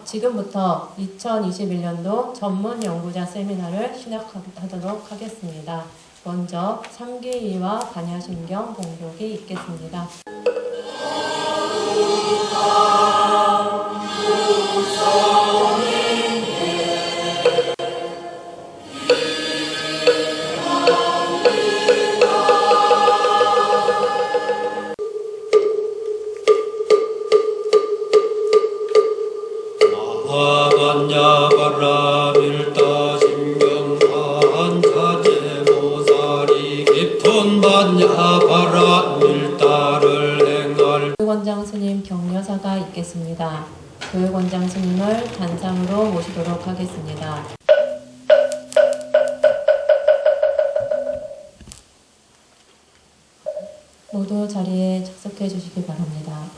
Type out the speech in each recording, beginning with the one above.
지금부터 2021년도 전문 연구자 세미나를 시작하도록 하겠습니다. 먼저 3기와 반야신경 봉독이 있겠습니다. 반야바라 밀다 신경한 자제 모사리 깊은 반야바라 밀다를 행할 교육원장 스님 격려사가 있겠습니다. 교육원장 스님을 단상으로 모시도록 하겠습니다. 모두 자리에 착석해 주시기 바랍니다.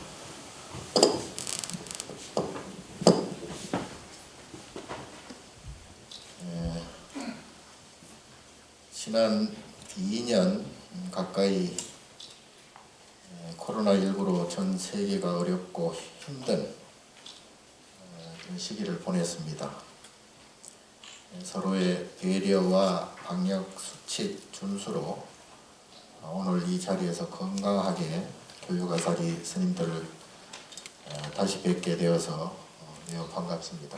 지난 2년 가까이 코로나19로 전 세계가 어렵고 힘든 그런 시기를 보냈습니다. 서로의 배려와 방역 수칙 준수로 오늘 이 자리에서 건강하게 교육아사리 스님들을 다시 뵙게 되어서 매우 반갑습니다.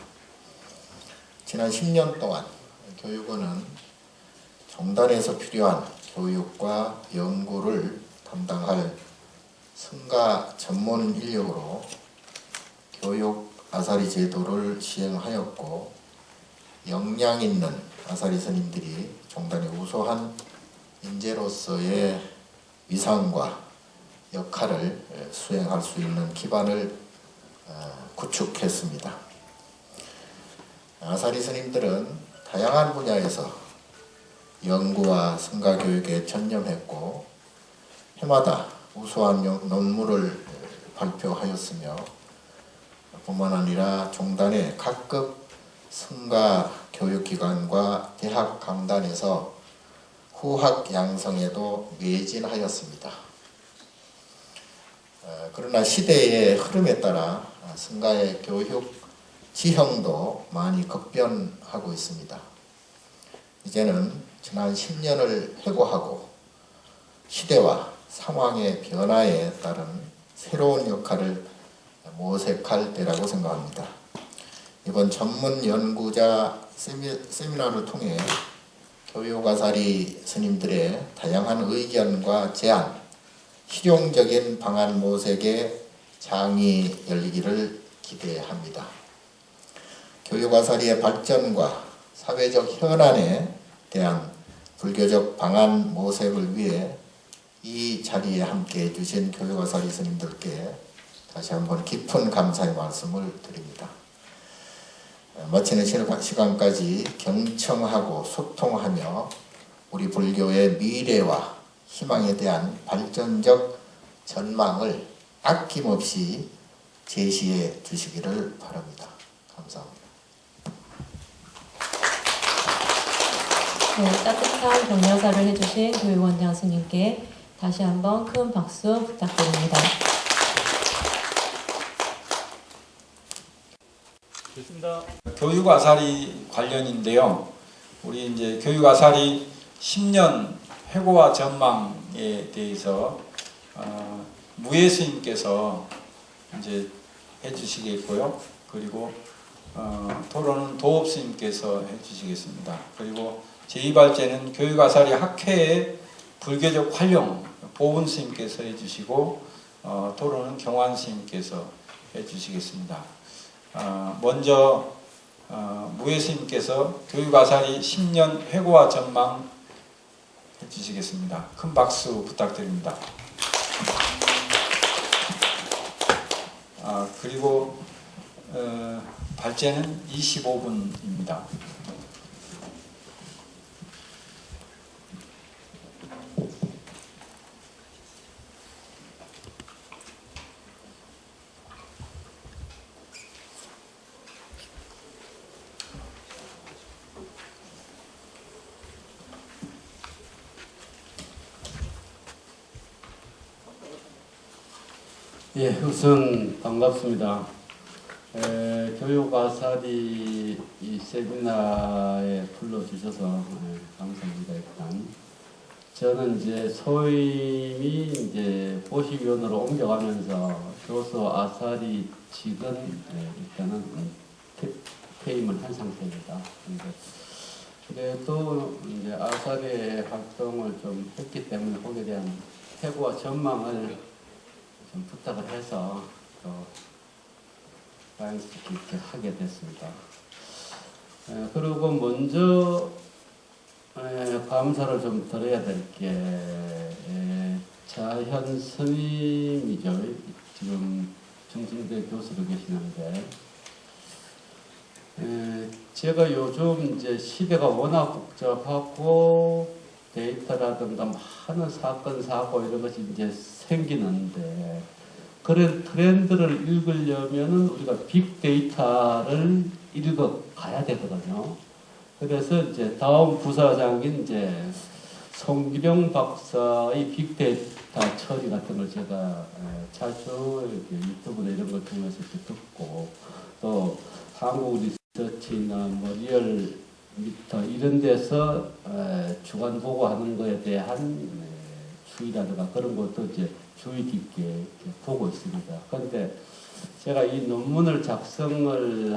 지난 10년 동안 교육원은 종단에서 필요한 교육과 연구를 담당할 승가 전문 인력으로 교육 아사리 제도를 시행하였고, 역량 있는 아사리 스님들이 종단의 우수한 인재로서의 위상과 역할을 수행할 수 있는 기반을 구축했습니다. 아사리 스님들은 다양한 분야에서 연구와 승가교육에 전념했고 해마다 우수한 논문을 발표하였으며, 뿐만 아니라 종단의 각급 승가교육기관과 대학 강단에서 후학 양성에도 매진하였습니다. 그러나 시대의 흐름에 따라 승가의 교육 지형도 많이 급변하고 있습니다. 이제는 지난 10년을 회고하고 시대와 상황의 변화에 따른 새로운 역할을 모색할 때라고 생각합니다. 이번 전문 연구자 세미나를 통해 교육아사리 스님들의 다양한 의견과 제안, 실용적인 방안 모색의 장이 열리기를 기대합니다. 교육아사리의 발전과 사회적 현안에 대한 불교적 방안 모색을 위해 이 자리에 함께 해주신 교육아사리 스님들께 다시 한번 깊은 감사의 말씀을 드립니다. 마치는 시간까지 경청하고 소통하며 우리 불교의 미래와 희망에 대한 발전적 전망을 아낌없이 제시해 주시기를 바랍니다. 감사합니다. 네, 따뜻한 격려사를 해주신 교육원장 스님께 다시 한번 큰 박수 부탁드립니다. 좋습니다. 교육아사리 관련인데요. 우리 이제 교육아사리 10년 회고와 전망에 대해서 무예 스님께서 이제 해주시겠고요. 그리고 토론은 도업 스님께서 해주시겠습니다. 그리고 제2발제는 교육아사리 학회의 불교적 활용 보은 스님께서 해주시고 토론은 경환 스님께서 해주시겠습니다. 먼저 무예 스님께서 교육아사리 10년 회고와 전망 해주시겠습니다. 큰 박수 부탁드립니다. 그리고 발제는 25분입니다. 예, 우선 반갑습니다. 교육아사리 이 세미나에 불러주셔서 감사합니다. 일단 저는 이제 소임이 이제 보시위원으로 옮겨가면서 교수 아사리직은 일단은 퇴임을 한 상태입니다. 그래도 이제 아사리의 활동을 좀 했기 때문에 거기에 대한 해부와 전망을 좀 부탁을 해서 또 자연스럽게 이렇게 하게 됐습니다. 그리고 먼저 감사를 좀 드려야 될 게 자현 스님이죠. 지금 중심대 교수로 계시는데 제가 요즘 이제 시대가 워낙 복잡하고 데이터라든가 많은 사건 사고 이런 것이 이제 생기는데 그런 트렌드를 읽으려면은 우리가 빅데이터를 읽어 가야 되거든요. 그래서 이제 다음 부사장인 이제 송기령 박사의 빅데이터 처리 같은 걸 제가 자주 유튜브나 이런 걸 통해서 듣고 또 한국 리서치나 뭐 리얼미터 이런 데서 주간 보고하는 거에 대한 추이라든가 그런 것도 이제 주의 깊게 이렇게 보고 있습니다. 그런데 제가 이 논문을 작성을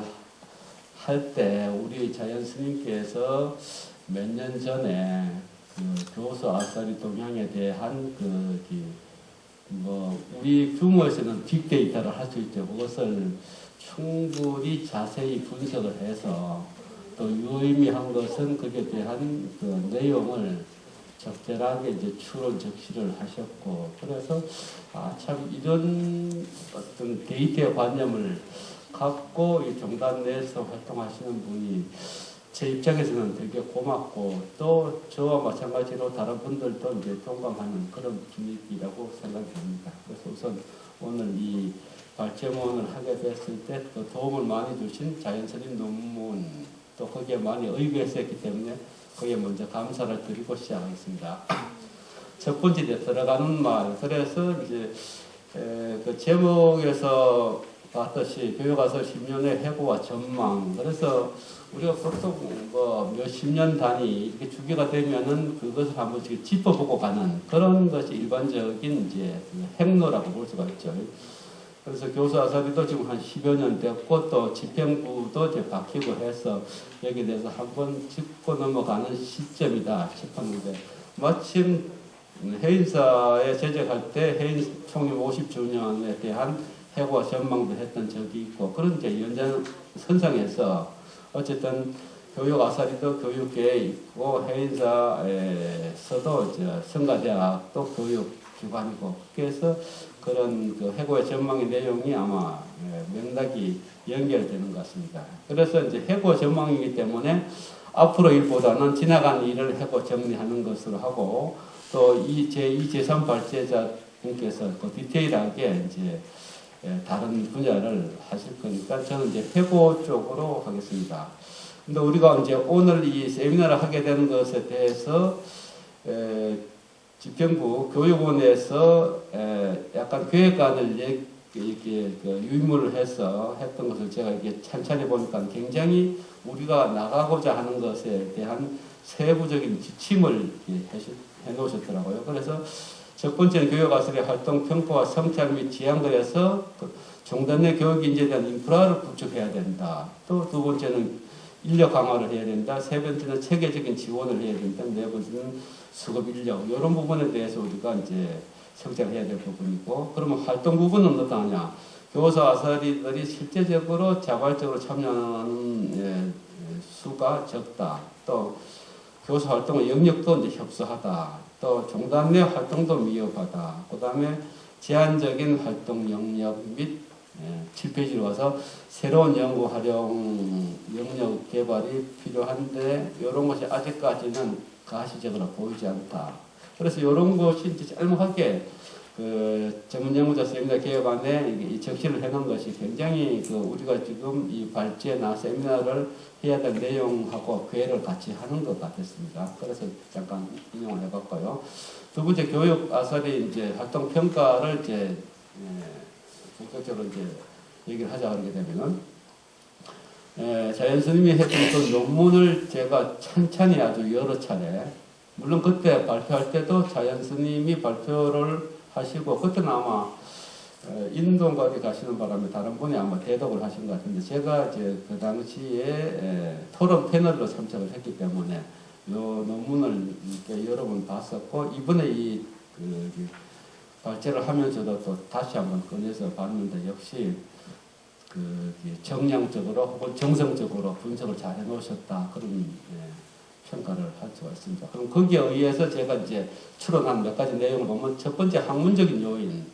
할 때 우리 자연 스님께서 몇 년 전에 그 교수 아사리 동향에 대한 우리 규모에서는 빅데이터를 할 수 있죠. 그것을 충분히 자세히 분석을 해서 또 유의미한 것은 거기에 대한 그 내용을 적절하게 이제 추론 적시를 하셨고 그래서 참 이런 어떤 데이터의 관념을 갖고 이 종단 내에서 활동하시는 분이 제 입장에서는 되게 고맙고 또 저와 마찬가지로 다른 분들도 이제 동감하는 그런 분위기라고 생각이 듭니다. 그래서 우선 오늘 이 발제문을 하게 됐을 때 또 도움을 많이 주신 자연스님 논문 또 거기에 많이 의거했었기 때문에 거기에 먼저 감사를 드리고 시작하겠습니다. 첫 번째 이제 들어가는 말. 그래서 이제 그 제목에서 봤듯이 교육와서 10년의 해고와 전망. 그래서 우리가 보통 뭐 몇십 년 단위 이렇게 주기가 되면은 그것을 한 번씩 짚어보고 가는 그런 것이 일반적인 이제 행로라고 볼 수가 있죠. 그래서 교수 아사리도 지금 한 10여 년 됐고 또 집행부도 이제 바뀌고 해서 여기에 대해서 한번 짚고 넘어가는 시점이다 싶었는데 마침 해인사에 제적할 때 해인 총림 50주년에 대한 해고와 전망도 했던 적이 있고 그런 이제 연장선상에서 어쨌든 교육 아사리도 교육계에 있고 해인사에서도 이제 성가대학도 교육기관이고 그래서 그런 그 해고의 전망의 내용이 아마 맥락이 연결되는 것 같습니다. 그래서 이제 해고 전망이기 때문에 앞으로 일보다는 지나간 일을 해고 정리하는 것으로 하고 또 이 제2, 제3 발제자분께서 그 디테일하게 이제 다른 분야를 하실 거니까 저는 이제 해고 쪽으로 하겠습니다. 근데 우리가 이제 오늘 이 세미나를 하게 되는 것에 대해서 집행부 교육원에서 약간 계획안을 이렇게 유인물을 해서 했던 것을 제가 이렇게 찬찬히 보니까 굉장히 우리가 나가고자 하는 것에 대한 세부적인 지침을 해놓으셨더라고요. 그래서 첫 번째는 교육아사리 활동 평가와 성찰 및 지향들에서 종단 내 교육인재에 대한 인프라를 구축해야 된다. 또 두 번째는 인력 강화를 해야 된다. 세 번째는 체계적인 지원을 해야 된다. 네 번째는 수급 인력. 이런 부분에 대해서 우리가 이제 성찰해야 될 부분이고, 그러면 활동 부분은 어떠하냐? 교사 아사리들이 실제적으로 자발적으로 참여하는 수가 적다. 또 교사 활동의 영역도 이제 협소하다. 또 종단 내 활동도 미흡하다. 그 다음에 제한적인 활동 영역 및 7페이지로 와서 새로운 연구 활용 영역 개발이 필요한데 이런 것이 아직까지는 가시적으로 보이지 않다. 그래서 이런 것이 이제 짤막하게 그 전문 연구자 세미나 개혁안에 적시를 해놓은 것이 굉장히 우리가 지금 이 발제나 세미나를 해야 될 내용하고 궤를 같이 하는 것 같았습니다. 그래서 잠깐 인용을 해봤고요. 두 번째 교육 아사리 이제 활동 평가를 이제 본격적으로 이제 얘기를 하자 그러게 되면은 자연 스님이 했던 그 논문을 제가 찬찬히 아주 여러 차례, 물론 그때 발표할 때도 자연 스님이 발표를 하시고, 그때는 아마 인도까지 가시는 바람에 다른 분이 아마 대독을 하신 것 같은데, 제가 이제 그 당시에 토론 패널로 참석을 했기 때문에 이 논문을 이렇게 여러 번 봤었고, 이번에 발제를 하면서도 또 다시 한번 꺼내서 봤는데, 역시 정량적으로 혹은 정성적으로 분석을 잘 해놓으셨다, 그런 평가를 할 수가 있습니다. 그럼 거기에 의해서 제가 이제 추론한 몇 가지 내용을 보면, 첫 번째 학문적인 요인.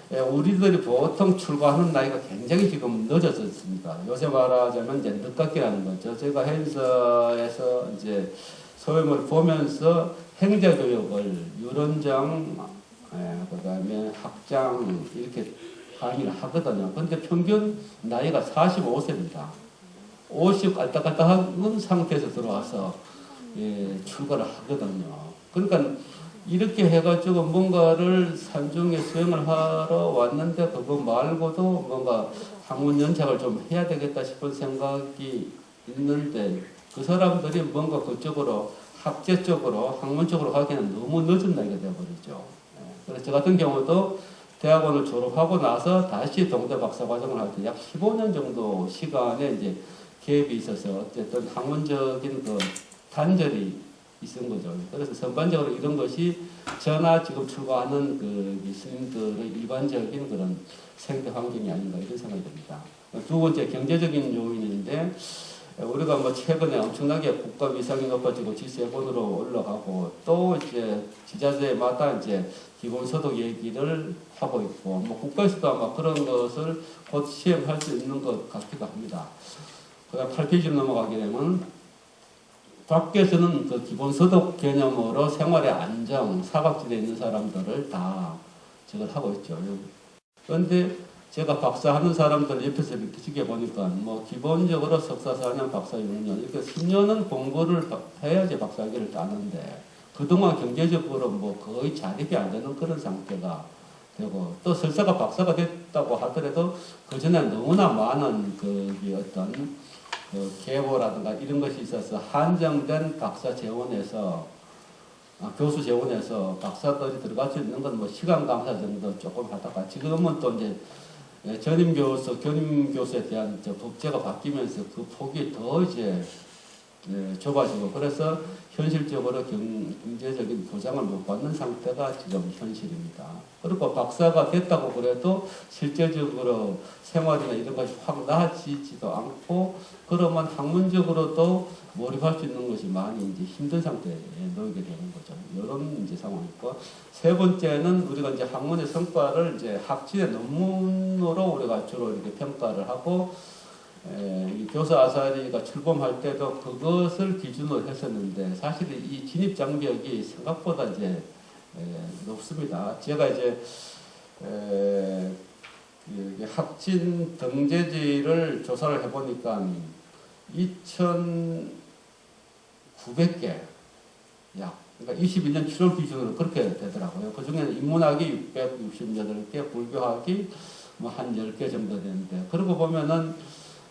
우리들이 보통 출가하는 나이가 굉장히 지금 늦어졌습니다. 요새 말하자면 이제 늦깎이라는 거죠. 제가 해인사에서 이제 소임을 보면서 행자교육을 유론장, 그다음에 학장 이렇게 강의를 하거든요. 근데 평균 나이가 45세입니다. 50 깔딱깔딱 하는 상태에서 들어와서 출가를 하거든요. 그러니까 이렇게 해가지고 뭔가를 산중에 수행을 하러 왔는데, 그거 말고도 뭔가 학문 연착을 좀 해야 되겠다 싶은 생각이 있는데, 그 사람들이 뭔가 그쪽으로 학제 쪽으로 학문 쪽으로 가기에는 너무 늦은 나이가 되어버리죠. 그래서 저 같은 경우도 대학원을 졸업하고 나서 다시 동대 박사 과정을 할 때 약 15년 정도 시간에 이제 갭이 있어서 어쨌든 학문적인 그 단절이 있은 거죠. 그래서 전반적으로 이런 것이 저나 지금 출가하는 그 스님들의 일반적인 그런 생태 환경이 아닌가, 이런 생각이 듭니다. 두 번째, 경제적인 요인인데, 우리가 뭐 최근에 엄청나게 국가 위상이 높아지고 G7으로 올라가고, 또 이제 지자체마다 이제 기본소득 얘기를 하고 있고, 뭐 국가에서도 아마 그런 것을 곧 시행할 수 있는 것 같기도 합니다. 그다음 8페이지로 넘어가게 되면, 밖에서는 그 기본소득 개념으로 생활의 안정, 사각지대에 있는 사람들을 다 저걸 하고 있죠. 그런데 제가 박사하는 사람들 옆에서 이렇게 지켜보니까, 뭐 기본적으로 석사 4년, 박사 6년, 이렇게 10년은 공부를 해야지 박사학위를 따는데, 그동안 경제적으로 뭐 거의 자립이 안 되는 그런 상태가 되고, 또 설사가 박사가 됐다고 하더라도 그 전에 너무나 많은 어떤 계보라든가 이런 것이 있어서 한정된 박사 재원에서, 교수 재원에서 박사들이 들어갈 수 있는 건 뭐 시간 강사 정도 조금 하다가, 지금은 또 이제 전임 교수, 견임 교수에 대한 법제가 바뀌면서 그 폭이 더 이제 좁아지고, 그래서 현실적으로 경제적인 보장을 못 받는 상태가 지금 현실입니다. 그리고 박사가 됐다고 그래도 실제적으로 생활이나 이런 것이 확 나아지지도 않고, 그러면 학문적으로도 몰입할 수 있는 것이 많이 이제 힘든 상태에 놓이게 되는 거죠. 이런 이제 상황이고, 세 번째는 우리가 이제 학문의 성과를 이제 학진의 논문으로 우리가 주로 이렇게 평가를 하고, 이 교수 아사리가 출범할 때도 그것을 기준으로 했었는데, 사실 이 진입 장벽이 생각보다 이제 높습니다. 제가 이제 학진 등재지를 조사를 해보니까 2,900개 약, 그러니까 21년 7월 기준으로 그렇게 되더라고요. 그 중에는 인문학이 668개, 불교학이 뭐 한 10개 정도 되는데, 그러고 보면은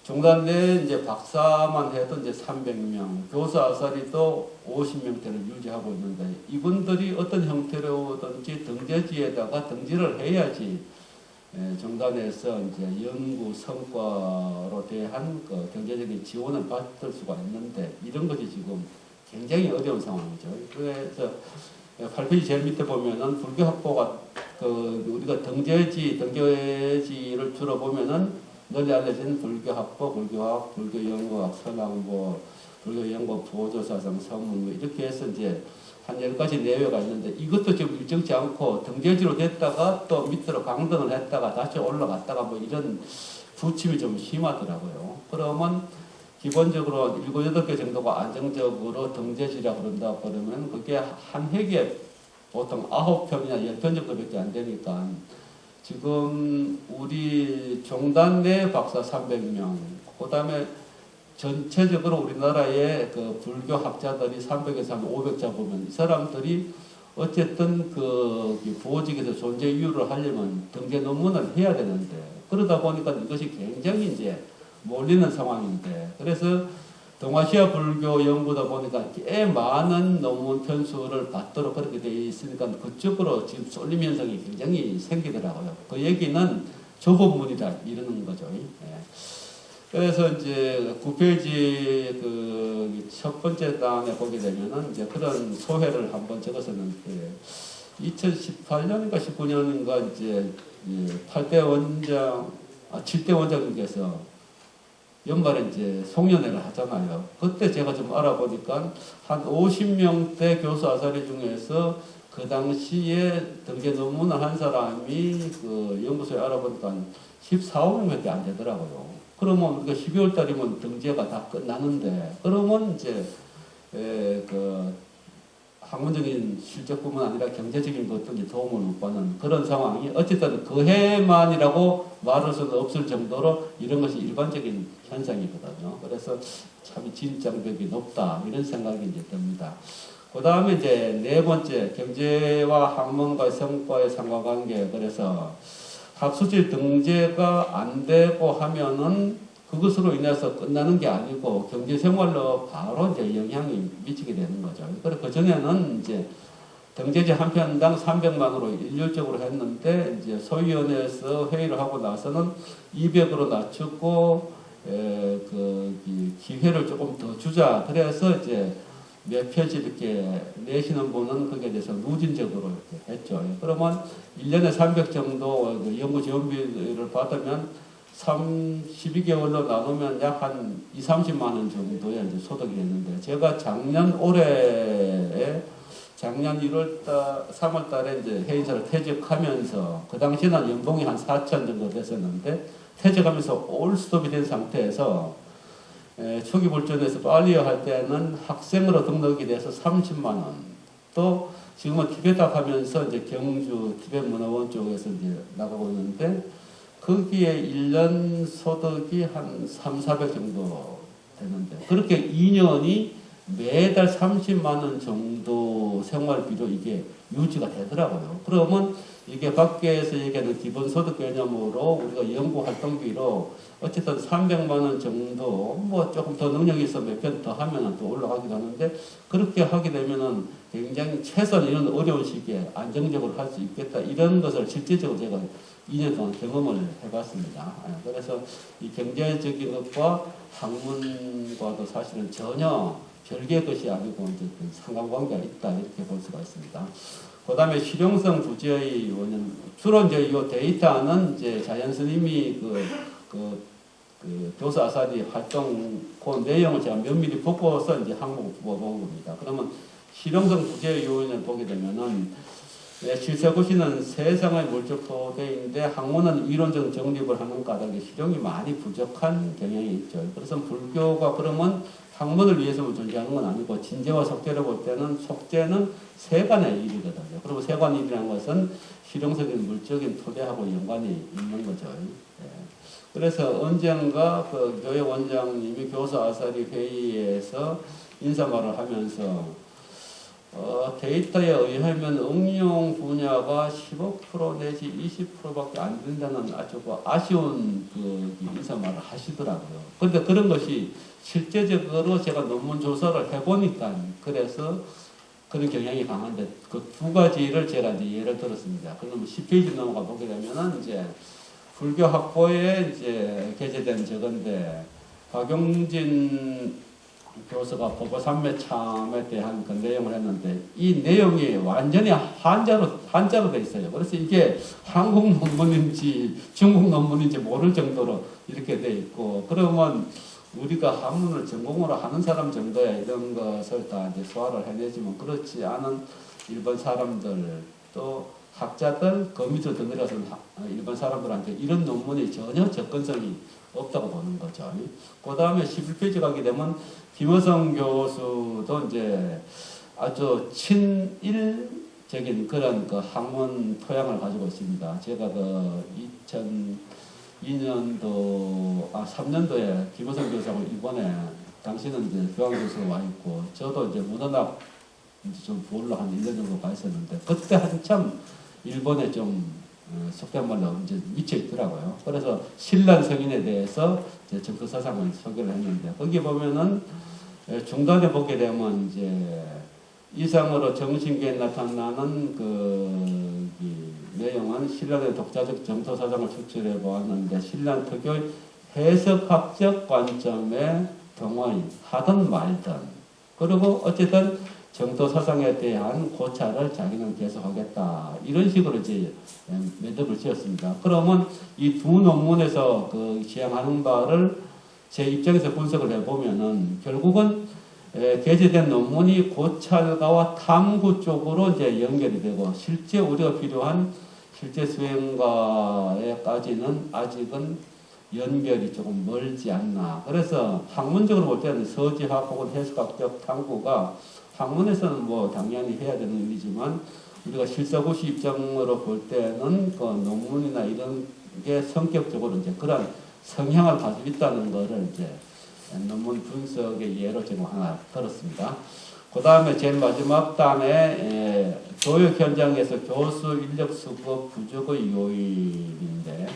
종단 내 이제 박사만 해도 이제 300명, 교수 아사리도 50명대를 유지하고 있는데, 이분들이 어떤 형태로든지 등재지에다가 등재를 해야지 정단에서 이제 연구 성과로 대한 그 경제적인 지원을 받을 수가 있는데, 이런 것이 지금 굉장히 어려운 상황이죠. 그래서 8페이지 제일 밑에 보면은 불교학보가 우리가 등재지를 주로 보면은 널리 알려진 불교학보, 불교학, 불교연구학, 선왕보, 불교연구 보조사상, 성문 이렇게 해서 이제 한 10가지 내외가 있는데, 이것도 지금 일정치 않고 등재지로 됐다가 또 밑으로 강등을 했다가 다시 올라갔다가 뭐 이런 부침이 좀 심하더라고요. 그러면 기본적으로 7, 8개 정도가 안정적으로 등재지라고 그런다 그러면 그게 한 회기에 보통 9편이나 10편 정도밖에 안 되니까, 지금 우리 종단 내 박사 300명, 그 다음에 전체적으로 우리나라의 그 불교 학자들이 300에서 한 500자 보면, 이 사람들이 어쨌든 그 부호직에서 존재 이유를 하려면 등재 논문을 해야 되는데, 그러다 보니까 이것이 굉장히 이제 몰리는 상황인데, 그래서 동아시아 불교 연구다 보니까 꽤 많은 논문 편수를 받도록 그렇게 돼 있으니까 그쪽으로 지금 쏠림 현상이 굉장히 생기더라고요. 그 얘기는 조법문이다 이러는 거죠. 예. 그래서 이제 9페이지 그 첫 번째 단에 보게 되면은 이제 그런 소회를 한번 적었었는데 2018년인가 19년인가 이제 8대 원장, 7대 원장님께서 연말에 이제 송년회를 하잖아요. 그때 제가 좀 알아보니까 한 50명대 교수 아사리 중에서 그 당시에 등재 논문을 한 사람이 그 연구소에 알아보니까 14~15명밖에 안 되더라고요. 그러면 우리가 12월 달이면 등재가 다 끝나는데, 그러면 이제 그 학문적인 실적뿐만 아니라 경제적인 것도 이제 도움을 못 받는 그런 상황이 어쨌든 그 해만이라고 말할 수는 없을 정도로 이런 것이 일반적인 현상이거든요. 그래서 참 진입장벽이 높다 이런 생각이 이제 듭니다. 그 다음에 이제 네 번째 경제와 학문과의 성과의 상관관계. 그래서 학술지 등재가 안 되고 하면은 그것으로 인해서 끝나는 게 아니고 경제생활로 바로 이제 영향이 미치게 되는 거죠. 그래서 그전에는 이제 등재지 한 편당 300만으로 일률적으로 했는데 이제 소위원회에서 회의를 하고 나서는 200으로 낮추고 기회를 조금 더 주자. 그래서 이제 몇 표지 이렇게 내시는 분은 거기에 대해서 누진적으로 이렇게 했죠. 그러면 1년에 300 정도 연구 지원비를 받으면 12개월로 나누면 약 한 20~30만 원 정도의 이제 소득이 됐는데, 제가 작년 3월 달에 이제 해인사를 퇴직하면서, 그 당시에는 연봉이 한 4천 정도 됐었는데, 퇴직하면서 올스톱이 된 상태에서 초기 불전에서 빨리어 할 때는 학생으로 등록이 돼서 30만 원, 또 지금은 티베타 하면서 이제 경주 티벳문화원 쪽에서 이제 나가고 있는데, 거기에 1년 소득이 한 300~400 정도 되는데, 그렇게 2년이 매달 30만 원 정도 생활비로 이게 유지가 되더라고요. 그러면 이게 밖에서 얘기하는 기본소득 개념으로 우리가 연구활동비로 어쨌든 300만 원 정도, 뭐 조금 더 능력이 있어 몇 편 더 하면 또 올라가기도 하는데, 그렇게 하게 되면은 굉장히 최소한 이런 어려운 시기에 안정적으로 할 수 있겠다. 이런 것을 실질적으로 제가 2년 동안 경험을 해봤습니다. 그래서 이 경제적인 것과 학문과도 사실은 전혀 별개의 것이 아니고 이제 상관관계가 있다 이렇게 볼 수가 있습니다. 그 다음에 실용성 부재의 원인, 주로 이제 이 데이터는 이제 자연 스님이 교수 아사리 활동 그 내용을 제가 면밀히 보고서 이제 항목을 뽑아본 겁니다. 그러면 실용성 부재의 요인을 보게 되면은 실세고시는 세상의 물질 토대인데 학문은 이론적 정립을 하는 까닭에 실용이 많이 부족한 경향이 있죠. 그래서 불교가 그러면 학문을 위해서만 존재하는 건 아니고 진재와 속재를 볼 때는 속재는 세간의 일이거든요. 그리고 세간 일이라는 것은 실용적인 물적인 토대하고 연관이 있는 거죠. 그래서 언젠가 그 교회 원장님이 교수 아사리 회의에서 인사말을 하면서 데이터에 의하면 응용 분야가 15% 내지 20%밖에 안 된다는 아주 아쉬운 인사말을 하시더라고요. 그런데 그런 것이 실제적으로 제가 논문 조사를 해보니까 그래서 그런 경향이 강한데, 그 두 가지를 제가 이제 예를 들었습니다. 그러면 10페이지 넘어가 보게 되면은 이제 불교 학보에 이제 게재된 저건데, 박용진 교수가 보보산매 참에 대한 그 내용을 했는데, 이 내용이 완전히 한자로 돼 있어요. 그래서 이게 한국 논문인지 중국 논문인지 모를 정도로 이렇게 돼 있고, 그러면 우리가 학문을 전공으로 하는 사람 정도야 이런 것을 다 이제 소화를 해내지만, 그렇지 않은 일반 사람들, 또 학자들, 그 밑으로 더 내려서는 일반 사람들한테 이런 논문이 전혀 접근성이 없다고 보는 거죠. 그 다음에 11페이지 가게 되면 김어성 교수도 이제 아주 친일적인 그런 그 학문 토양을 가지고 있습니다. 제가 3년도에 김어성 교수하고 일본에 당시는 이제 교황교수로 와 있고, 저도 이제 문헌학 좀 보러 한 1년 정도 가 있었는데, 그때 한참 일본에 좀 속된 말로 이제 미쳐 있더라고요. 그래서 신란 성인에 대해서 이제 정토 사상을 소개를 했는데 거기 보면은 중간에 보게 되면 이제 이상으로 정신계에 나타나는 이 내용은 신란의 독자적 정토 사상을 추출해 보았는데 신란 특유의 해석학적 관점의 동의 하든 말든 그리고 어쨌든 정토 사상에 대한 고찰을 자기는 계속하겠다 이런 식으로 이제 매듭을 지었습니다. 그러면 이 두 논문에서 그 지향하는 바를 제 입장에서 분석을 해보면은 결국은 게재된 논문이 고찰가와 탐구 쪽으로 이제 연결이 되고 실제 우리가 필요한 실제 수행과에까지는 아직은 연결이 조금 멀지 않나. 그래서 학문적으로 볼 때는 서지학 혹은 해석학적 탐구가 학문에서는 뭐 당연히 해야 되는 일이지만 우리가 실사고시 입장으로 볼 때는 그 논문이나 이런 게 성격적으로 이제 그런 성향을 가지고 있다는 것을 이제 논문 분석의 예로 제가 하나 들었습니다. 그 다음에 제일 마지막 단에 교육 현장에서 교수 인력 수급 부족의 요인인데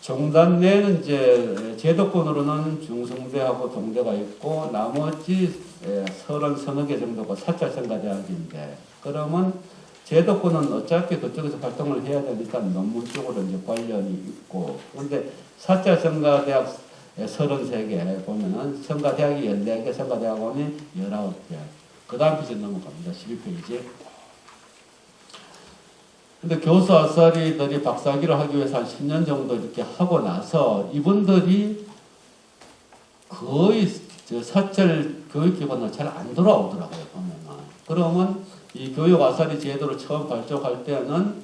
종단 내는 이제 제도권으로는 중성대하고 동대가 있고 나머지 30개 정도가 사찰생가대학인데 그러면 제도권은 어차피 그쪽에서 활동을 해야 되니까 논문 쪽으로 이제 관련이 있고 근데 사찰생가대학 33개 보면은 성가대학이 14개, 성가대학원이 19개. 그 다음 페이지 넘어갑니다. 12페이지. 근데 교수 아싸리들이 박사학위를 하기 위해서 한 10년 정도 이렇게 하고 나서 이분들이 거의 사찰 교육기관으로 잘 안 돌아오더라고요, 보면은. 그러면 이 교육 아싸리 제도를 처음 발족할 때는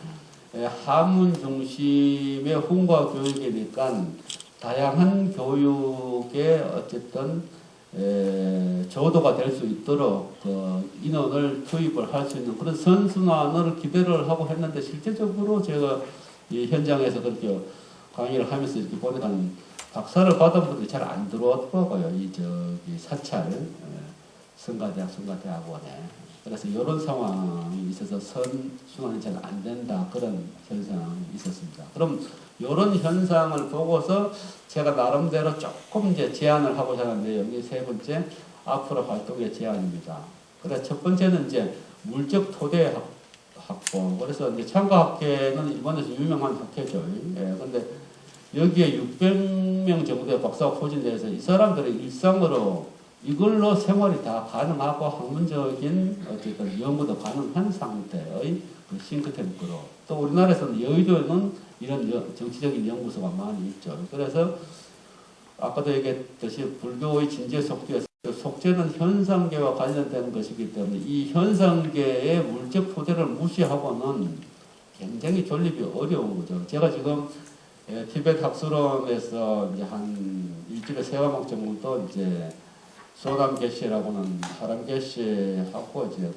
한문 중심의 훈과 교육이니까 다양한 교육의 어쨌든 조도가 될 수 있도록 인원을 투입을 할 수 있는 그런 선순환을 기대를 하고 했는데 실제적으로 제가 이 현장에서 그렇게 강의를 하면서 이렇게 보니까 박사를 받은 분들이 잘 안 들어왔더라고요. 이 사찰 성가대학, 성가대학원에. 그래서 이런 상황이 있어서 선순환이 잘 안 된다 그런 현상이 있었습니다. 그럼 이런 현상을 보고서 제가 나름대로 조금 이제 제안을 하고자 하는 내용이 세 번째 앞으로 활동의 제안입니다. 그래서 첫 번째는 이제 물적 토대 학보. 그래서 이제 창가학회는 일본에서 유명한 학회죠. 예, 근데 여기에 600명 정도의 박사가 포진돼서 이 사람들의 일상으로 이걸로 생활이 다 가능하고 학문적인 어쨌든 연구도 가능한 상태의 그 싱크탱크로 또 우리나라에서는 여의도에는 이런 정치적인 연구소가 많이 있죠. 그래서 아까도 얘기했듯이 불교의 진재 속죄에서 속죄는 현상계와 관련된 것이기 때문에 이 현상계의 물적 토대를 무시하고는 굉장히 존립이 어려운 거죠. 제가 지금 티베트 학술원에서 이제 한 일주일에 3과목 정도 이제 소담 개시라고는 하람 개시하고 이제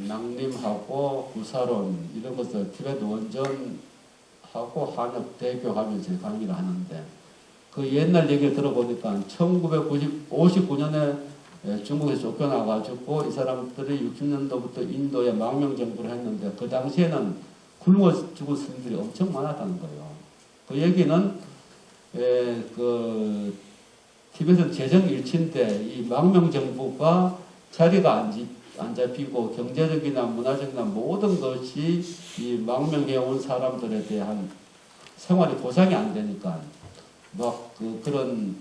낭림하고 구사론 이런 것을 티베트 원전하고 한역 대교하면서 강의를 하는데 그 옛날 얘기를 들어보니까 1959년에 중국에서 쫓겨나가지고 이 사람들이 60년도부터 인도에 망명정부를 했는데 그 당시에는 굶어 죽은 스님들이 엄청 많았다는 거예요. 그 얘기는 티베트 재정 일치인데 이 망명정부가 자리가 안 잡히고 경제적이나 문화적이나 모든 것이 이 망명해 온 사람들에 대한 생활이 보상이 안 되니까 막 그런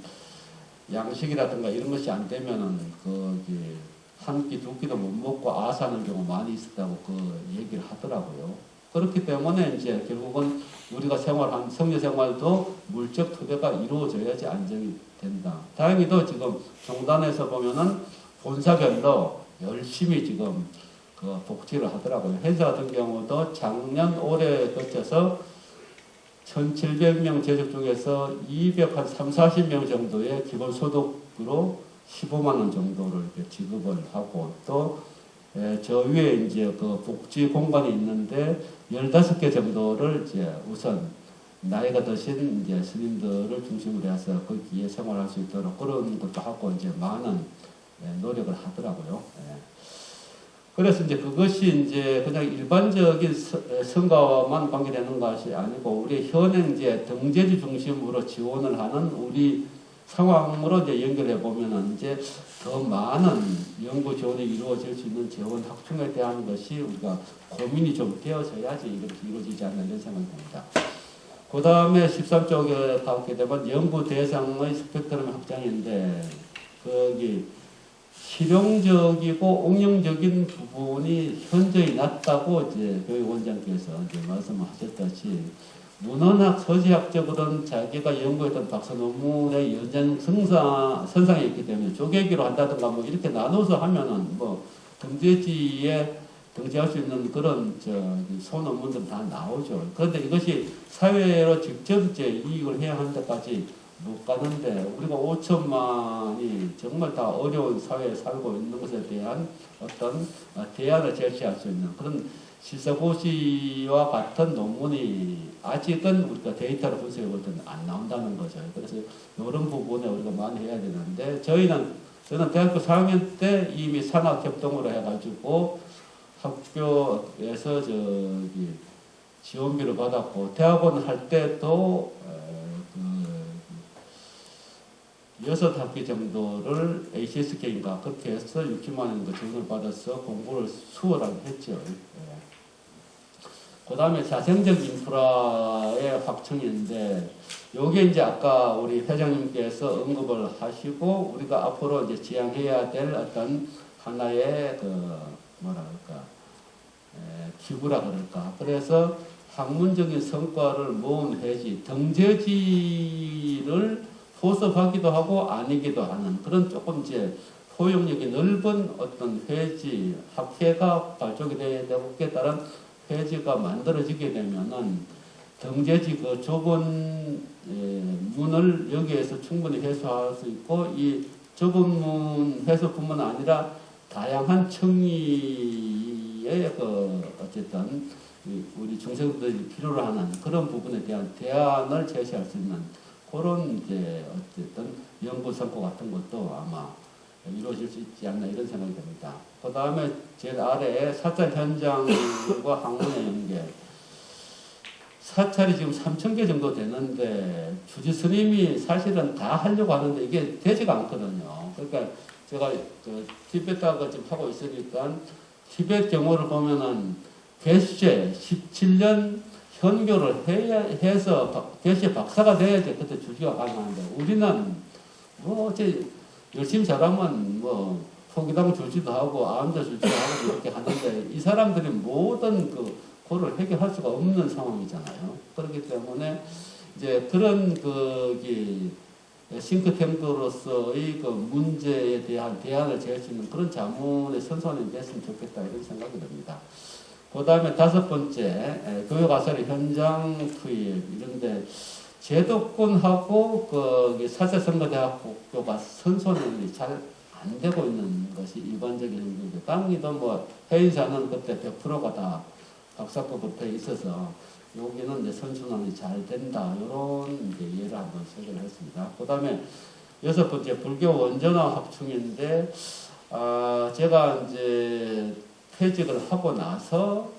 양식이라든가 이런 것이 안 되면은 한 끼 두 끼도 못 먹고 아사하는 경우가 많이 있었다고 얘기를 하더라고요. 그렇기 때문에 이제 결국은 우리가 생활한 성려 생활도 물적 토대가 이루어져야지 안정이 된다. 다행히도 지금 종단에서 보면은 본사별로 열심히 지금 복지를 하더라고요. 행사 같은 경우도 작년 올해 거쳐서 1,700명 재직 중에서 240명 정도의 기본소득으로 15만 원 정도를 이렇게 지급을 하고 또 저 위에 이제 복지 공간이 있는데 15개 정도를 이제 우선 나이가 드신 이제 스님들을 중심으로 해서 거기에 생활할 수 있도록 그런 것도 하고 이제 많은 노력을 하더라고요. 그래서 이제 그것이 이제 그냥 일반적인 성과와만 관계되는 것이 아니고 우리 현행 이제 등재지 중심으로 지원을 하는 우리 상황으로 이제 연결해 보면은 이제 더 많은 연구 지원이 이루어질 수 있는 재원 확충에 대한 것이 우리가 고민이 좀 되어져야지 이렇게 이루어지지 않나 이런 생각이 듭니다. 그 다음에 13쪽에 가게 되면 연구 대상의 스펙트럼 확장인데 거기 실용적이고 응용적인 부분이 현저히 낮다고 이제 교육원장께서 이제 말씀하셨듯이 문헌학 서지학적으로는 자기가 연구했던 박사 논문의 연장선상에 있기 때문에 쪼개기로 한다든가 뭐 이렇게 나눠서 하면은 뭐 등재지에 등재할 수 있는 그런 소논문들 다 나오죠. 그런데 이것이 사회로 직접 이제 이익을 해야 하는 데까지 못 가는데 우리가 5천만이 정말 다 어려운 사회에 살고 있는 것에 대한 어떤 대안을 제시할 수 있는 그런 실사고시와 같은 논문이 아직은 우리가 데이터로 분석해 볼 때는 안 나온다는 거죠. 그래서 이런 부분에 우리가 많이 해야 되는데 저는 대학교 4학년 때 이미 산학협동으로 해가지고 학교에서 지원비를 받았고 대학원 할 때도 6학기 정도를 ACSK인가 그렇게 해서 60만 원 지원을 받아서 공부를 수월하게 했죠. 그 다음에 자생적 인프라의 확충인데 요게 이제 아까 우리 회장님께서 언급을 하시고 우리가 앞으로 이제 지향해야 될 어떤 하나의 기구라 그럴까. 그래서 학문적인 성과를 모은 회지, 등재지를 포섭하기도 하고 아니기도 하는 그런 조금 이제 포용력이 넓은 어떤 회지, 학회가 발족이 되어야 되고 그에 따른 회지가 만들어지게 되면은 등재지 그 좁은 문을 여기에서 충분히 해소할 수 있고 이 좁은 문 해소뿐만 아니라 다양한 청의의 어쨌든 우리 중생들이 필요로 하는 그런 부분에 대한 대안을 제시할 수 있는 그런 이제 어쨌든 연구 성과 같은 것도 아마 이루어질 수 있지 않나 이런 생각이 듭니다. 그 다음에 제일 아래에 사찰 현장과 학문의 연계. 사찰이 지금 3,000개 정도 되는데 주지 스님이 사실은 다 하려고 하는데 이게 되지가 않거든요. 그러니까 제가 티베트학을 지금 하고 있으니까 티베트 경우를 보면은 개수제 17년 현교를 해서 개수제 박사가 돼야지 그때 주지가 가능한데 우리는 뭐 어째 열심히 잘하면 뭐 포기당 주지도 하고 암자 주지도 하고 이렇게 하는데 이 사람들이 모든 그거를 해결할 수가 없는 상황이잖아요. 그렇기 때문에 이제 그런 싱크탱크로서의 그 문제에 대한 대안을 제할 수 있는 그런 자문의 선선이 됐으면 좋겠다 이런 생각이 듭니다. 그 다음에 5번째 교육아사리 현장 투입 이런데 제도권하고 사회선거대학교가 선선이 잘 안 되고 있는 것이 일반적인 현상인데 당리도 뭐 해인사는 그때 100%가 다 박사급부터 있어서 여기는 이제 선순환이 잘 된다 이런 이제 예를 한번 소개를 했습니다. 그 다음에 6번째 불교 원전화 확충인데 제가 이제 퇴직을 하고 나서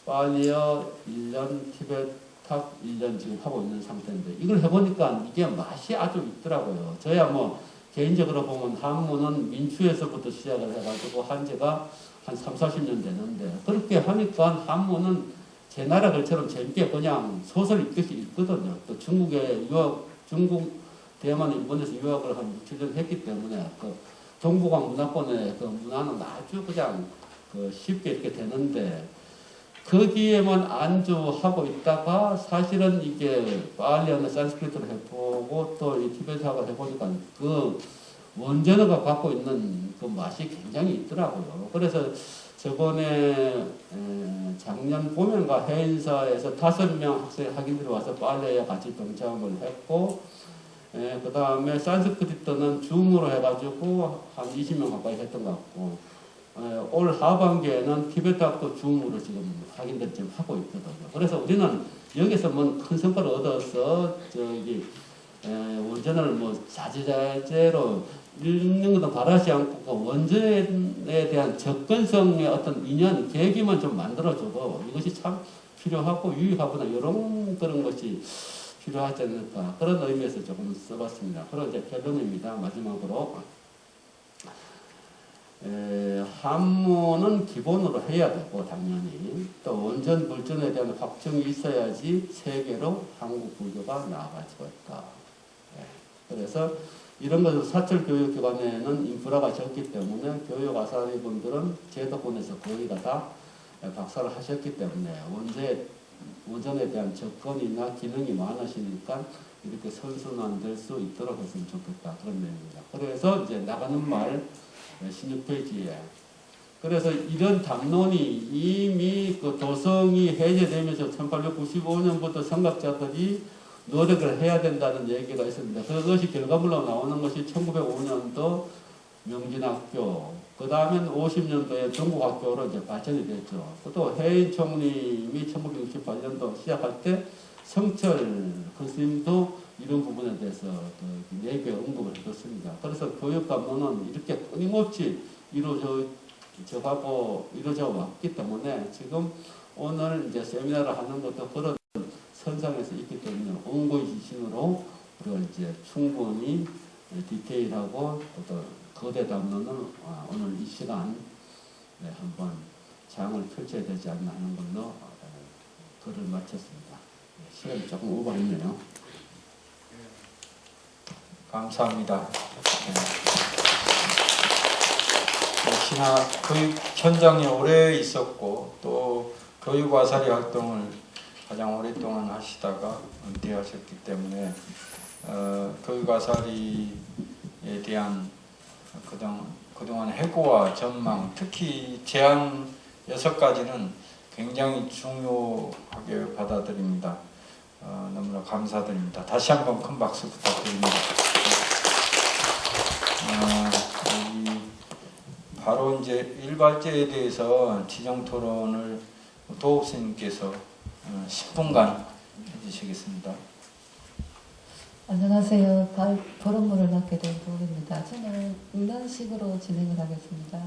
파리어 1년 티베트학 1년 지금 하고 있는 상태인데 이걸 해보니까 이게 맛이 아주 있더라고요. 저야 뭐 개인적으로 보면 한문은 민추에서부터 시작을 해가지고 한지가 한 30-40년 되는데 그렇게 하니까 한문은 제 나라 글처럼 재밌게 그냥 소설 읽듯이 읽거든요. 또 중국 대만 일본에서 유학을 한 6-7년 했기 때문에 동북아 문화권의 문화는 아주 그냥 쉽게 이렇게 되는데 거기에만 안주하고 있다가 사실은 이게 파리어나 산스크리트를 해보고 또 이 티베트학을 해보니까 원전어가 갖고 있는 그 맛이 굉장히 있더라고요. 그래서 저번에 작년 봄인가 해인사에서 5명 학생들이 와서 파리어에 같이 동참을 했고 그 다음에 산스크리트는 줌으로 해가지고 한 20명 가까이 했던 것 같고 올 하반기에는 티베트학도 줌으로 지금 확인들 지금 하고 있거든요. 그래서 우리는 여기서 뭐 큰 성과를 얻어서 원전을 뭐 자재로 읽는 것도 바라지 않고 그 원전에 대한 접근성의 어떤 인연 계기만 좀 만들어줘도 이것이 참 필요하고 유익하구나 이런 그런 것이 필요하지 않을까 그런 의미에서 조금 써봤습니다. 그리고 이제 결론입니다. 마지막으로 한문은 기본으로 해야 되고 당연히 또 원전 불전에 대한 확정이 있어야지 세계로 한국 불교가 나아갈 수가 있다. 그래서 이런 것을 사철 교육기관에는 인프라가 적기 때문에 교육 아사리 분들은 제도권에서 거의 다 박사를 하셨기 때문에 원전에 대한 접근이나 기능이 많으시니까 이렇게 선순환될 수 있도록 했으면 좋겠다. 그런 내용입니다. 그래서 이제 나가는 말 16페이지에 그래서 이런 담론이 이미 그 도성이 해제되면서 1895년부터 성각자들이 노력을 해야 된다는 얘기가 있습니다. 그것이 결과물로 나오는 것이 1905년도 명진학교, 그 다음엔 50년도에 중국학교로 이제 발전이 됐죠. 또 해인 총리님이 1968년도 시작할 때 성철 교수님도 이런 부분에 대해서 내부에 언급을 해줬습니다. 그래서 교육 감독은 이렇게 끊임없이 이루어져 왔기 때문에 지금 오늘 이제 세미나를 하는 것도 그런 선상에서 있기 때문에 온고지신으로 우리가 이제 충분히 디테일하고 또 거대 담론을 오늘 이 시간 한번 장을 펼쳐야 되지 않나 하는 걸로 글을 마쳤습니다. 시간이 조금 오버했네요. 감사합니다. 역시나 교육 현장에 오래 있었고 또 교육와사리 활동을 가장 오랫동안 하시다가 은퇴하셨기 때문에 교육와사리에 대한 그동안 해고와 전망, 특히 제안 6가지는 굉장히 중요하게 받아들입니다. 너무나 감사드립니다. 다시 한번 큰 박수 부탁드립니다. 바로 이제 일발제에 대해서 지정 토론을 도읍스님께서 10분간 해주시겠습니다. 안녕하세요. 토론문을 맡게 된 도입니다. 저는 이런 식으로 진행을 하겠습니다.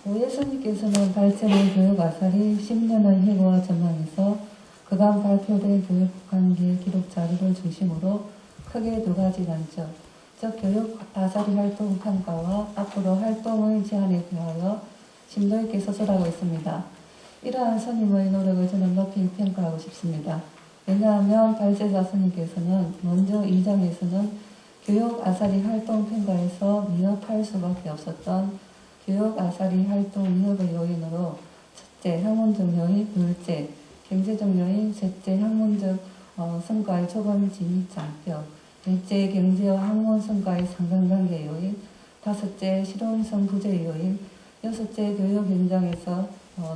오예수님께서는 발제된 교육 아사리 10년의 해고와 전망에서 그간 발표된 교육 관계 기록 자료를 중심으로 크게 2가지 난점, 즉 교육 아사리 활동 평가와 앞으로 활동의 제한에 대하여 심도 있게 서술하고 있습니다. 이러한 스님의 노력을 저는 높이 평가하고 싶습니다. 왜냐하면 발제자 스님께서는 먼저 2장에서는 교육 아사리 활동 평가에서 미흡할 수밖에 없었던 교육 아사리 활동 미흡의 요인으로 첫째, 학문적 요인, 둘째, 경제적 요인, 셋째, 학문적 성과의 초반 진입 장벽, 넷째, 경제와 학문 성과의 상관관계 요인, 다섯째, 실용성 부재 요인, 여섯째, 교육 현장에서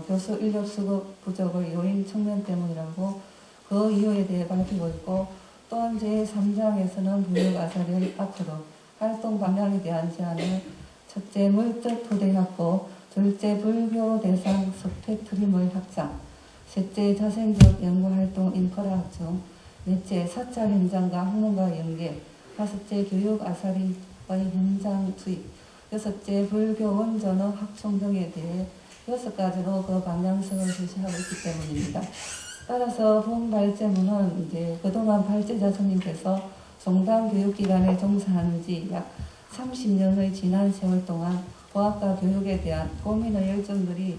교수 인력 수급 부족의 요인 측면 때문이라고 그 이유에 대해 밝히고 있고, 또한 제3장에서는 교육 아사리의 앞으로 활동 방향에 대한 제안을 첫째, 물적 토대 확보, 둘째, 불교 대상 스펙트럼의 확장, 셋째, 자생적 연구활동 인프라 확충, 넷째, 사찰 현장과 학문과 연계, 다섯째, 교육 아사리의 현장 투입, 여섯째, 불교 원전의 확충 등에 대해 6가지로 그 방향성을 제시하고 있기 때문입니다. 따라서 본 발제문은 이제 그동안 발제자 스님께서 종단 교육기관에 종사한 지 약 30년의 지난 세월 동안 보학과 교육에 대한 고민의 열정들이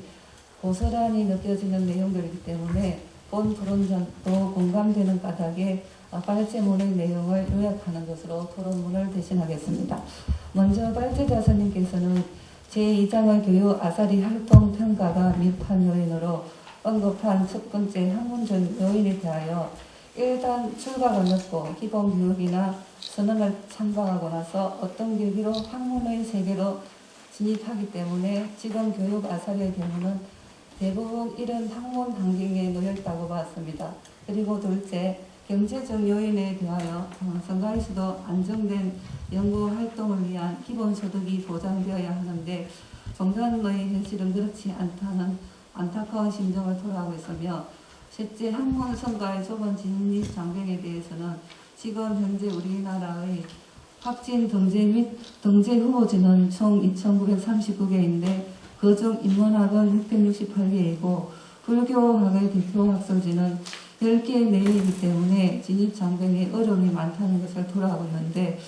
고스란히 느껴지는 내용들이기 때문에 본 토론전도 공감되는 까닭에 발제문의 내용을 요약하는 것으로 토론문을 대신하겠습니다. 먼저 발제자 스님께서는 제2장의 교육 아사리 활동 평가가 미흡한 요인으로 언급한 첫 번째 학문적 요인에 대하여 일단 출가가 늦고 기본 교육이나 선언을 참가하고 나서 어떤 계기로 학문의 세계로 진입하기 때문에 지금 교육 아사리의 경우는 대부분 이런 학문 환경에 놓여있다고 봤습니다. 그리고 둘째, 경제적 요인에 대하여 성가에서도 안정된 연구 활동을 위한 기본 소득이 보장되어야 하는데 종단의 현실은 그렇지 않다는 안타까운 심정을 토로하고 있으며, 셋째, 학문 성과의 좁은 진입 장벽에 대해서는 지금 현재 우리나라의 확진 등재 및 등재 후보지는 총 2,939개인데 그중 인문학은 668개이고 불교학의 대표 학설지는 10개 내외이기 때문에 진입 장벽에 어려움이 많다는 것을 토로하고 있는데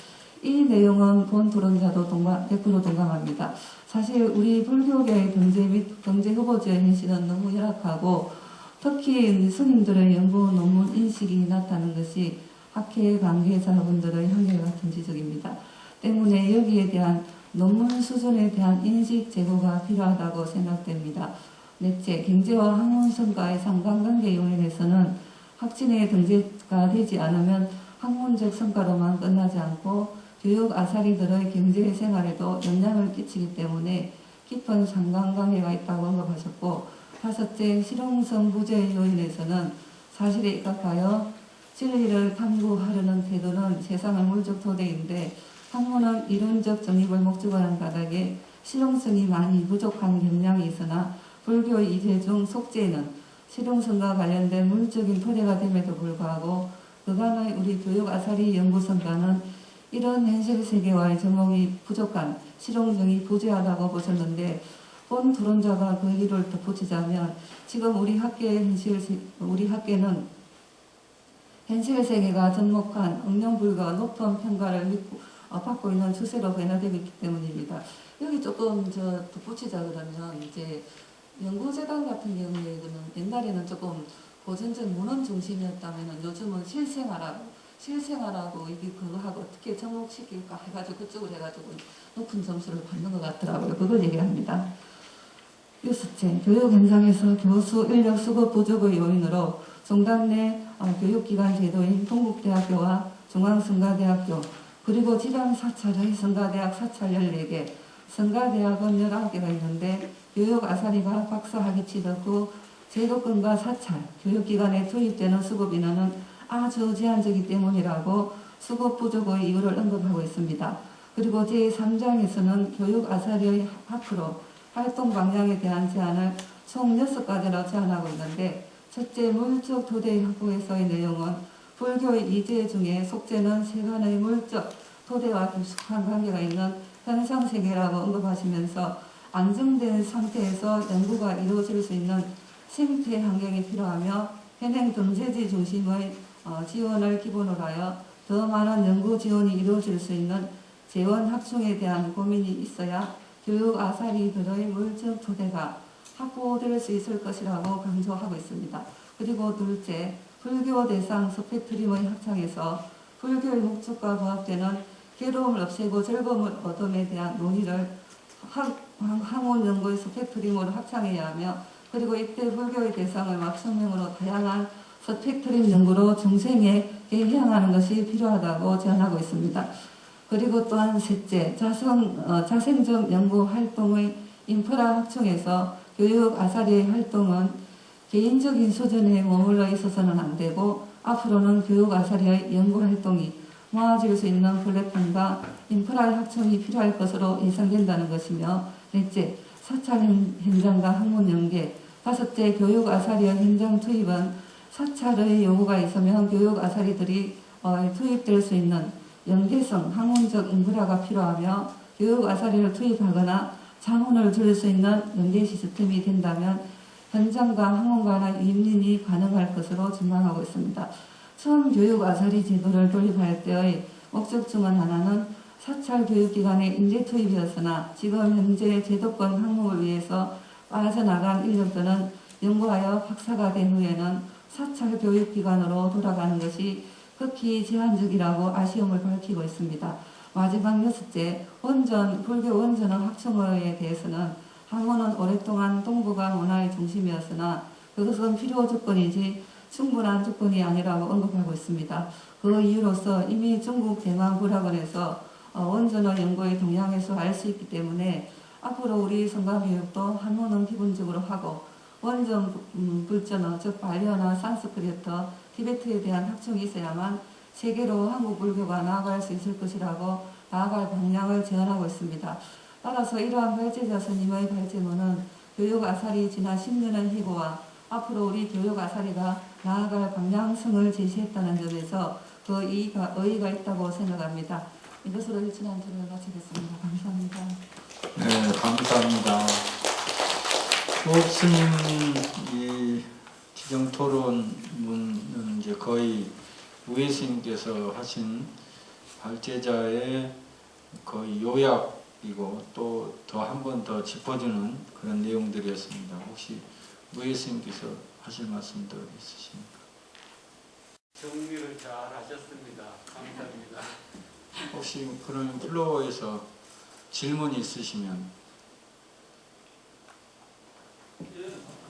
이 내용은 본 토론자도 100% 동감합니다. 사실 우리 불교계의 등재 및 등재 후보지의 현실은 너무 열악하고 특히 스님들의 연구 논문 인식이 낮다는 것이 학회 관계자분들의 한결 같은 지적입니다. 때문에 여기에 대한 논문 수준에 대한 인식 제고가 필요하다고 생각됩니다. 넷째, 경제와 학문 성과의 상관관계 요인에서는 확진의 등재가 되지 않으면 학문적 성과로만 끝나지 않고 교육 아사리들의 경제 생활에도 영향을 끼치기 때문에 깊은 상관관계가 있다고 언급하셨고, 다섯째, 실용성 부재 요인에서는 사실에 입각하여 진리를 탐구하려는 태도는 세상의 물적 토대인데 학문은 이론적 정립을 목적으로 한 바닥에 실용성이 많이 부족한 경향이 있으나 불교의 이제 중 속죄는 실용성과 관련된 물적인 토대가 됨에도 불구하고 그간의 우리 교육 아사리 연구성과는 이런 현실 세계와의 접목이 부족한 실용성이 부재하다고 보셨는데 본 토론자가 그 이유를 덧붙이자면 지금 우리 학계는 현실 세계가 접목한 응용불가가 높은 평가를 받고 있는 추세로 변화되고 있기 때문입니다. 여기 조금 덧붙이자 그러면 이제 연구재단 같은 경우에는 옛날에는 조금 고전적 문헌 중심이었다면 요즘은 실생활하고 이게 그거하고 어떻게 접목시킬까 해가지고 그쪽으로 해가지고 높은 점수를 받는 것 같더라고요. 그걸 얘기합니다. 여섯째, 교육 현장에서 교수 인력 수급 부족의 요인으로 종단 내 교육기관 제도인 동국대학교와 중앙성가대학교 그리고 지방 사찰의 성가대학 사찰 14개, 성가대학은 19개가 있는데 교육 아사리가 박사학위 취득 제도권과 사찰, 교육기관에 투입되는 수급 인원은 아주 제한적이기 때문이라고 수급 부족의 이유를 언급하고 있습니다. 그리고 제3장에서는 교육 아사리의 앞으로 활동 방향에 대한 제안을 총 6가지로 제안하고 있는데 첫째, 물적 토대 확보에서의 내용은 불교의 이제 중에 속죄는 세간의 물적 토대와 깊숙한 관계가 있는 현상세계라고 언급하시면서 안정된 상태에서 연구가 이루어질 수 있는 생태 환경이 필요하며 현행 등재지 중심의 지원을 기본으로 하여 더 많은 연구 지원이 이루어질 수 있는 재원 확충에 대한 고민이 있어야 교육 아사리들의 물적 토대가 확보될 수 있을 것이라고 강조하고 있습니다. 그리고 둘째, 불교 대상 스펙트럼의 확장에서 불교의 목적과 부합되는 괴로움을 없애고 즐거움을 얻음에 대한 논의를 학문 연구의 스펙트럼으로 확장해야 하며 그리고 이때 불교의 대상을 맞춤형으로 다양한 스펙트럼 연구로 중생에게 향하는 것이 필요하다고 제안하고 있습니다. 그리고 또한 셋째, 자생적 연구 활동의 인프라 확충에서 교육 아사리의 활동은 개인적인 수준에 머물러 있어서는 안 되고 앞으로는 교육 아사리의 연구 활동이 모아질 수 있는 플랫폼과 인프라의 확충이 필요할 것으로 예상된다는 것이며 넷째, 사찰 현장과 학문 연계 다섯째, 교육 아사리의 현장 투입은 사찰의 요구가 있으면 교육 아사리들이 투입될 수 있는 연계성, 학문적 인프라가 필요하며 교육 아사리를 투입하거나 자문을 줄 수 있는 연계 시스템이 된다면 현장과 학문 간의 윈윈이 가능할 것으로 전망하고 있습니다. 처음 교육 아사리 제도를 도입할 때의 목적 중 하나는 사찰 교육기관의 인재 투입이었으나 지금 현재 제도권 항목을 위해서 빠져나간 인력들은 연구하여 박사가 된 후에는 사찰 교육기관으로 돌아가는 것이 극히 제한적이라고 아쉬움을 밝히고 있습니다. 마지막 여섯째, 불교 원전의 확충에 대해서는 학문은 오랫동안 동북아 문화의 중심이었으나 그것은 필요 조건이지 충분한 조건이 아니라고 언급하고 있습니다. 그 이유로서 이미 중국 대만불학원에서 원전의 연구의 동향에서 알 수 있기 때문에 앞으로 우리 성가교육도 학문은 기본적으로 하고 원전 불전어, 즉 발리어나 산스크리트, 티베트에 대한 확충이 있어야만 세계로 한국 불교가 나아갈 수 있을 것이라고 나아갈 방향을 제안하고 있습니다. 따라서 이러한 발제자 스님의 발제문은 교육 아사리 지난 10년의 희고와 앞으로 우리 교육 아사리가 나아갈 방향성을 제시했다는 점에서 더 의의가 있다고 생각합니다. 이것으로 지난주를 마치겠습니다. 감사합니다. 네, 감사합니다. 교육스님 이 지정토론문은 이제 거의 우회 스님께서 하신 발제자의 거의 요약이고 또 더 한 번 더 짚어주는 그런 내용들이었습니다. 혹시 우회 스님께서 하실 말씀도 있으십니까? 정리를 잘 하셨습니다. 감사합니다. 혹시 그러면 플로어에서 질문이 있으시면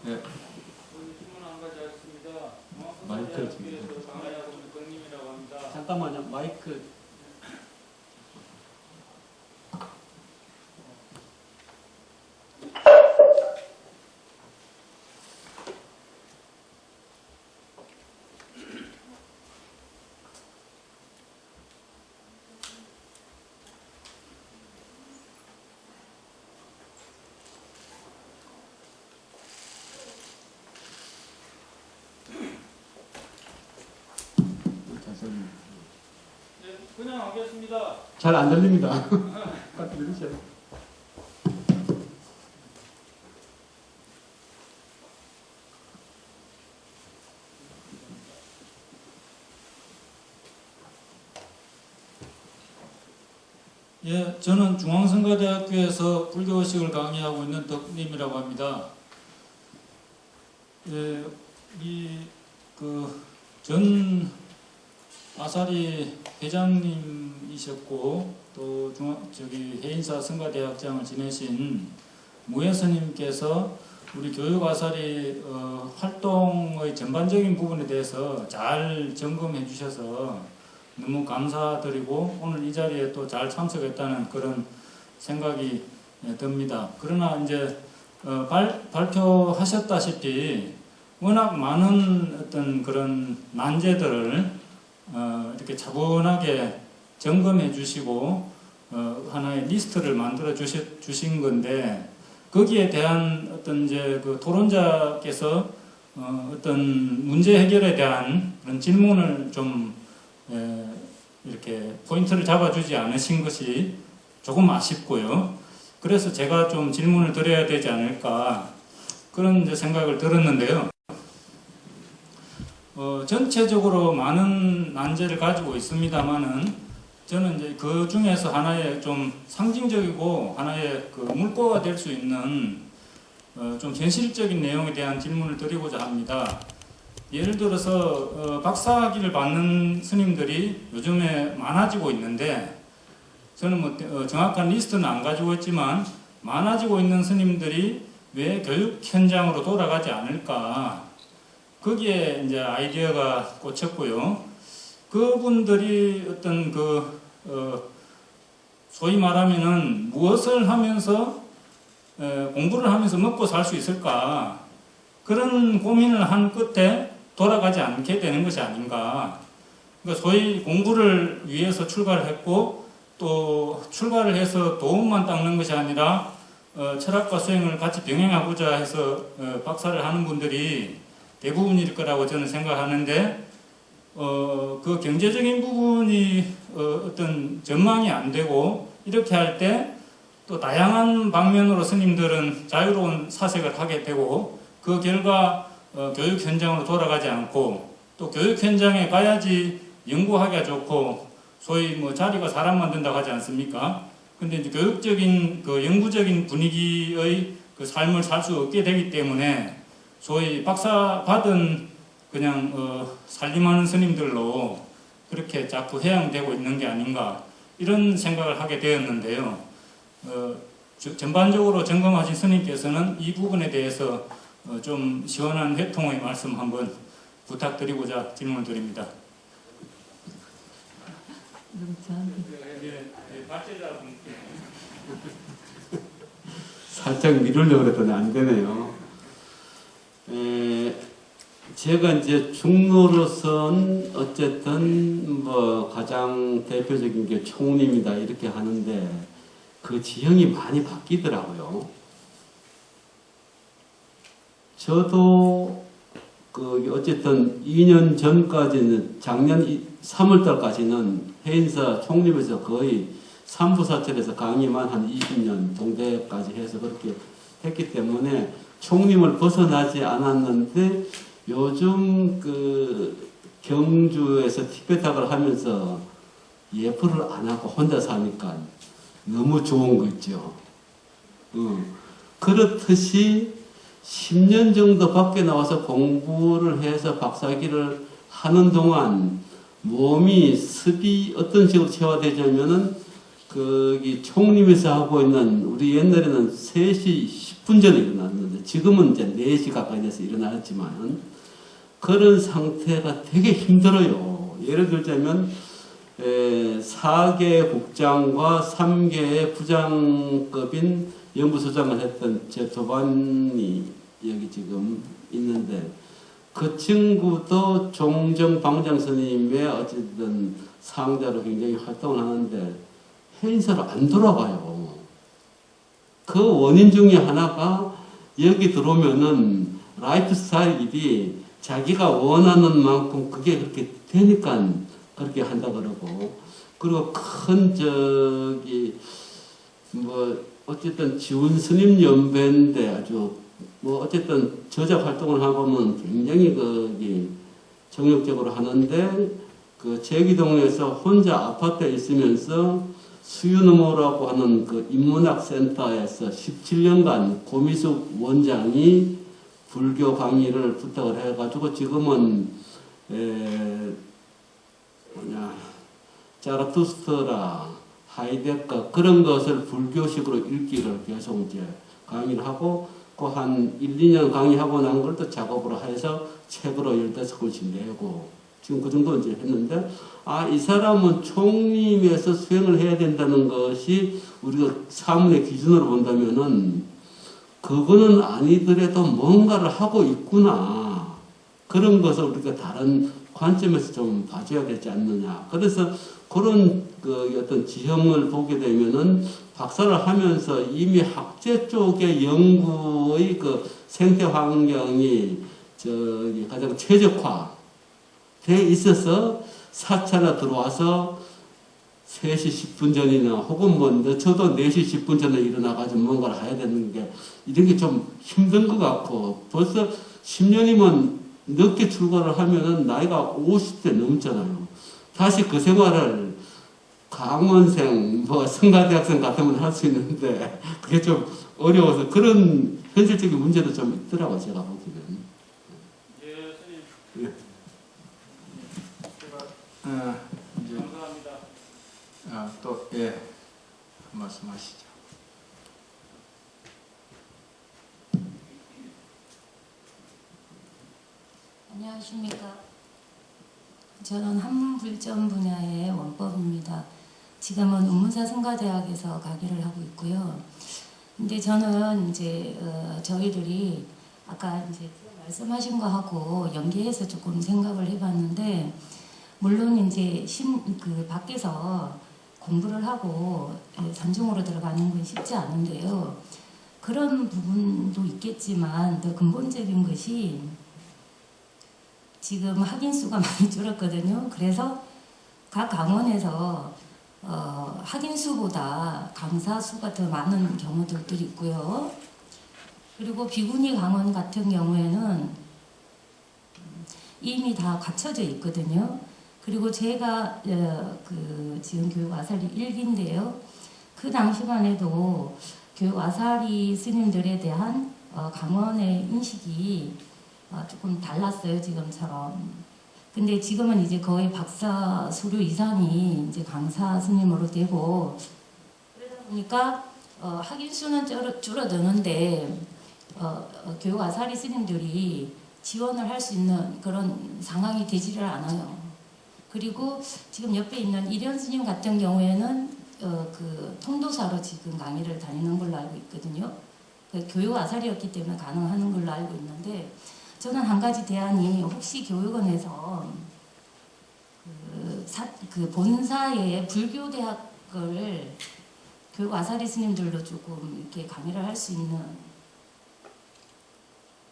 네. 질문 한 가지 하겠습니다. 마이크 대학교에서 강의하고 있는 권님이라고 합니다. 잠깐만요. 마이크. 네, 그냥 하겠습니다. 잘 안 들립니다. 들리세요? 예, 저는 중앙성가대학교에서 불교의식을 강의하고 있는 덕님이라고 합니다. 예, 전 아사리 회장님이셨고 또 해인사 성가대학장을 지내신 무예스님께서 우리 교육 아사리 활동의 전반적인 부분에 대해서 잘 점검해 주셔서 너무 감사드리고 오늘 이 자리에 또 잘 참석했다는 그런 생각이 듭니다. 그러나 이제 발표하셨다시피 워낙 많은 어떤 그런 난제들을 이렇게 차분하게 점검해 주시고 하나의 리스트를 만들어 주신 건데 거기에 대한 어떤 이제 그 토론자께서 어떤 문제 해결에 대한 그런 질문을 좀 이렇게 포인트를 잡아주지 않으신 것이 조금 아쉽고요. 그래서 제가 좀 질문을 드려야 되지 않을까 그런 이제 생각을 들었는데요. 전체적으로 많은 난제를 가지고 있습니다만은 저는 이제 그 중에서 하나의 좀 상징적이고 하나의 그 물꼬가 될 수 있는 좀 현실적인 내용에 대한 질문을 드리고자 합니다. 예를 들어서 박사학위를 받는 스님들이 요즘에 많아지고 있는데 저는 뭐 정확한 리스트는 안 가지고 있지만 많아지고 있는 스님들이 왜 교육 현장으로 돌아가지 않을까 거기에 이제 아이디어가 꽂혔고요. 그분들이 어떤 소위 말하면은 무엇을 하면서 공부를 하면서 먹고 살 수 있을까 그런 고민을 한 끝에 돌아가지 않게 되는 것이 아닌가. 그러니까 소위 공부를 위해서 출가를 했고 또 출가를 해서 도움만 닦는 것이 아니라 철학과 수행을 같이 병행하고자 해서 박사를 하는 분들이 대부분일 거라고 저는 생각하는데 그 경제적인 부분이 어떤 전망이 안 되고 이렇게 할 때 또 다양한 방면으로 스님들은 자유로운 사색을 하게 되고 그 결과 교육 현장으로 돌아가지 않고 또 교육 현장에 가야지 연구하기가 좋고 소위 뭐 자리가 사람 만든다고 하지 않습니까? 근데 이제 교육적인 그 연구적인 분위기의 그 삶을 살 수 없게 되기 때문에 소위 박사 받은 그냥 살림하는 스님들로 그렇게 자꾸 해양되고 있는 게 아닌가 이런 생각을 하게 되었는데요. 전반적으로 점검하신 스님께서는 이 부분에 대해서 좀 시원한 회통의 말씀 한번 부탁드리고자 질문을 드립니다. 살짝 미루려고 그랬더니 안 되네요. 제가 이제 중로로선 어쨌든 뭐 가장 대표적인 게 총림이다 이렇게 하는데 그 지형이 많이 바뀌더라고요. 저도 그 어쨌든 2년 전까지는 작년 3월달까지는 해인사 총림에서 거의 3부 사찰에서 강의만 한 20년 동대까지 해서 그렇게 했기 때문에 총림을 벗어나지 않았는데 요즘 그 경주에서 티베탁을 하면서 예불을 안 하고 혼자 사니까 너무 좋은 거 있죠. 그렇듯이 10년 정도 밖에 나와서 공부를 해서 박사학위를 하는 동안 몸이 습이 어떤 식으로 체화되냐면은 거기 총림에서 하고 있는 우리 옛날에는 3시 10분 전에 일어났는데 지금은 이제 4시 가까이 돼서 일어났지만 그런 상태가 되게 힘들어요. 예를 들자면 4개 국장과 3개의 부장급인 연구소장을 했던 제 도반이 여기 지금 있는데 그 친구도 종정 방장 스님의 어쨌든 상자로 굉장히 활동을 하는데 해인사로 안 돌아가요. 그 원인 중에 하나가 여기 들어오면은 라이프 스타일이 자기가 원하는 만큼 그게 그렇게 되니까 그렇게 한다 그러고 그리고 큰 저기 뭐 어쨌든 지훈 스님 연배인데 아주 뭐 어쨌든 저작 활동을 하고는 굉장히 거기 정력적으로 하는데 그 제기동에서 혼자 아파트에 있으면서 수유노모라고 하는 그 인문학 센터에서 17년간 고미숙 원장이 불교 강의를 부탁을 해가지고 지금은 자라투스트라, 하이데거 그런 것을 불교식으로 읽기를 계속 이제 강의를 하고 그 한 1, 2년 강의하고 난 걸 또 작업으로 해서 책으로 15권씩 내고 지금 그 정도 이제 했는데 이 사람은 총림에서 수행을 해야 된다는 것이 우리가 사문의 기준으로 본다면은 그거는 아니더라도 뭔가를 하고 있구나. 그런 것을 우리가 다른 관점에서 좀 봐줘야 되지 않느냐. 그래서 그런 그 어떤 지형을 보게 되면은 박사를 하면서 이미 학제 쪽의 연구의 그 생태 환경이 저기 가장 최적화 돼 있어서 사찰에 들어와서 3시 10분 전이나 혹은 뭐 늦어도 4시 10분 전에 일어나가지고 뭔가를 해야 되는 게 이런 게 좀 힘든 것 같고 벌써 10년이면 늦게 출가를 하면은 나이가 50대 넘잖아요. 다시 그 생활을 강원생, 뭐 성가대학생 같으면 할 수 있는데 그게 좀 어려워서 그런 현실적인 문제도 좀 있더라고요. 제가 보기에는. 예, 선생님. 이제 감사합니다. 또 말씀하시죠. 안녕하십니까. 저는 한문불전 분야의 원법입니다. 지금은 운문사 성가대학에서 강의를 하고 있고요. 근데 저는 이제 저희들이 아까 이제 말씀하신 거 하고 연계해서 조금 생각을 해봤는데, 물론 이제 그 밖에서 공부를 하고 산중으로 들어가는 건 쉽지 않은데요. 그런 부분도 있겠지만 더 근본적인 것이 지금 학인 수가 많이 줄었거든요. 그래서 각 강원에서 학인 수보다 강사 수가 더 많은 경우들도 있고요. 그리고 비구니 강원 같은 경우에는 이미 다 갖춰져 있거든요. 그리고 제가 그 지금 교육 아사리 1기인데요. 그 당시만 해도 교육 아사리 스님들에 대한 강원의 인식이 조금 달랐어요, 지금처럼. 근데 지금은 이제 거의 박사 수료 이상이 이제 강사 스님으로 되고, 그러다 보니까 학인 수는 줄어드는데 교육 아사리 스님들이 지원을 할 수 있는 그런 상황이 되지를 않아요. 그리고 지금 옆에 있는 이련 스님 같은 경우에는 그 통도사로 지금 강의를 다니는 걸로 알고 있거든요. 그 교육 아사리였기 때문에 가능한 걸로 알고 있는데, 저는 한 가지 대안이 혹시 교육원에서 그 본사의 불교 대학을 교육 아사리 스님들로 조금 이렇게 강의를 할 수 있는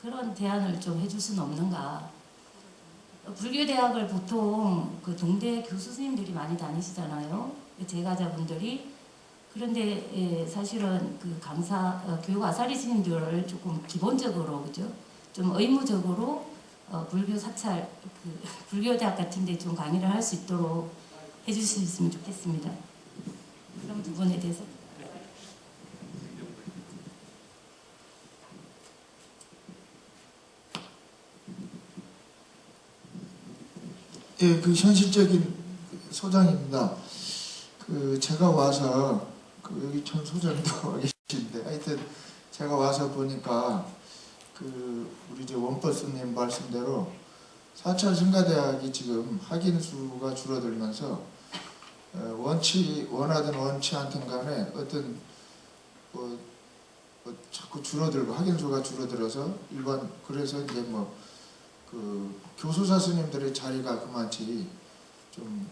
그런 대안을 좀 해줄 수는 없는가. 불교대학을 보통 그 동대 교수 스님들이 많이 다니시잖아요. 제가자분들이. 그런데 예, 사실은 그 강사 교육 아사리 스님들을 조금 기본적으로 그죠? 좀 의무적으로 불교 사찰 그 불교대학 같은데 좀 강의를 할 수 있도록 해줄 수 있으면 좋겠습니다. 그런 부분에 대해서. 예, 그 현실적인 소장입니다. 그 제가 와서 그 여기 전 소장도 계신데 하여튼 제가 와서 보니까 그 우리 이제 원버스님 말씀대로 사찰 승가대학이 지금 학인 수가 줄어들면서 원하든 원치 않든 간에 어떤 뭐 자꾸 줄어들고 학인 수가 줄어들어서 일반 그래서 이제 뭐 그 교수사 스님들의 자리가 그만치 좀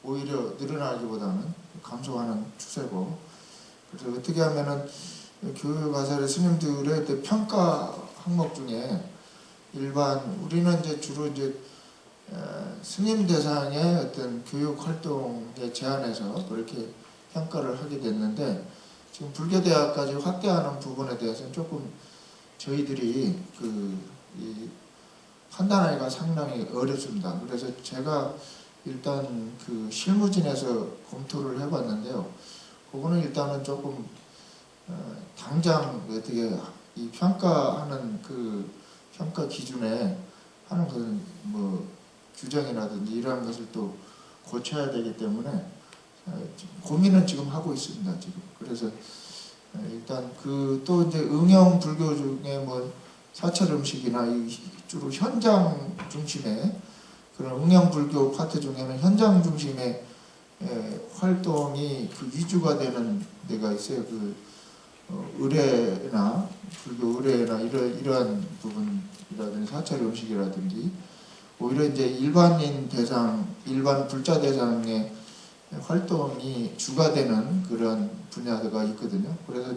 오히려 늘어나기보다는 감소하는 추세고, 그래서 어떻게 하면은 교육 아사리 스님들의 어떤 평가 항목 중에 일반 우리는 이제 주로 이제 스님 대상의 어떤 교육 활동에 제한해서 그렇게 평가를 하게 됐는데, 지금 불교대학까지 확대하는 부분에 대해서는 조금 저희들이 이 판단하기가 상당히 어렵습니다. 그래서 제가 일단 그 실무진에서 검토를 해봤는데요. 그거는 일단은 조금 당장 어떻게 이 평가하는 그 평가 기준에 하는 그런 뭐 규정이라든지 이러한 것을 또 고쳐야 되기 때문에 고민은 지금 하고 있습니다. 지금 그래서 일단 그 또 이제 응용 불교 중에 뭐 사찰 음식이나 주로 현장 중심의 그런 응용 불교 파트 중에는 현장 중심의 활동이 그 위주가 되는 데가 있어요. 그 의례나 불교 의례나 이러한 부분이라든지 사찰 음식이라든지 오히려 이제 일반인 대상, 일반 불자 대상의 활동이 주가 되는 그런 분야가 있거든요. 그래서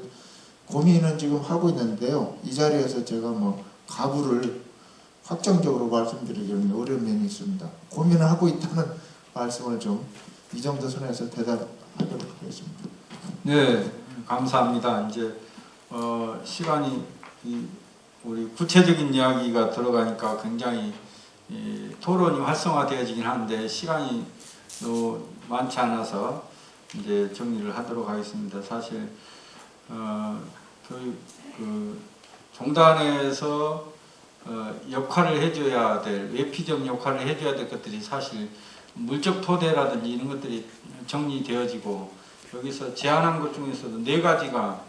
고민은 지금 하고 있는데요. 이 자리에서 제가 뭐 가부를 확정적으로 말씀드리기는 어려운 면이 있습니다. 고민을 하고 있다는 말씀을 좀 이 정도 선에서 대답하도록 하겠습니다. 네, 감사합니다. 이제 시간이 우리 구체적인 이야기가 들어가니까 굉장히 토론이 활성화되어지긴 하는데 시간이 많지 않아서 이제 정리를 하도록 하겠습니다. 사실 그 종단에서 역할을 해줘야 될 외피적 역할을 해줘야 될 것들이 사실 물적 토대라든지 이런 것들이 정리되어지고 여기서 제안한 것 중에서도 4가지가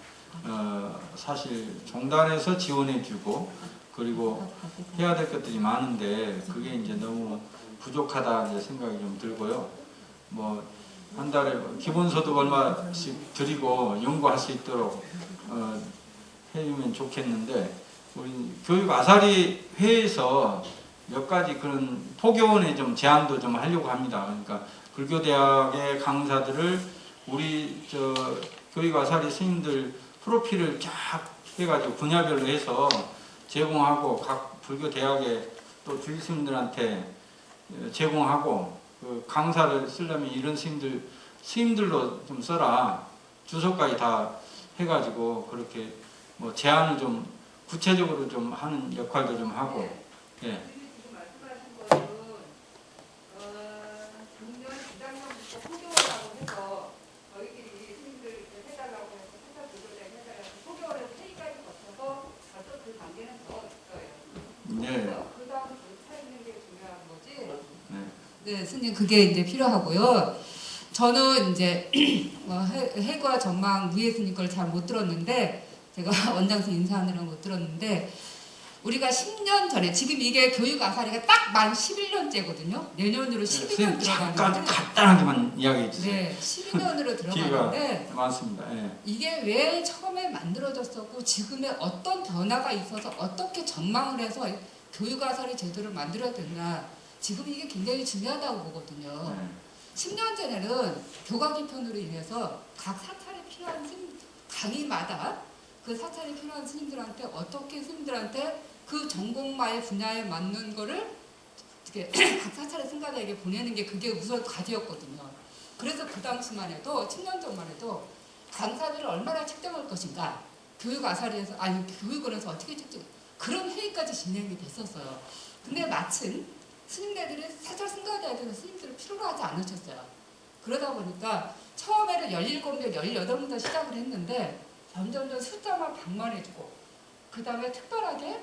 사실 종단에서 지원해주고 그리고 해야 될 것들이 많은데 그게 이제 너무 부족하다 이제 생각이 좀 들고요. 뭐 한 달에 기본소득 얼마씩 드리고 연구할 수 있도록 해주면 좋겠는데 우리 교육 아사리 회에서 몇 가지 그런 포교원의 좀 제안도 좀 하려고 합니다. 그러니까 불교대학의 강사들을 우리 교육 아사리 스님들 프로필을 쫙 해가지고 분야별로 해서 제공하고 각 불교대학의 또 주일 스님들한테 제공하고 그 강사를 쓰려면 이런 스님들로 좀 써라. 주소까지 다 해가지고 그렇게 뭐 제안을 좀 구체적으로 좀 하는 역할도 좀 하고. 예. 지금 말씀하신 거는 작년, 재작년부터 포교원이라고 해서 저희끼리 스님들 해달라고 해서 사찰 불교대학 해달라고 포교원에서 회의까지 거쳐서 벌써 그 단계는 더 있어요. 네. 그 다음 차 있는 게 중요한 거지. 네, 스님 그게 이제 필요하고요. 저는 이제 해과 전망 무예 스님 걸 잘 못 들었는데 제가 원장님 인사하느라 못 들었는데 우리가 10년 전에 지금 이게 교육 아사리가 딱 만 11년째거든요. 내년으로 12년 잠깐 들어가는데 간단하게만 이야기해 주세요. 네, 12년으로 들어가는데 많습니다. 예. 이게 왜 처음에 만들어졌었고 지금의 어떤 변화가 있어서 어떻게 전망을 해서 교육 아사리 제도를 만들어야 되나 지금 이게 굉장히 중요하다고 보거든요. 10년 전에는 교과 개편으로 인해서 각 사찰에 필요한 강의마다 그 사찰이 필요한 스님들한테 어떻게 스님들한테 그 전공마의 분야에 맞는 거를 어떻게 각 사찰의 승가자에게 보내는 게 그게 우선 과제였거든요. 그래서 그 당시만 해도 10년 전만 해도 강사비를 얼마나 책정할 것인가, 교육 아사리에서 아니 교육원에서 어떻게 책정, 그런 회의까지 진행이 됐었어요. 근데 마침 스님네들이 사찰 승가자들은 스님들을 필요로 하지 않으셨어요. 그러다 보니까 처음에는 17명, 18명부터 시작을 했는데 점점점 숫자만 방만해지고 그 다음에 특별하게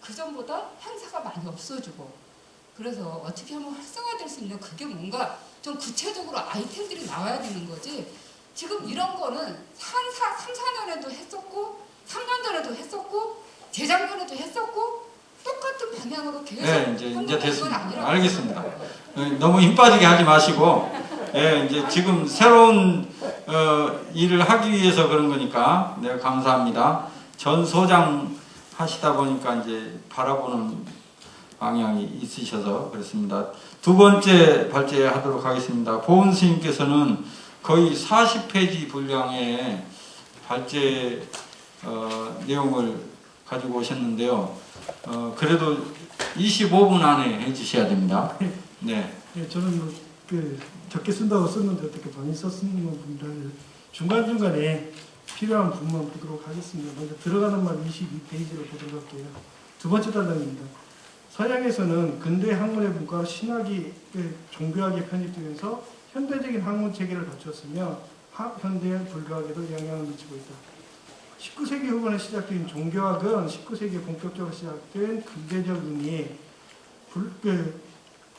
그전보다 행사가 많이 없어지고, 그래서 어떻게 하면 활성화될 수 있는 그게 뭔가 좀 구체적으로 아이템들이 나와야 되는 거지. 지금 이런 거는 3, 4년에도 했었고 3년 전에도 했었고 재작년에도 했었고 똑같은 방향으로 계속 네, 이제 건 됐습니다. 알겠습니다. 너무 힘 빠지게 하지 마시고, 예, 이제 지금 새로운 일을 하기 위해서 그런 거니까, 네, 감사합니다. 전 소장 하시다 보니까 이제 바라보는 방향이 있으셔서 그렇습니다. 두 번째 발제하도록 하겠습니다. 보은 스님께서는 거의 40페이지 분량의 발제 내용을 가지고 오셨는데요. 그래도 25분 안에 해주셔야 됩니다. 네. 네, 저는 그 적게 쓴다고 썼는데 어떻게 많이 썼는 분들 중간중간에 필요한 부분만 보도록 하겠습니다. 먼저 들어가는 말 22페이지로 보도록 할게요. 두 번째 단락입니다. 서양에서는 근대 학문의 문과 신학이 종교학에 편입되면서 현대적인 학문 체계를 갖췄으며 현대 불교학에도 영향을 미치고 있다. 19세기 후반에 시작된 종교학은 19세기에 본격적으로 시작된 근대적 의미의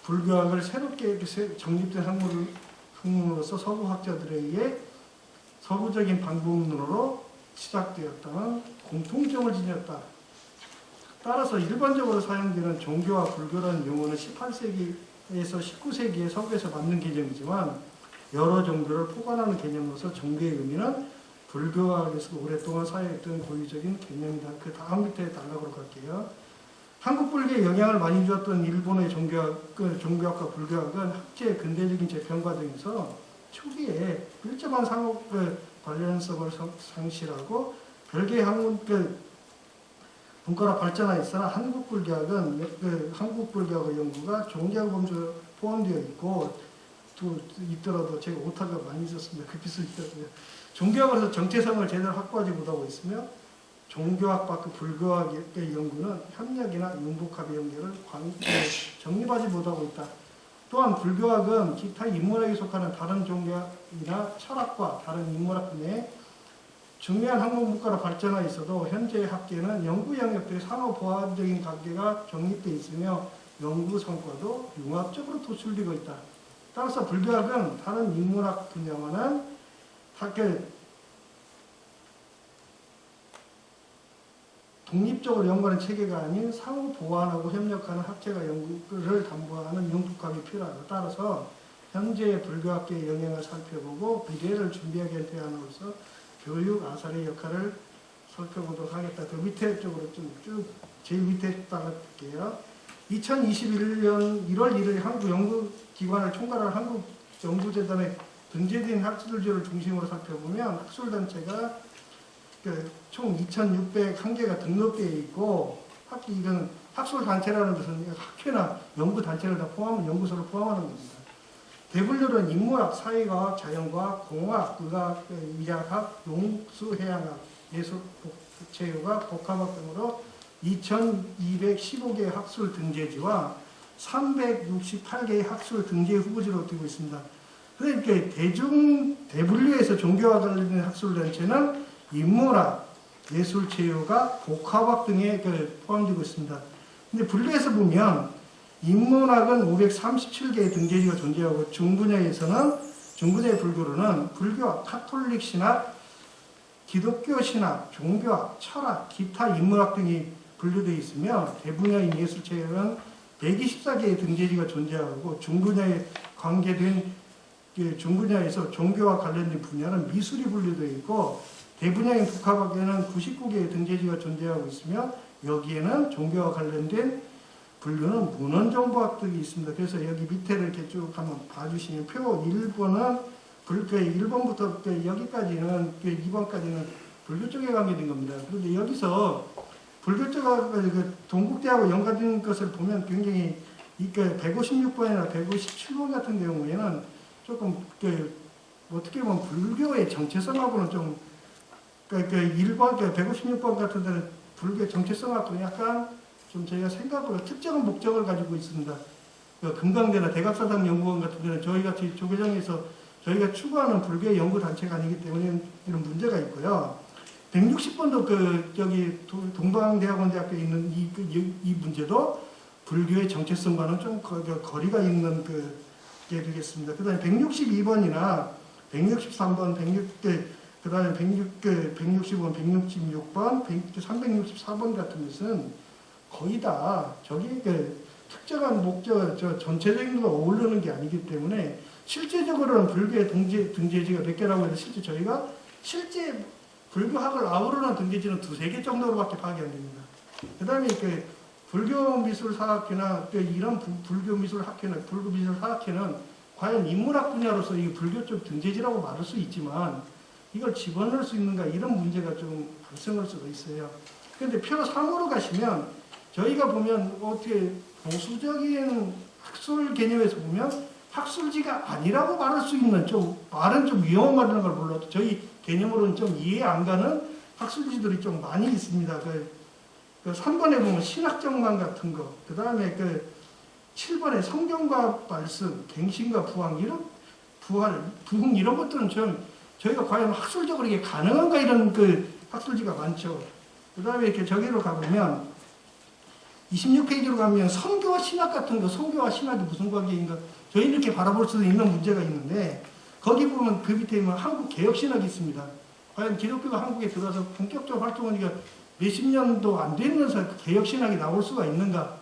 불교학을 새롭게 정립된 학문으로서 서구 학자들에 의해 서구적인 방법론으로 시작되었다는 공통점을 지녔다. 따라서 일반적으로 사용되는 종교와 불교라는 용어는 18세기에서 19세기의 서구에서 만든 개념이지만 여러 종교를 포괄하는 개념으로서 종교의 의미는 불교학에서 오랫동안 사용했던 고유적인 개념이다. 그 다음 밑에 단락으로 갈게요. 한국 불교에 영향을 많이 주었던 일본의 종교학과 불교학은 학계의 근대적인 재편 과정에서 초기에 일정한 상호 관련성을 상실하고 별개의 학문 문과로 발전하였으나 한국 불교학은 한국 불교학의 연구가 종교학 범주에 포함되어 있고 또 있더라도 제가 오타가 많이 있었습니다. 그 기술이 있더라고요. 종교학으로서 정체성을 제대로 확보하지 못하고 있으며 종교학 밖의 불교학의 연구는 협력이나 융복합의 연계를 정립하지 못하고 있다. 또한 불교학은 기타 인문학에 속하는 다른 종교학이나 철학과 다른 인문학 분야에 중요한 학문 문과로 발전하여 있어도 현재 학계는 연구 영역들이 상호 보완적인 관계가 정립되어 있으며 연구 성과도 융합적으로 도출되고 있다. 따라서 불교학은 다른 인문학 분야와는 독립적으로 연구하는 체계가 아닌 상호 보완하고 협력하는 학계가 연구를 담보하는 융복합이 필요하다. 따라서 현재의 불교학계의 영향을 살펴보고 미래를 준비하기 위한 대안으로서 교육 아사리의 역할을 살펴보도록 하겠다. 그 밑에 쪽으로 좀 쭉 제일 밑에 따라갈게요. 2021년 1월 1일 한국연구기관을 총괄하는 한국연구재단에 등재된 학술지를 중심으로 살펴보면 학술단체가 총 2,601개가 등록되어 있고 이건 학술단체라는 것은 학회나 연구단체를 다 포함하는 연구소를 포함하는 겁니다. 대분류는 인문학, 사회과학, 자연과학, 공학, 의학, 의학학, 용수해양학, 예술, 체육학, 복합학 등으로 2,215개의 학술 등재지와 368개의 학술 등재 후보지로 두고 있습니다. 그러니까 대분류에서 종교와 관련된 학술단체는 인문학, 예술체육학, 복합학 등에 포함되고 있습니다. 근데 분류에서 보면 인문학은 537개의 등재지가 존재하고 중분야의 불교로는 불교학, 카톨릭 신학, 기독교 신학, 종교학, 철학, 기타 인문학 등이 분류되어 있으며 대분야인 예술체육은 124개의 등재지가 존재하고 중분야에 관계된 중분야에서 종교와 관련된 분야는 미술이 분류되어 있고 대분야인 복합학에는 99개의 등재지가 존재하고 있으며 여기에는 종교와 관련된 분류는 문헌정보학 등이 있습니다. 그래서 여기 밑에를 이렇게 쭉 한번 봐주시면 표 1번은 1번부터 여기까지는 2번까지는 불교 쪽에 가게 된 겁니다. 그런데 여기서 불교 쪽하고 그 동국대하고 연관된 것을 보면 굉장히 이 156번이나 157번 같은 경우에는 조금 어떻게 보면 불교의 정체성하고는 좀 일반 156번 같은 데는 불교의 정체성하고는 약간 좀 저희가 생각보다 특정한 목적을 가지고 있습니다. 금강대나 대각사당 연구원 같은 데는 저희같이 조계정에서 저희가 추구하는 불교의 연구단체가 아니기 때문에 이런 문제가 있고요. 160번도 저기 동방대학원대학교에 있는 이 문제도 불교의 정체성과는 좀 거리가 있는 게 되겠습니다. 그 다음에 162번이나 163번, 그 다음에 160번, 166번, 364번 같은 것은 거의 다 저기 특정한 목적, 전체적인 거 어우르는 게 아니기 때문에 실제적으로는 불교의 등재지가 몇 개라고 해서 실제 불교학을 아우르는 등재지는 2-3개 정도로밖에 파악이 안 됩니다. 그 다음에 불교미술사학회나 이런 불교미술학회나 불교미술사학회는 과연 인문학 분야로서 이 불교 쪽 등재지라고 말할 수 있지만 이걸 집어넣을 수 있는가 이런 문제가 좀 발생할 수가 있어요. 그런데 표 3으로 가시면 저희가 보면 어떻게 보수적인 학술 개념에서 보면 학술지가 아니라고 말할 수 있는 말은 좀 위험한 말이라는 걸 몰라도 저희 개념으로는 좀 이해 안 가는 학술지들이 좀 많이 있습니다. 3번에 보면 신학정만 같은 거, 그 다음에 7번에 성경과 말씀, 갱신과 부흥 이런 것들은 저희가 과연 학술적으로 이게 가능한가 이런 학술지가 많죠. 그 다음에 이렇게 저기로 가보면 26페이지로 가면 성교와 신학 같은 거, 성교와 신학이 무슨 관계인가 저희 이렇게 바라볼 수도 있는 문제가 있는데 거기 보면 그 밑에 보면 한국 개혁신학이 있습니다. 과연 기독교가 한국에 들어와서 본격적으로 활동하니까 몇십 년도 안 되면서 개혁신학이 나올 수가 있는가?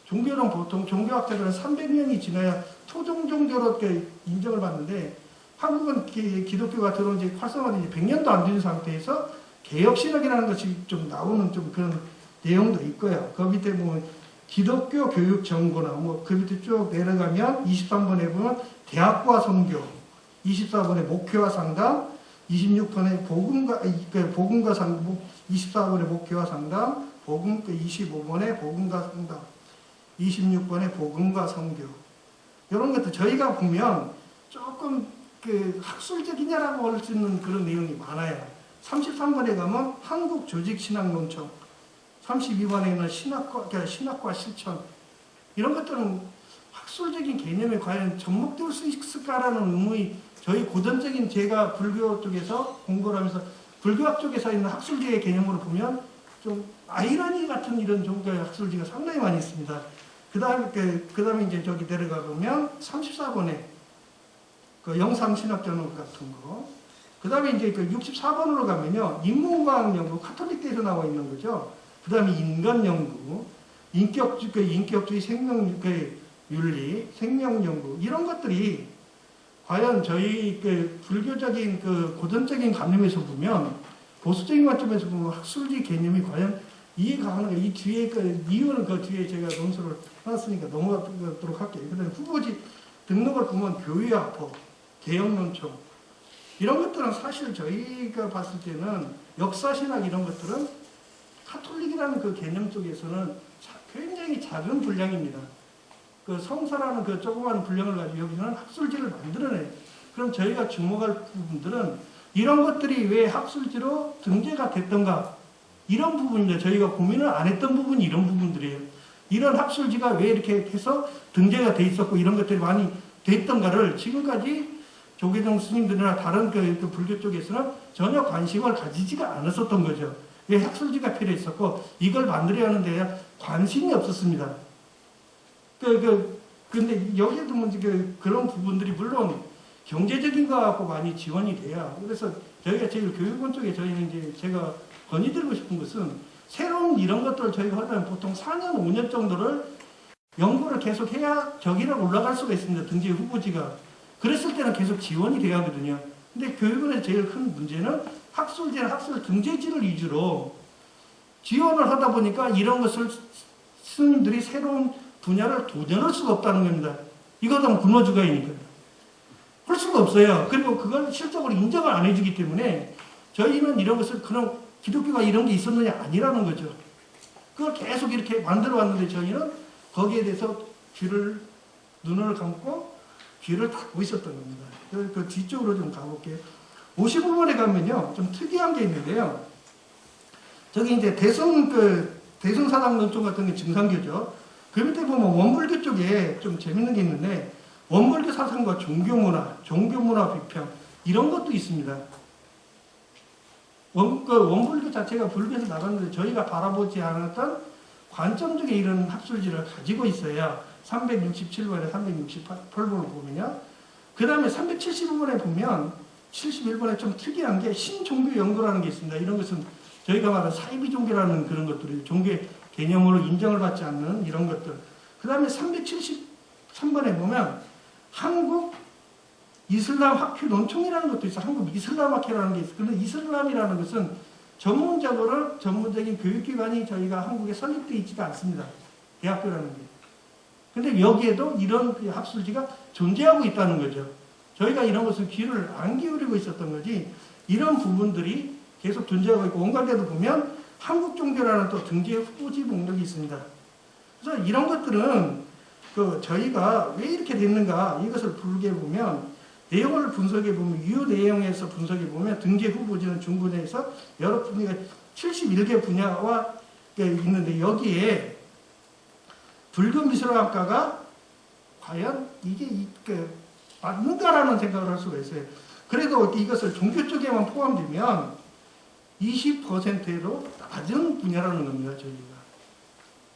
종교는 보통 종교학자들은 300년이 지나야 토종 종교로 인정을 받는데 한국은 기독교가 들어온 지 활성화된 지 100년도 안 된 상태에서 개혁신학이라는 것이 좀 나오는 좀 그런 내용도 있고요. 그 밑에 보면 기독교 교육 정보나 그 밑에 쭉 내려가면 23번에 보면 대학과 선교, 24번에 목회와 상담, 26번에 복음과 상담, 24번에 목회와 상담, 25번에 복음과 상담, 26번에 복음과 선교. 이런 것들 저희가 보면 조금 학술적이냐라고 할 수 있는 그런 내용이 많아요. 33번에 가면 한국 조직신학논청, 32번에는 신학과 실천. 이런 것들은 학술적인 개념에 과연 접목될 수 있을까라는 의문이 저희 고전적인 제가 불교 쪽에서 공부를 하면서 불교학 쪽에서 있는 학술지의 개념으로 보면 좀 아이러니 같은 이런 종교의 학술지가 상당히 많이 있습니다. 그 다음에 이제 저기 내려가 보면 34번에 영상신학전원 같은 거. 그 다음에 이제 64번으로 가면요. 인문과학 연구, 카톨릭대에서 나와 있는 거죠. 그 다음에 인간연구, 인격주의 생명윤리, 생명연구, 이런 것들이 과연 저희 불교적인 고전적인 관념에서 보면, 보수적인 관점에서 보면 학술지 개념이 과연 이해가 가는가, 이 뒤에 이유는 그 뒤에 제가 논술을 해놨으니까 넘어가도록 할게요. 그 다음에 후보지 등록을 보면 교회학법, 개혁논청, 이런 것들은 사실 저희가 봤을 때는 역사신학 이런 것들은 카톨릭이라는 그 개념 쪽에서는 굉장히 작은 분량입니다. 성서라는 조그마한 분량을 가지고 여기서는 학술지를 만들어내요. 그럼 저희가 주목할 부분들은 이런 것들이 왜 학술지로 등재가 됐던가, 이런 부분인데 저희가 고민을 안 했던 부분이 이런 부분들이에요. 이런 학술지가 왜 이렇게 해서 등재가 돼 있었고 이런 것들이 많이 됐던가를 지금까지 조계종 스님들이나 다른 불교 쪽에서는 전혀 관심을 가지지가 않았었던 거죠. 왜 학술지가 필요했었고 이걸 만들어야 하는데 관심이 없었습니다. 근데 여기에도 그런 부분들이 물론 경제적인 거 갖고 많이 지원이 돼야. 그래서 저희가 제일 교육원 쪽에 저희는 이제 제가 건의드리고 싶은 것은 새로운 이런 것들을 저희가 하려면 보통 4년, 5년 정도를 연구를 계속 해야 저기를 올라갈 수가 있습니다. 등재 후보지가. 그랬을 때는 계속 지원이 돼야 하거든요. 근데 교육원의 제일 큰 문제는 학술지나 학술 등재지를 위주로 지원을 하다 보니까 이런 것을 스님들이 새로운 분야를 도전할 수가 없다는 겁니다. 이거는 굶어죽어야니까요. 할 수가 없어요. 그리고 그걸 실적으로 인정을 안 해주기 때문에 저희는 이런 것을 그런 기독교가 이런 게 있었느냐 아니라는 거죠. 그걸 계속 이렇게 만들어 왔는데 저희는 거기에 대해서 눈을 감고 귀를 닫고 있었던 겁니다. 그 뒤쪽으로 좀 가볼게요. 55번에 가면요, 좀 특이한 게 있는데요. 저기 이제 대승사당 논점 같은 게 증상교죠. 그 밑에 보면 원불교 쪽에 좀 재밌는 게 있는데, 원불교 사상과 종교문화 비평, 이런 것도 있습니다. 원불교 자체가 불교에서 나갔는데 저희가 바라보지 않았던 관점적인 이런 학술지를 가지고 있어요. 367번에 368번을 보면요. 그 다음에 375번에 보면 71번에 좀 특이한 게 신종교 연구라는 게 있습니다. 이런 것은 저희가 말하는 사이비 종교라는 그런 것들이 종교의 개념으로 인정을 받지 않는 이런 것들. 그 다음에 373번에 보면 한국 이슬람 학회 논총이라는 것도 있어요. 한국 이슬람 학회라는 게 있어요. 그런데 이슬람이라는 것은 전문적인 교육기관이 저희가 한국에 설립되어 있지가 않습니다. 대학교라는 게. 근데 여기에도 이런 학술지가 존재하고 있다는 거죠. 저희가 이런 것을 귀를 안 기울이고 있었던 거지, 이런 부분들이 계속 존재하고 있고, 원관대도 보면 한국 종교라는 또 등재 후보지 목록이 있습니다. 그래서 이런 것들은 저희가 왜 이렇게 됐는가, 이것을 불게 보면, 내용을 분석해 보면, 이 내용에서 분석해 보면, 등재 후보지는 중분야에서 여러 분야가 71개 분야와 있는데, 여기에 불교미술학과가 과연 이게 맞는가라는 생각을 할 수가 있어요. 그래도 이것을 종교 쪽에만 포함되면 20%로 낮은 분야라는 겁니다, 저희가.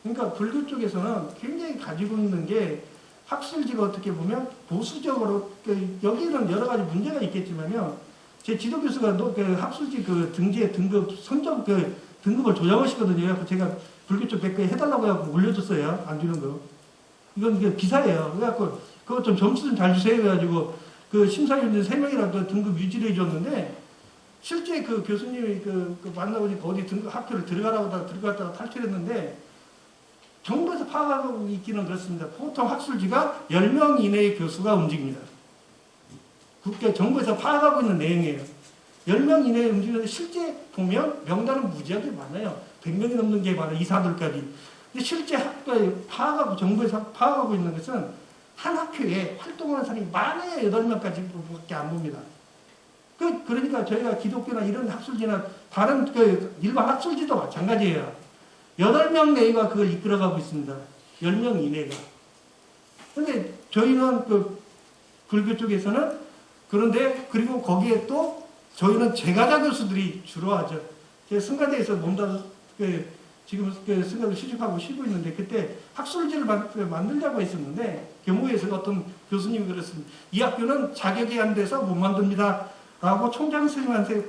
그러니까 불교 쪽에서는 굉장히 가지고 있는 게, 학술지가 어떻게 보면 보수적으로, 여기는 여러 가지 문제가 있겠지만요, 제 지도 교수가 학술지 등재 등급 선정 등급을 조정하시거든요. 그래서 제가 불교 쪽 100개 해달라고 해갖고 올려줬어요. 안 주는 거. 이게 기사예요. 그래갖고 그거 좀 점수 좀 잘 주세요 해가지고 심사위원들 3명이라도 등급 유지를 해줬는데, 실제 교수님이 만나보니까 어디 등급 학교를 들어갔다가 탈출했는데, 정부에서 파악하고 있기는 그렇습니다. 보통 학술지가 10명 이내의 교수가 움직입니다. 정부에서 파악하고 있는 내용이에요. 10명 이내에 움직이는데, 실제 보면 명단은 무지하게 많아요. 100명이 넘는 게 많아요. 이사들까지. 근데 실제 정부에서 파악하고 있는 것은 한 학교에 활동하는 사람이 많아야 8명까지밖에 안 봅니다. 그러니까 저희가 기독교나 이런 학술지나 다른 일반 학술지도 마찬가지예요. 8명 내외가 그걸 이끌어가고 있습니다. 10명 이내가. 근데 저희는 불교 쪽에서는, 그런데 그리고 거기에 또 저희는 제가자 교수들이 주로 하죠. 제가 승가대에서 지금 승가를 취직하고 쉬고 있는데, 그때 학술지를 만들자고 했었는데, 경호에서 어떤 교수님이 그랬습니다. 이 학교는 자격이 안 돼서 못 만듭니다 라고 총장 선생님한테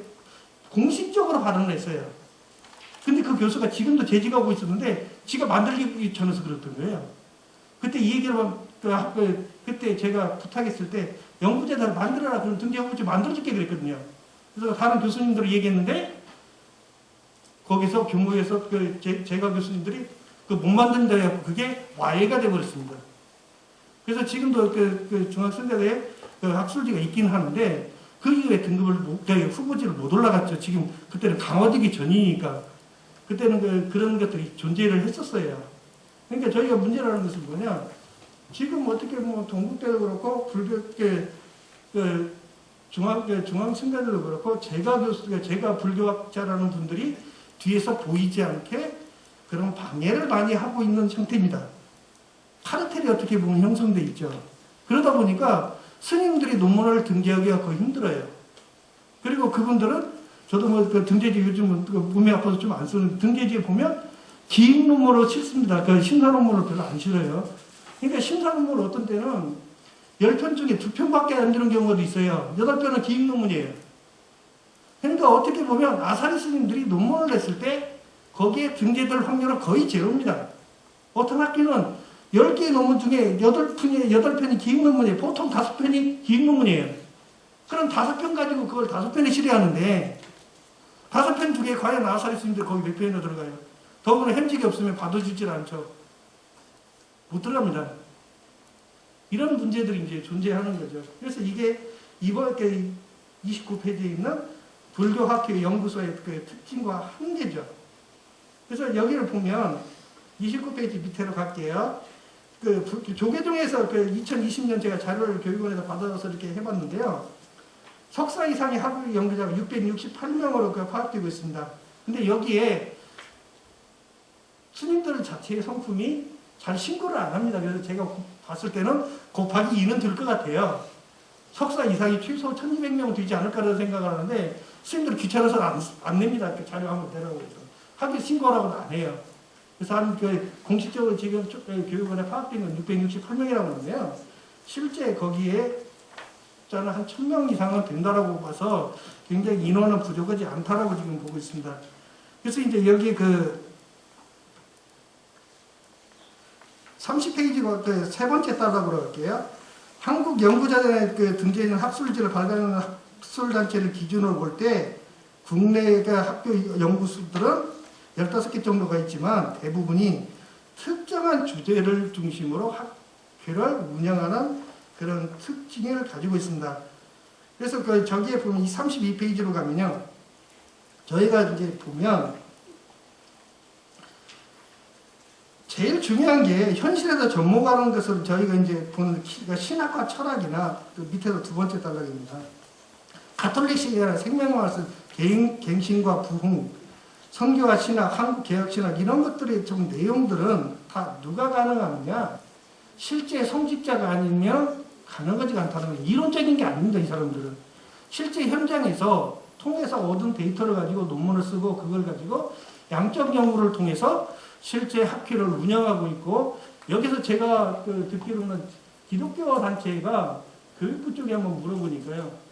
공식적으로 발언을 했어요. 근데 그 교수가 지금도 재직하고 있었는데, 지가 만들기 전에서 그랬던 거예요. 그때 이 얘기를 그때 제가 부탁했을 때, 연구재단을 만들어라, 그럼 등재 후보지 만들어줄게 그랬거든요. 그래서 다른 교수님들이 얘기했는데, 거기서 교무에서 제가 교수님들이 못 만든다 해서 그게 와해가 돼버렸습니다. 그래서 지금도 중앙선대에 학술지가 있긴 하는데, 그 이후에 후보지를 못 올라갔죠. 지금 그때는 강화되기 전이니까. 그때는 그런 것들이 존재를 했었어요. 그러니까 저희가 문제라는 것은 뭐냐, 지금 어떻게 동국대도 그렇고 불교 중앙선대도 그렇고 제가 불교학자라는 분들이 뒤에서 보이지 않게 그런 방해를 많이 하고 있는 상태입니다. 카르텔이 어떻게 보면 형성돼 있죠. 그러다 보니까 스님들이 논문을 등재하기가 거의 힘들어요. 그리고 그분들은, 저도 등재지 요즘은 몸이 아파서 좀 안 쓰는, 등재지에 보면 기획 논문으로 칠습니다. 심사 논문을 별로 안 실어요. 그러니까 심사 논문 어떤 때는 10편 중에 2편밖에 안 되는 경우도 있어요. 8편은 기획 논문이에요. 그러니까 어떻게 보면 아사리 스님들이 논문을 냈을 때 거기에 등재될 확률은 거의 제로입니다. 어떤 학교는 10개의 논문 중에 8편이 기획 논문이에요. 보통 5편이 기획 논문이에요. 그럼 5편 가지고 그걸 5편에 실어야하는데, 5편 중에 과연 아사리 스님들 거기 몇 편이나 들어가요? 더구나 햄직이 없으면 받아주질 않죠. 못 들어갑니다. 이런 문제들이 이제 존재하는 거죠. 그래서 이게 이번 29페이지에 있는 불교학회 연구소의 그 특징과 한계죠. 그래서 여기를 보면 29페이지 밑으로 갈게요. 그 조계종에서 그 2020년 제가 자료를 교육원에서 받아서 이렇게 해봤는데요. 석사 이상의 학위 연구자가 668명으로 그 파악되고 있습니다. 근데 여기에 스님들 자체의 성품이 잘 신고를 안 합니다. 그래서 제가 봤을 때는 곱하기 2는 될 것 같아요. 석사 이상이 최소 1200명 되지 않을까라는 생각을 하는데 스님들 귀찮아서 안 냅니다. 그 자료 한번 내라고 해서. 학위 신고라고는 안 해요. 그래서 한 그 공식적으로 지금 교육원에 파악된 건 668명이라고 하는데요. 실제 거기에 숫자는 한 1000명 이상은 된다라고 봐서 굉장히 인원은 부족하지 않다라고 지금 보고 있습니다. 그래서 이제 여기 그 30페이지가 그 세 번째 달락으로 할게요. 한국 연구자단에 그 등재해 있는 학술지를 발간하는 학술단체를 기준으로 볼 때 국내 학교 연구소들은 15개 정도가 있지만 대부분이 특정한 주제를 중심으로 학회를 운영하는 그런 특징을 가지고 있습니다. 그래서 그 저기에 보면 이 32페이지로 가면요. 저희가 이제 보면 제일 중요한 게 현실에서 접목하는 것을 저희가 이제 보는 신학과 철학이나 그 밑에서 두 번째 단락입니다. 가톨릭식이나 생명말씀, 갱신과 부흥, 선교와 신학, 한국 개혁 신학 이런 것들의 좀 내용들은 다 누가 가능하느냐? 실제 성직자가 아니면 가능하지 않다는 거예요. 이론적인 게 아닙니다. 이 사람들은. 실제 현장에서 통해서 얻은 데이터를 가지고 논문을 쓰고 그걸 가지고 양적 연구를 통해서 실제 학회를 운영하고 있고 여기서 제가 듣기로는 기독교 단체가 교육부 쪽에 한번 물어보니까요.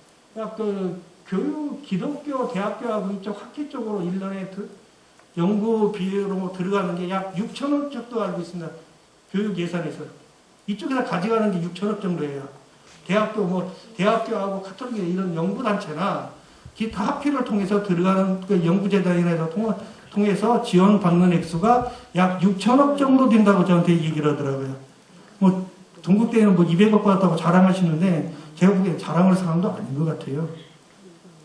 그 기독교 대학교하고 이쪽 학회 쪽으로 1년에 연구 비용으로 들어가는 게 약 6천억 정도 알고 있습니다. 교육 예산에서. 이쪽에서 가져가는 게 6천억 정도예요. 대학교하고 카톨릭 이런 연구단체나 기타 학회를 통해서 들어가는 그 연구재단이나 통해서 지원받는 액수가 약 6천억 정도 된다고 저한테 얘기를 하더라고요. 뭐, 동국대에는 뭐 200억 받았다고 자랑하시는데, 제가 보기엔 자랑할 사람도 아닌 것 같아요.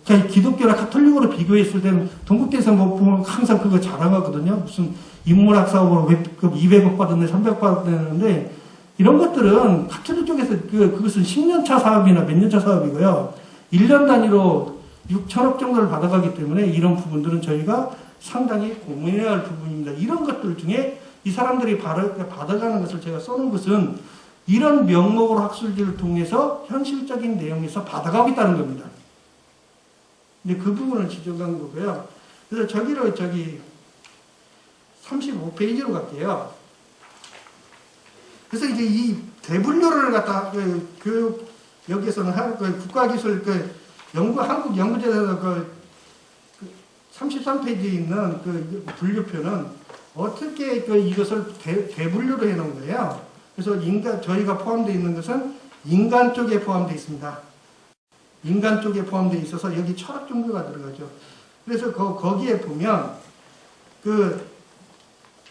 그러니까 기독교나 카톨릭으로 비교했을 때는 동국대에서 뭐 보면 항상 그거 자랑하거든요. 무슨 인문학 사업으로 200억 받았네, 300억 받았는데, 이런 것들은 카톨릭 쪽에서 그것은 10년차 사업이나 몇 년차 사업이고요. 1년 단위로 6천억 정도를 받아가기 때문에 이런 부분들은 저희가 상당히 고민해야 할 부분입니다. 이런 것들 중에 이 사람들이 받아가는 것을 제가 써놓은 것은 이런 명목으로 학술지를 통해서 현실적인 내용에서 받아가고 있다는 겁니다. 근데 그 부분을 지적한 거고요. 그래서 저기 35페이지로 갈게요. 그래서 이제 이 대분류를 갖다 교육 여기에서는 국가기술 한국 연구재단에서 33페이지에 있는 그 분류표는 어떻게 이것을 대분류를 해놓은 거예요. 그래서 저희가 포함되어 있는 것은 인간 쪽에 포함되어 있습니다. 인간 쪽에 포함되어 있어서 여기 철학 종교가 들어가죠. 그래서 거기에 보면 그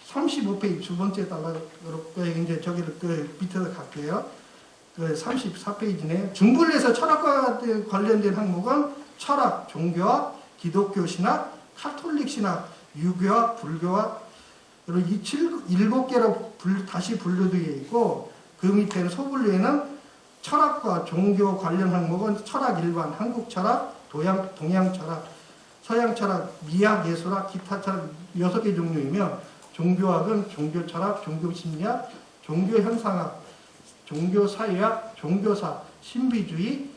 35페이지 두 번째 달락으로 이제 저기를 밑에서 갈게요. 34페이지네. 중분류에서 철학과 관련된 항목은 철학, 종교학, 기독교 신학, 카톨릭 신학, 유교학, 불교학 그리고 이 7개로 다시 분류되어 있고 그 밑에는 소분류에는 철학과 종교 관련 항목은 철학 일반, 한국 철학, 동양 철학, 서양 철학, 미학, 예술학, 기타 철학 6개 종류이며 종교학은 종교 철학, 종교 심리학, 종교 현상학, 종교 사회학, 종교사, 신비주의,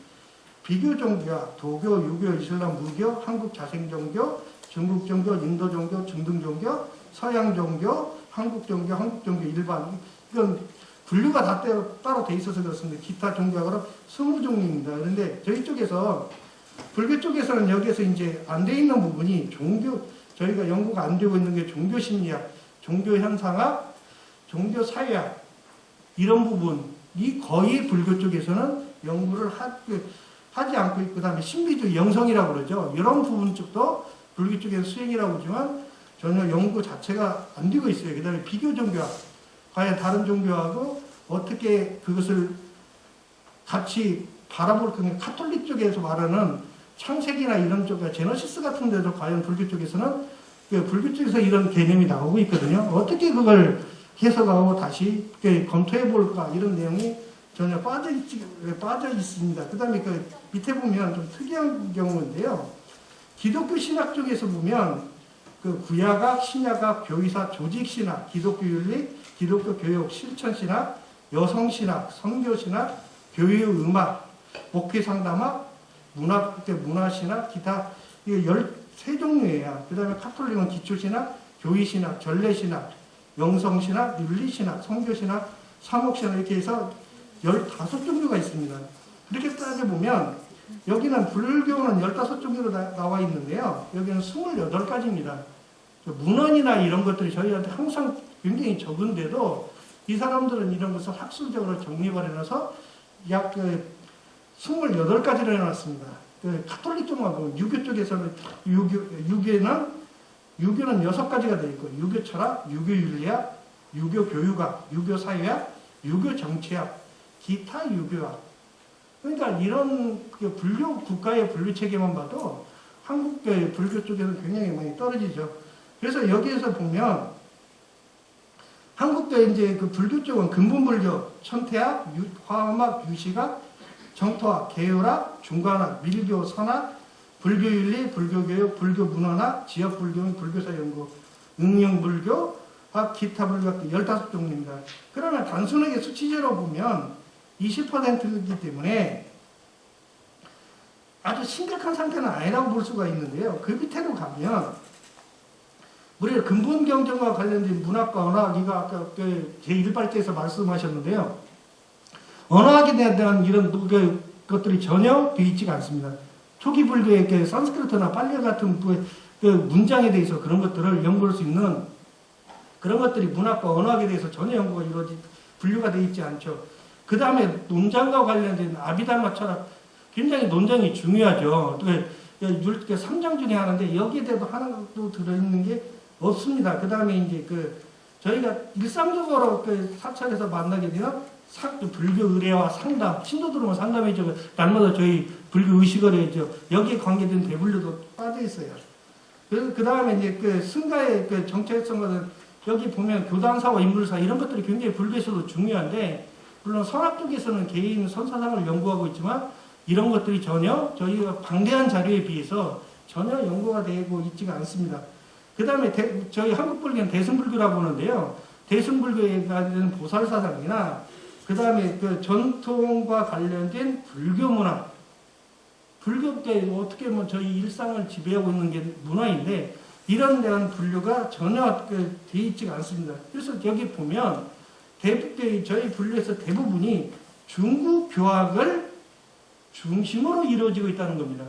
비교 종교학, 도교, 유교, 이슬람, 무교, 한국 자생 종교, 중국 종교, 인도 종교, 중등 종교, 서양 종교, 한국 종교 일반 이건 분류가 다 따로 돼 있어서 그렇습니다. 기타 종교학으로 20종류입니다. 그런데 저희 쪽에서 불교 쪽에서는 여기에서 이제 안 돼 있는 부분이 저희가 연구가 안 되고 있는 게 종교 심리학, 종교 현상학, 종교 사회학 이런 부분이 거의 불교 쪽에서는 연구를 하지 않고 있고 그다음에 신비주의 영성이라고 그러죠. 이런 부분 쪽도 불교 쪽에서 수행이라고 하지만 전혀 연구 자체가 안 되고 있어요. 그다음에 비교 종교학 과연 다른 종교하고 어떻게 그것을 같이 바라볼 건가. 카톨릭 쪽에서 말하는 창세기나 이런 쪽, 제너시스 같은 데도 과연 불교 쪽에서는 불교 쪽에서 이런 개념이 나오고 있거든요. 어떻게 그걸 해석하고 다시 검토해 볼까 이런 내용이 전혀 빠져 있습니다. 그 다음에 그 밑에 보면 좀 특이한 경우인데요. 기독교 신학 쪽에서 보면 그 구약학, 신약학, 교의사, 조직신학, 기독교 윤리, 기독교 교육, 실천신학, 여성신학, 선교신학, 교육음악, 목회상담학, 문화신학, 기타 이게 13종류예요. 그 다음에 카톨릭은 기초신학, 교의신학, 전례신학, 영성신학, 윤리신학, 성교신학, 사목신학 이렇게 해서 15종류가 있습니다. 이렇게 따져보면 여기는 불교는 15종류로 나와 있는데요. 여기는 28가지입니다. 문헌이나 이런 것들이 저희한테 항상 굉장히 적은데도 이 사람들은 이런 것을 학술적으로 정립을 해놔서 약 28가지를 해놨습니다. 카톨릭 쪽만 보면 유교 쪽에서는 유교는 6가지가 되어 있고 유교 철학, 유교 윤리학, 유교 교육학, 유교 사회학, 유교 정치학, 기타 유교학. 그러니까 이런 불교 국가의 분류 체계만 봐도 한국의 불교 쪽에서 굉장히 많이 떨어지죠. 그래서 여기에서 보면 한국의 이제 그 불교 쪽은 근본불교, 천태학, 화엄학, 유식학, 정토학, 계율학, 중간학, 밀교, 선학, 불교윤리, 불교교육, 불교문헌학, 지역불교, 불교사연구, 응용불교학, 기타 불교학 15종류입니다. 그러면 단순하게 수치제로 보면 20%이기 때문에 아주 심각한 상태는 아니라고 볼 수가 있는데요. 그 밑으로 가면 우리가 근본 경전과 관련된 문학과 언어학, 이거 아까 제1발제에서 말씀하셨는데요. 언어학에 대한 이런 것들이 전혀 되어 있지가 않습니다. 초기 불교의 산스크리트나 팔리어 같은 문장에 대해서 그런 것들을 연구할 수 있는 그런 것들이 문학과 언어학에 대해서 전혀 연구가 분류가 되어 있지 않죠. 그 다음에 논장과 관련된 아비달마 철학, 굉장히 논장이 중요하죠. 3장 중에 하나인데 여기에 대해서 하나도 들어있는 게 없습니다. 그 다음에 이제 저희가 일상적으로 사찰에서 만나게 되면 불교 의례와 상담, 신도들은 상담해주고 날마다 저희 불교 의식을 해죠. 여기에 관계된 대불교도 빠져 있어요. 그 다음에 이제 승가의 정체성은 여기 보면 교단사와 인물사 이런 것들이 굉장히 불교에서도 중요한데 물론 선학 쪽에서는 개인 선사상을 연구하고 있지만 이런 것들이 전혀 저희가 방대한 자료에 비해서 전혀 연구가 되고 있지가 않습니다. 그 다음에 저희 한국 불교는 대승불교라고 하는데요. 대승불교에 관련 보살사상이나 그 다음에 전통과 관련된 불교 문화, 불교 때 어떻게 보면 저희 일상을 지배하고 있는 게 문화인데 이런 데한 분류가 전혀 되어 있지가 않습니다. 그래서 여기 보면 저희 분류에서 대부분이 중국 교학을 중심으로 이루어지고 있다는 겁니다.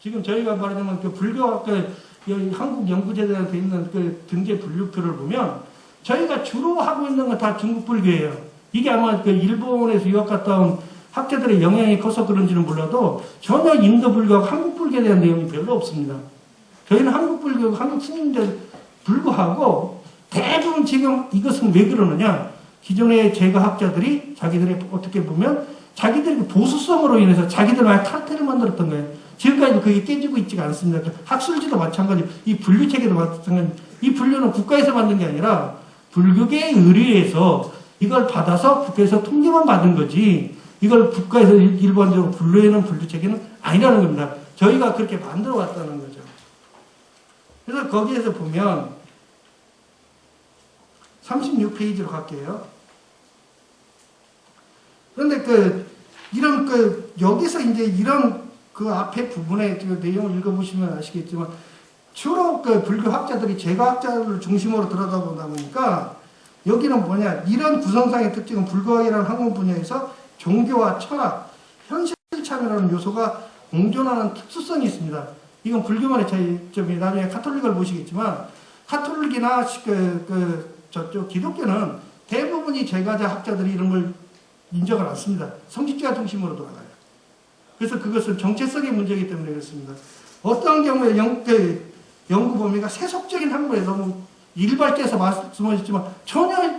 지금 저희가 말하자면 불교학 한국 연구재단에 되어 있는 등재 분류표를 보면 저희가 주로 하고 있는 건 다 중국 불교예요. 이게 아마 일본에서 유학 갔다 온 학자들의 영향이 커서 그런지는 몰라도 전혀 인도 불교하고 한국 불교에 대한 내용이 별로 없습니다. 저희는 한국 불교, 한국 스님들 불구하고 대부분 지금 이것은 왜 그러느냐? 기존의 제과학자들이 자기들의 어떻게 보면 자기들의 보수성으로 인해서 자기들만의 카르텔을 만들었던 거예요. 지금까지 그게 깨지고 있지가 않습니다. 학술지도 마찬가지, 이 분류 체계도 마찬가지. 이 분류는 국가에서 만든 게 아니라 불교계의 의뢰에서 이걸 받아서 국가에서 통제만 받은 거지. 이걸 국가에서 일반적으로 분류해놓은 분류 체계는 아니라는 겁니다. 저희가 그렇게 만들어 왔다는 거죠. 그래서 거기에서 보면 36페이지로 갈게요. 그런데 여기서 이제 이런 앞에 부분에 내용을 읽어보시면 아시겠지만 주로 불교학자들이 제과학자를 중심으로 들여다보다 보니까 여기는 뭐냐, 이런 구성상의 특징은 불교학이라는 학문 분야에서 종교와 철학, 현실 참여라는 요소가 공존하는 특수성이 있습니다. 이건 불교만의 차이점이 나중에 카톨릭을 보시겠지만 카톨릭이나 저쪽 기독교는 대부분이 제과자 학자들이 이런 걸 인정을 않습니다. 성직자 중심으로 돌아가요. 그래서 그것은 정체성의 문제이기 때문에 그렇습니다. 어떤 경우에 연구 범위가 세속적인 학문에 너무 일발제에서 말씀하셨지만 전혀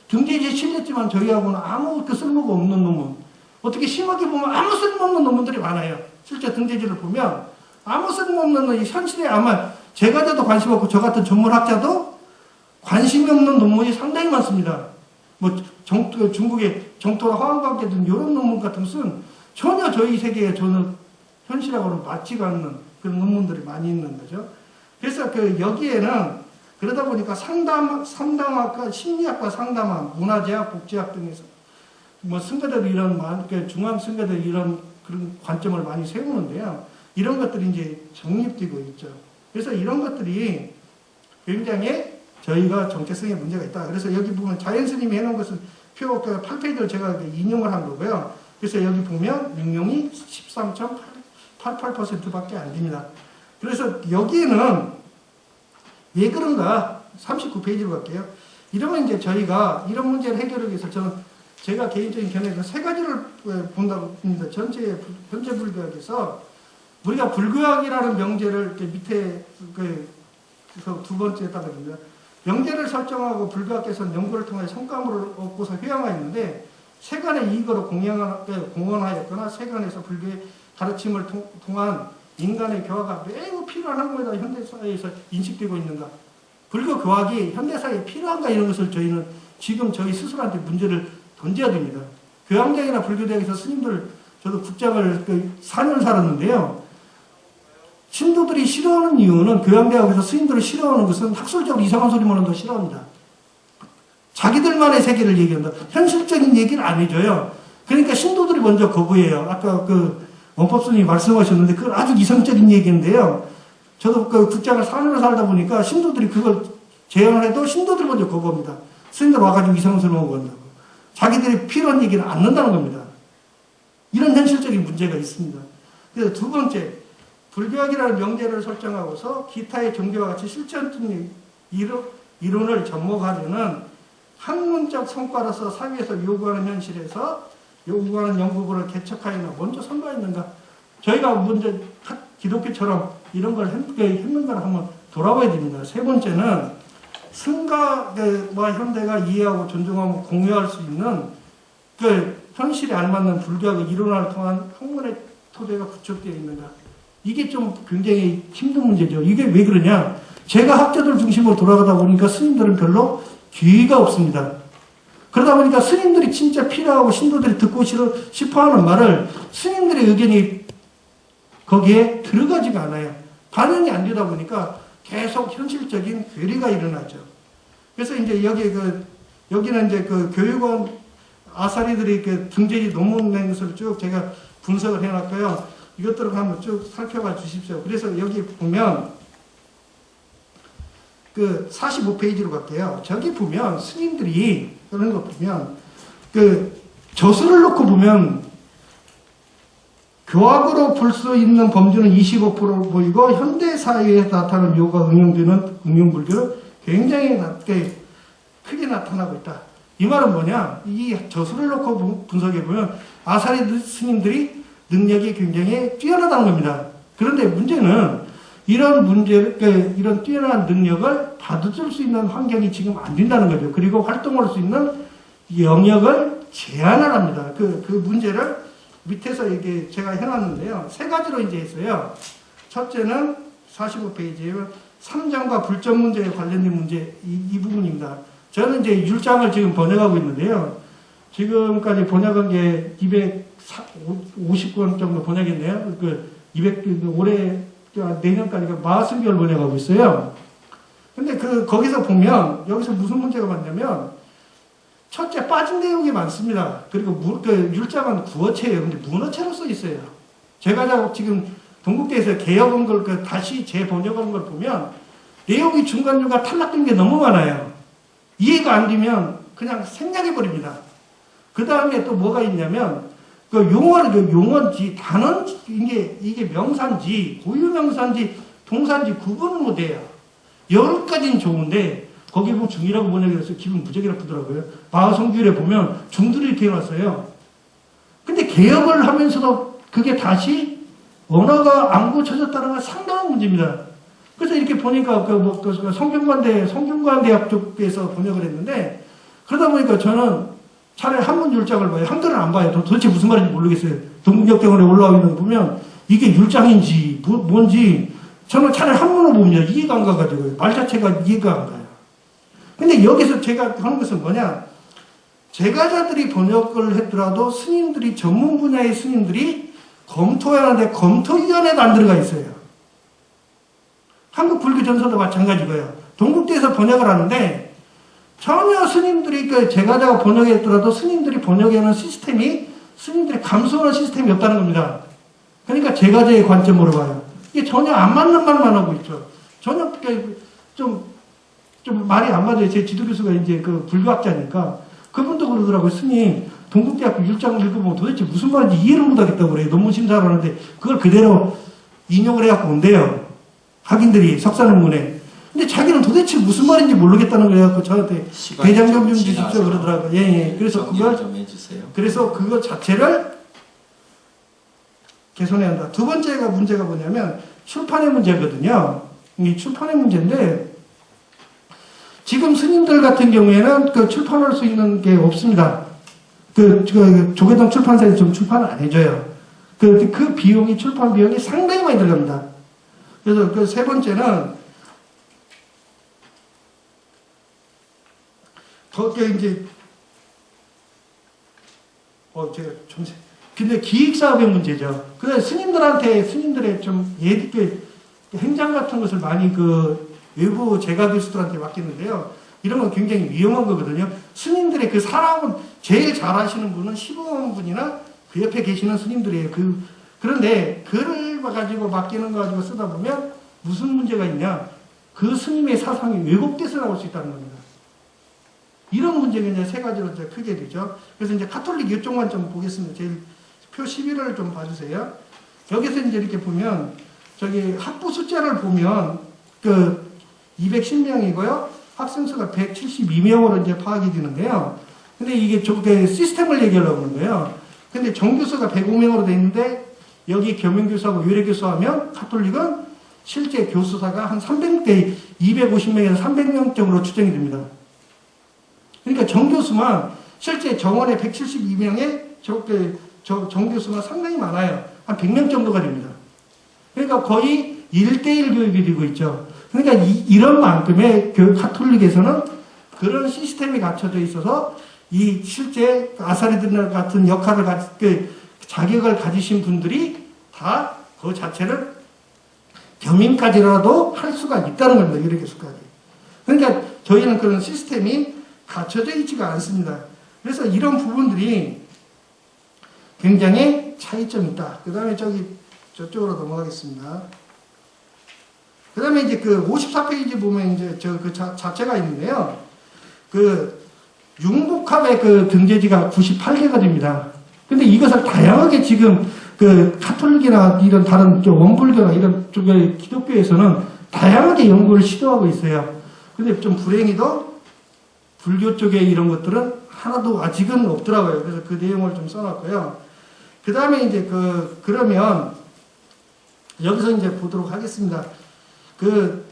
등재지에 실렸지만 저희하고는 아무 쓸모가 없는 논문, 어떻게 심하게 보면 아무 쓸모없는 논문들이 많아요. 실제 등재지를 보면 아무 쓸모없는 현실에 아마 제가 돼도 관심 없고 저 같은 전문학자도 관심이 없는 논문이 상당히 많습니다. 뭐 중국의 정토나 화학관계 등 이런 논문 같은 것은 전혀 저희 세계에 저는 현실하고는 맞지가 않는 그런 논문들이 많이 있는 거죠. 그래서 여기에는 그러다 보니까 상담학과, 심리학과 상담학, 문화재학, 복지학 등에서 뭐 승가들이 중앙 승가들이 이런 그런 관점을 많이 세우는데요. 이런 것들이 이제 정립되고 있죠. 그래서 이런 것들이 굉장히 저희가 정체성에 문제가 있다. 그래서 여기 보면 자연스님이 해놓은 것은 표 8페이지를 제가 인용을 한 거고요. 그래서 여기 보면 응용이 13.88%밖에 안 됩니다. 그래서 여기에는 왜 그런가 39페이지로 갈게요. 이러면 이제 저희가 이런 문제를 해결하기 위해서 저는 제가 개인적인 견해가 세 가지를 본다고 봅니다. 전체 현재 불교학에서 우리가 불교학이라는 명제를 이렇게 밑에 그래서 두 번째에 따릅니다. 명제를 설정하고 불교학에서는 연구를 통해 성과물을 얻고서 회양하였는데 세간의 이익으로 공헌하였거나 세간에서 불교의 가르침을 통한 인간의 교화가 매우 필요한 항목이다 현대사회에서 인식되고 있는가. 불교 교학이 현대사회에 필요한가 이런 것을 저희는 지금 저희 스스로한테 문제를 던져야 됩니다. 교양대학이나 불교대학에서 스님들 저도 국장을 4년 살았는데요. 신도들이 싫어하는 이유는 교양대학에서 스님들을 싫어하는 것은 학술적으로 이상한 소리만은 더 싫어합니다. 자기들만의 세계를 얘기한다. 현실적인 얘기를 안 해줘요. 그러니까 신도들이 먼저 거부해요. 아까 원법스님이 말씀하셨는데 그건 아주 이상적인 얘기인데요. 저도 국장을 4년을 살다 보니까 신도들이 그걸 제안을 해도 신도들이 먼저 거부합니다. 스님들 와가지고 이상한 소리만 한다고. 자기들이 필요한 얘기를 안 넣는다는 겁니다. 이런 현실적인 문제가 있습니다. 그래서 두 번째, 불교학이라는 명제를 설정하고서 기타의 종교와 같이 실천적 이론을 접목하려는 학문적 성과로서 사회에서 요구하는 현실에서 요구하는 연구부를 개척하였나 먼저 선거했는가. 저희가 먼저 기독교처럼 이런 걸 했는가를 한번 돌아봐야 됩니다. 세 번째는 승가와 현대가 이해하고 존중하고 공유할 수 있는 현실에 알맞는 불교학의 이론을 통한 학문의 토대가 구축되어 있는가. 이게 좀 굉장히 힘든 문제죠. 이게 왜 그러냐. 제가 학자들 중심으로 돌아가다 보니까 스님들은 별로 기회가 없습니다. 그러다 보니까 스님들이 진짜 필요하고 신도들이 듣고 싶어하는 말을 스님들의 의견이 거기에 들어가지가 않아요. 반영이 안 되다 보니까 계속 현실적인 괴리가 일어나죠. 그래서 이제 여기는 이제 교육원 아사리들이 등재지 논문 낸 것을 쭉 제가 분석을 해놨고요. 이것들을 한번 쭉 살펴봐 주십시오. 그래서 여기 보면 45페이지로 갈게요. 저기 보면 스님들이 그런 거 보면 저수를 놓고 보면 교학으로 볼 수 있는 범주는 25% 보이고 현대사회에 나타나는 요가 응용되는 응용불교는 굉장히 크게 나타나고 있다. 이 말은 뭐냐? 이 저수를 놓고 분석해보면 아사리 스님들이 능력이 굉장히 뛰어나다는 겁니다. 그런데 문제는 이런 뛰어난 능력을 받아줄 수 있는 환경이 지금 안 된다는 거죠. 그리고 활동할 수 있는 영역을 제한을 합니다. 그 문제를 밑에서 이게 제가 해놨는데요. 세 가지로 이제 했어요. 첫째는 45페이지에 삼장과 불점 문제에 관련된 문제, 이 부분입니다. 저는 이제 율장을 지금 번역하고 있는데요. 지금까지 번역한 게 250권 정도 번역했네요. 올해, 내년까지가 40개월 번역하고 있어요. 근데 거기서 보면, 여기서 무슨 문제가 많냐면, 첫째, 빠진 내용이 많습니다. 그리고 율장은 구어체예요. 근데 문어체로 써 있어요. 제가 지금 동국대에서 개혁한 걸 다시 재번역한 걸 보면 내용이 중간중간 탈락된 게 너무 많아요. 이해가 안 되면 그냥 생략해버립니다. 그 다음에 또 뭐가 있냐면 용어지, 단어인지, 이게 명사인지, 고유명사인지, 동사인지 구분을 못해요. 여기까지는 좋은데 거기 보면 중이라고 번역해서 기분 무지하게 나쁘더라고요. 마하성규에 보면 중들이 이렇게 해놨어요. 근데 개혁을 하면서도 그게 다시 언어가 안 고쳐졌다는 건 상당한 문제입니다. 그래서 이렇게 보니까 성균관대학 쪽에서 번역을 했는데 그러다 보니까 저는 차라리 한문 율장을 봐요. 한글은 안 봐요. 도대체 무슨 말인지 모르겠어요. 동국역대원에 올라와 있는 거 보면 이게 율장인지 뭔지 저는 차라리 한문을 보면 이해가 안 가가지고요. 말 자체가 이해가 안 가요. 근데 여기서 제가 하는 것은 뭐냐? 제가자들이 번역을 했더라도 스님들이 전문 분야의 스님들이 검토하는데 검토위원회도 안 들어가 있어요. 한국 불교 전서도 마찬가지고요. 동국대에서 번역을 하는데 전혀 스님들이 그 제가자가 번역했더라도 스님들이 번역하는 시스템이 스님들이 감수하는 시스템이 없다는 겁니다. 그러니까 제가자의 관점으로 봐요. 이게 전혀 안 맞는 말만 하고 있죠. 전혀 좀 말이 안 맞아요. 제 지도교수가 이제 그 불교학자니까 그분도 그러더라고요. 스님 동국대학교 율장을 읽어보면 도대체 무슨 말인지 이해를 못하겠다고 그래요. 논문 심사를 하는데 그걸 그대로 인용을 해갖고 온대요. 학인들이 석사논문에. 근데 자기는 도대체 무슨 말인지 모르겠다는 거예요. 저한테 대장경 좀 주십시오 그러더라고요. 예. 그래서 그걸 좀 해주세요. 그래서 그거 자체를 개선해야 한다. 두 번째가 문제가 뭐냐면 출판의 문제거든요. 이 출판의 문제인데 지금 스님들 같은 경우에는 그 출판할 수 있는 게 없습니다. 그 조계동 출판사에서 좀 출판을 안 해줘요. 그 비용이 출판 비용이 상당히 많이 들어갑니다. 그래서 그 세 번째는 거기에 이제 제가 좀 근데 기획사업의 문제죠. 그래서 스님들의 좀 행장 같은 것을 많이 그 외부 제가 교수들한테 맡기는데요. 이런 건 굉장히 위험한 거거든요. 스님들의 그 사람은 제일 잘하시는 분은 시범 분이나 그 옆에 계시는 스님들이에요. 그런데 글을 가지고 맡기는 거 가지고 쓰다 보면 무슨 문제가 있냐? 그 스님의 사상이 왜곡돼서 나올 수 있다는 겁니다. 이런 문제가 이제 세 가지로 이제 크게 되죠. 그래서 이제 카톨릭 이쪽만 좀 보겠습니다. 제일 표 11을 좀 봐주세요. 여기서 이제 이렇게 보면 저기 학부 숫자를 보면 그 210명이고요. 학생 수가 172명으로 이제 파악이 되는데요. 근데 이게 저게 시스템을 얘기하려고 하는 거예요. 근데 정교수가 105명으로 돼 있는데 여기 겸임교수하고 유래교수하면 카톨릭은 실제 교수사가 한 300대 250명에서 300명 정도로 추정이 됩니다. 그러니까 정교수만 실제 정원에 172명의 정교수가 상당히 많아요. 한 100명 정도가 됩니다. 그러니까 거의 1대1 교육이 되고 있죠. 그러니까 이런 만큼의 카톨릭에서는 그런 시스템이 갖춰져 있어서 이 실제 아사리들 같은 역할을 자격을 가지신 분들이 다 그 자체를 겸임까지라도 할 수가 있다는 겁니다. 유래교수까지. 그러니까 저희는 그런 시스템이 갖춰져 있지가 않습니다. 그래서 이런 부분들이 굉장히 차이점이 있다. 그 다음에 저쪽으로 넘어가겠습니다. 그 다음에 이제 그 54페이지 보면 이제 그 자체가 있는데요. 그 융복합의 그 등재지가 98개가 됩니다. 근데 이것을 다양하게 지금 그 카톨릭이나 이런 다른 원불교나 이런 쪽의 기독교에서는 다양하게 연구를 시도하고 있어요. 근데 좀 불행히도 불교 쪽에 이런 것들은 하나도 아직은 없더라고요. 그래서 그 내용을 좀 써놨고요. 그 다음에 이제 그러면 여기서 이제 보도록 하겠습니다. 그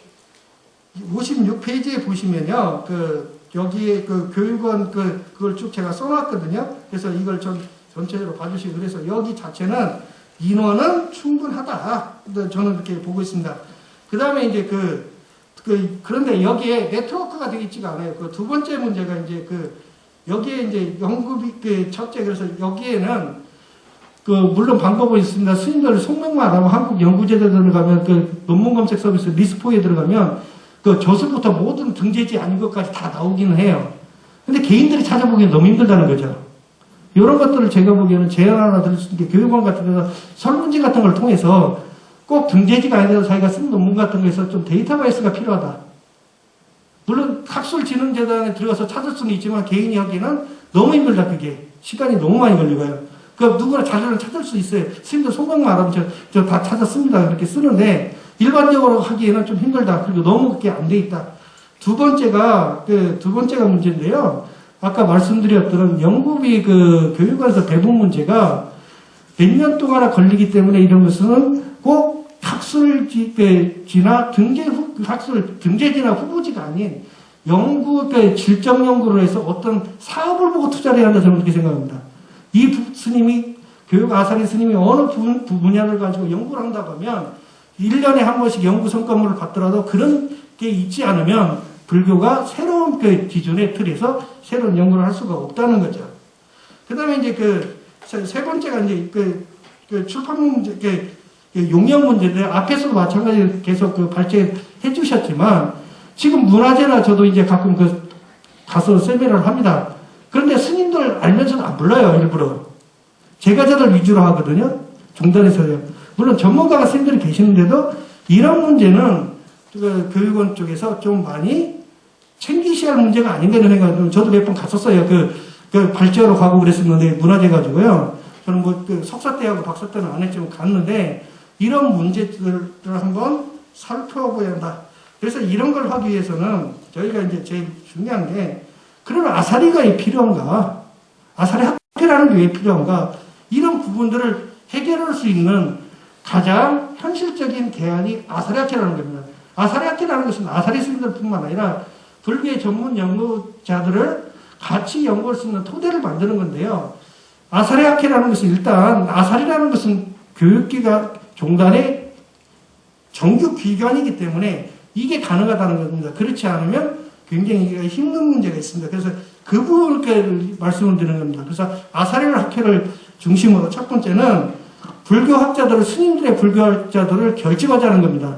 56페이지에 보시면요. 여기에 그 교육원 그걸 쭉 제가 써놨거든요. 그래서 이걸 전체적으로 봐주시고 그래서 여기 자체는 인원은 충분하다. 저는 이렇게 보고 있습니다. 그 다음에 이제 그런데 여기에 네트워크가 되어 있지가 않아요. 그 두 번째 문제가 이제 여기에 이제 연구비 첫째 그래서 여기에는 물론 방법은 있습니다. 스님들 속명만 하고 한국 연구제도에 들어가면 논문 검색 서비스 리스포에 들어가면 저서부터 모든 등재지 아닌 것까지 다 나오기는 해요. 근데 개인들이 찾아보기엔 너무 힘들다는 거죠. 이런 것들을 제가 보기에는 제안 하나 드릴 수 있는 게 교육원 같은 데서 설문지 같은 걸 통해서 꼭 등재지가 아니라도 자기가 쓴 논문 같은 거에서 좀 데이터베이스가 필요하다. 물론 학술진흥재단에 들어가서 찾을 수는 있지만 개인이 하기에는 너무 힘들다. 그게 시간이 너무 많이 걸리고요. 누구나 자료를 찾을 수 있어요. 스님들 소명만 알아보면 저 다 찾았습니다. 이렇게 쓰는데 일반적으로 하기에는 좀 힘들다. 그리고 너무 그게 안 돼 있다. 두 번째가 문제인데요. 아까 말씀드렸던 연구비 교육원에서 배분 문제가 몇 년 동안 걸리기 때문에 이런 것은 꼭 학술지나 등재지나 후보지가 아닌 연구, 그 질적 연구를 해서 어떤 사업을 보고 투자를 해야 한다, 저는 그렇게 생각합니다. 이 스님이, 교육 아사리 스님이 어느 분야를 가지고 연구를 한다고 하면 1년에 한 번씩 연구 성과물을 받더라도 그런 게 있지 않으면 불교가 새로운 그 기준의 틀에서 새로운 연구를 할 수가 없다는 거죠. 그 다음에 이제 세 번째가 이제 출판 문제, 용역 문제인데 앞에서도 마찬가지로 계속 발제해 주셨지만 지금 문화재나 저도 이제 가끔 가서 세미나를 합니다. 그런데 스님들 알면서도 안 불러요, 일부러. 제가자들 위주로 하거든요. 종단에서요. 물론 전문가가 스님들이 계시는데도 이런 문제는 교육원 쪽에서 좀 많이 챙기셔야 할 문제가 아닌가 하는 생각을 저도 몇 번 갔었어요. 발제하러 가고 그랬었는데 문화재 가지고요. 저는 석사 때하고 박사 때는 안 했지만 갔는데 이런 문제들을 한번 살펴봐야 한다. 그래서 이런 걸 하기 위해서는 저희가 이제 제일 중요한 게 그런 아사리가 왜 필요한가? 아사리 학회라는 게 왜 필요한가? 이런 부분들을 해결할 수 있는 가장 현실적인 대안이 아사리 학회라는 겁니다. 아사리 학회라는 것은 아사리 스님들뿐만 아니라 불교의 전문 연구자들을 같이 연구할 수 있는 토대를 만드는 건데요. 아사리 학회라는 것은 일단 아사리라는 것은 교육기관 종단의 정규 기관이기 때문에 이게 가능하다는 겁니다. 그렇지 않으면 굉장히 힘든 문제가 있습니다. 그래서 그 부분을 말씀을 드리는 겁니다. 그래서 아사리 학회를 중심으로 첫 번째는 불교학자들을, 스님들의 불교학자들을 결집하자는 겁니다.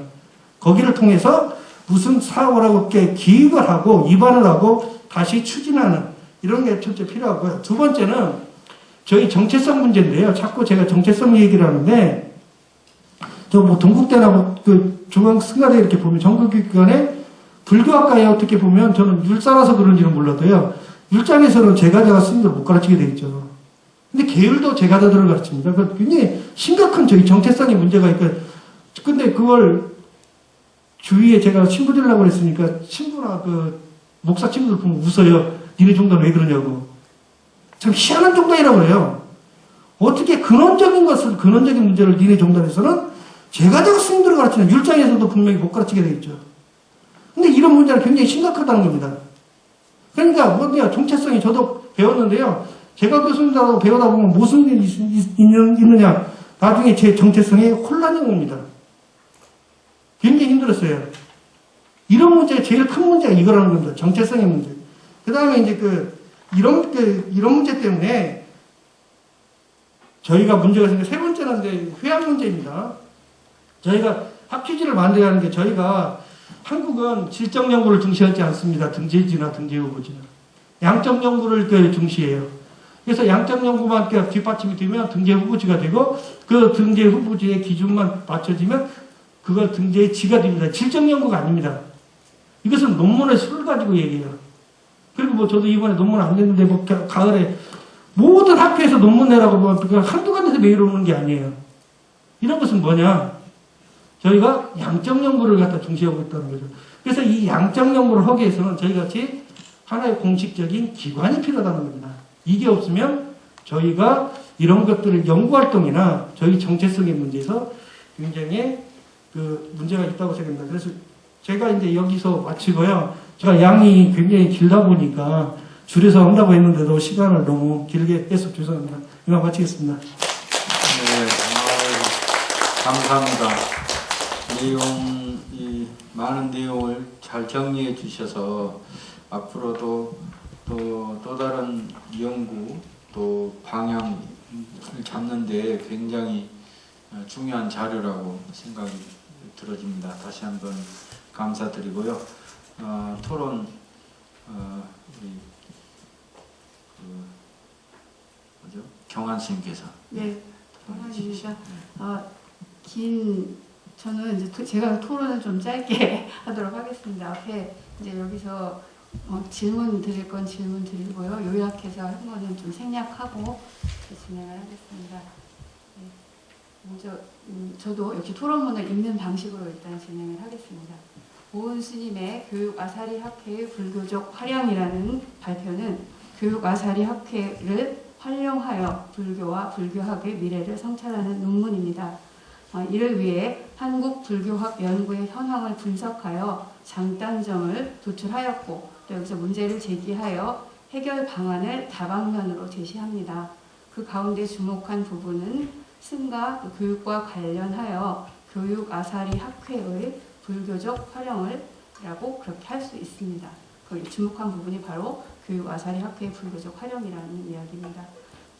거기를 통해서 무슨 사업을 하고 기획을 하고 입안을 하고 다시 추진하는 이런 게 첫째 필요하고요. 두 번째는 저희 정체성 문제인데요. 자꾸 제가 정체성 얘기를 하는데 동국대나 중앙승가대 이렇게 보면 전국기관에 불교학과에 어떻게 보면 저는 율사라서 그런지는 몰라도요. 율장에서는 제가자가 스님들 못 가르치게 돼 있죠. 근데 계율도 제가자들을 가르칩니다. 굉장히 심각한 저희 정체성의 문제가 있고, 근데 그걸 주위에 제가 친구 되려고 했으니까 친구나 목사 친구들 보면 웃어요. 니네 정도는 왜 그러냐고. 참 희한한 정당이라고 해요. 어떻게 근원적인 문제를 니네 정당에서는 제가자가 스님들을 가르치는 율장에서도 분명히 못 가르치게 돼 있죠. 근데 이런 문제는 굉장히 심각하다는 겁니다. 그러니까 정체성이 저도 배웠는데요. 제가 교수님들하고 배우다 보면 무슨 일이 있느냐. 나중에 제 정체성에 혼란이 옵니다. 굉장히 힘들었어요. 이런 문제가 제일 큰 문제가 이거라는 겁니다. 정체성의 문제. 그 다음에 이제 이런 문제 때문에 저희가 문제가 생겨 세 번째는 이제 회화 문제입니다. 저희가 학회지를 만들어야 하는 게 저희가 한국은 질적 연구를 중시하지 않습니다. 등재지나 등재 후보지나. 양적 연구를 중시해요. 그래서 양적 연구만 뒷받침이 되면 등재 후보지가 되고 그 등재 후보지의 기준만 맞춰지면 그걸 등재의 지가 됩니다. 질적 연구가 아닙니다. 이것은 논문의 수를 가지고 얘기해요. 그리고 저도 이번에 논문 안 냈는데 가을에 모든 학회에서 논문 내라고 보면 한두 군데서 매일 오는 게 아니에요. 이런 것은 뭐냐? 저희가 양적 연구를 갖다 중시하고 있다는 거죠. 그래서 이 양적 연구를 하기 위해서는 저희 같이 하나의 공식적인 기관이 필요하다는 겁니다. 이게 없으면 저희가 이런 것들을 연구활동이나 저희 정체성의 문제에서 굉장히 문제가 있다고 생각합니다. 그래서 제가 이제 여기서 마치고요. 제가 양이 굉장히 길다 보니까 줄여서 한다고 했는데도 시간을 너무 길게 해서 죄송합니다. 이만 마치겠습니다. 네, 감사합니다. 많은 내용을 잘 정리해 주셔서 앞으로도 또 다른 연구 또 방향을 잡는 데 굉장히 중요한 자료라고 생각이 들어집니다. 다시 한번 감사드리고요. 토론 경한 스님께서. 네, 경한입니다. 저는 이제 제가 토론을 좀 짧게 하도록 하겠습니다. 앞에 이제 여기서 질문 드릴 건 질문 드리고요. 요약해서 한 거는 좀 생략하고 진행을 하겠습니다. 네. 먼저 저도 역시 토론문을 읽는 방식으로 일단 진행을 하겠습니다. 오은 스님의 교육 아사리 학회의 불교적 활용이라는 발표는 교육 아사리 학회를 활용하여 불교와 불교학의 미래를 성찰하는 논문입니다. 이를 위해 한국 불교학 연구의 현황을 분석하여 장단점을 도출하였고 또 여기서 문제를 제기하여 해결 방안을 다방면으로 제시합니다. 그 가운데 주목한 부분은 승가 교육과 관련하여 교육 아사리 학회의 불교적 활용을 라고 그렇게 할 수 있습니다. 그 주목한 부분이 바로 교육 아사리 학회의 불교적 활용이라는 이야기입니다.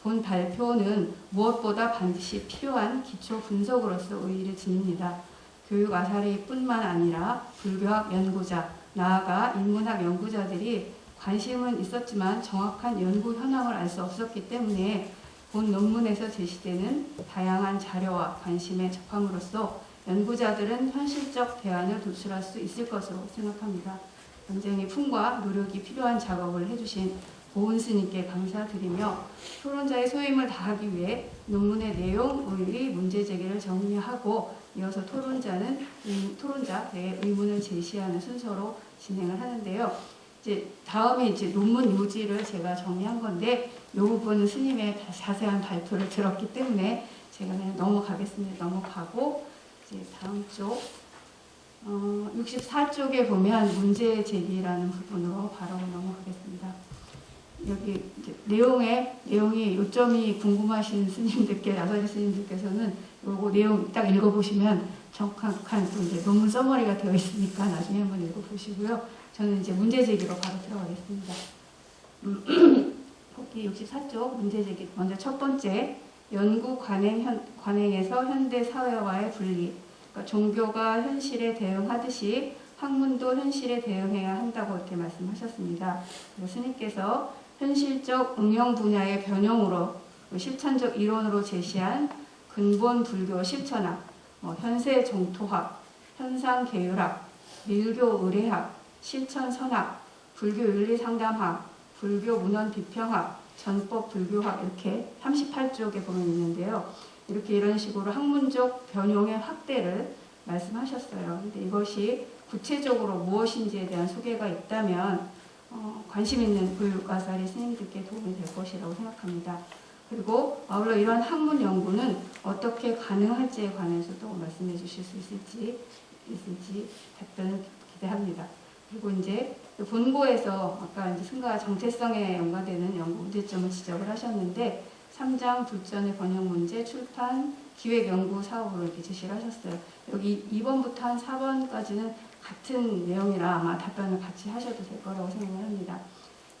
본 발표는 무엇보다 반드시 필요한 기초 분석으로서 의의를 지닙니다. 교육 아사리뿐만 아니라 불교학 연구자, 나아가 인문학 연구자들이 관심은 있었지만 정확한 연구 현황을 알 수 없었기 때문에 본 논문에서 제시되는 다양한 자료와 관심에 접함으로써 연구자들은 현실적 대안을 도출할 수 있을 것으로 생각합니다. 굉장히 품과 노력이 필요한 작업을 해주신 고은 스님께 감사드리며 토론자의 소임을 다하기 위해 논문의 내용의 문제 제기를 정리하고 이어서 토론자의 의문을 제시하는 순서로 진행을 하는데요. 이제 다음에 이제 논문 요지를 제가 정리한 건데 이 부분은 스님의 자세한 발표를 들었기 때문에 제가 그냥 넘어가겠습니다. 넘어가고 이제 다음 쪽 64쪽에 보면 문제 제기라는 부분으로 바로 넘어가겠습니다. 여기 이제 내용이 요점이 궁금하신 스님들께 아사리 스님들께서는 요거 내용 딱 읽어보시면 정확한 또 이제 논문 서머리가 되어 있으니까 나중에 한번 읽어보시고요. 저는 이제 문제 제기로 바로 들어가겠습니다. 거기 64쪽 문제 제기 먼저 첫 번째 연구 관행에서 현대 사회와의 분리. 그러니까 종교가 현실에 대응하듯이 학문도 현실에 대응해야 한다고 이렇게 말씀하셨습니다. 그래서 스님께서 현실적 응용 분야의 변형으로 실천적 이론으로 제시한 근본 불교 실천학, 현세 정토학, 현상 계율학, 밀교 의례학, 실천 선학, 불교 윤리 상담학, 불교 문헌 비평학, 전법 불교학 이렇게 38쪽에 보면 있는데요. 이렇게 이런 식으로 학문적 변형의 확대를 말씀하셨어요. 근데 이것이 구체적으로 무엇인지에 대한 소개가 있다면 관심 있는 교육 아사리 스님들께 도움이 될 것이라고 생각합니다. 그리고 아울러 이러한 학문 연구는 어떻게 가능할지에 관해서도 말씀해 주실 수 있을지 답변을 기대합니다. 그리고 이제 본고에서 아까 이제 승가 정체성에 연관되는 연구 문제점을 지적을 하셨는데 3장 불전의 번역 문제, 출판, 기획 연구 사업으로 이렇게 제시를 하셨어요. 여기 2번부터 한 4번까지는 같은 내용이라 아마 답변을 같이 하셔도 될 거라고 생각을 합니다.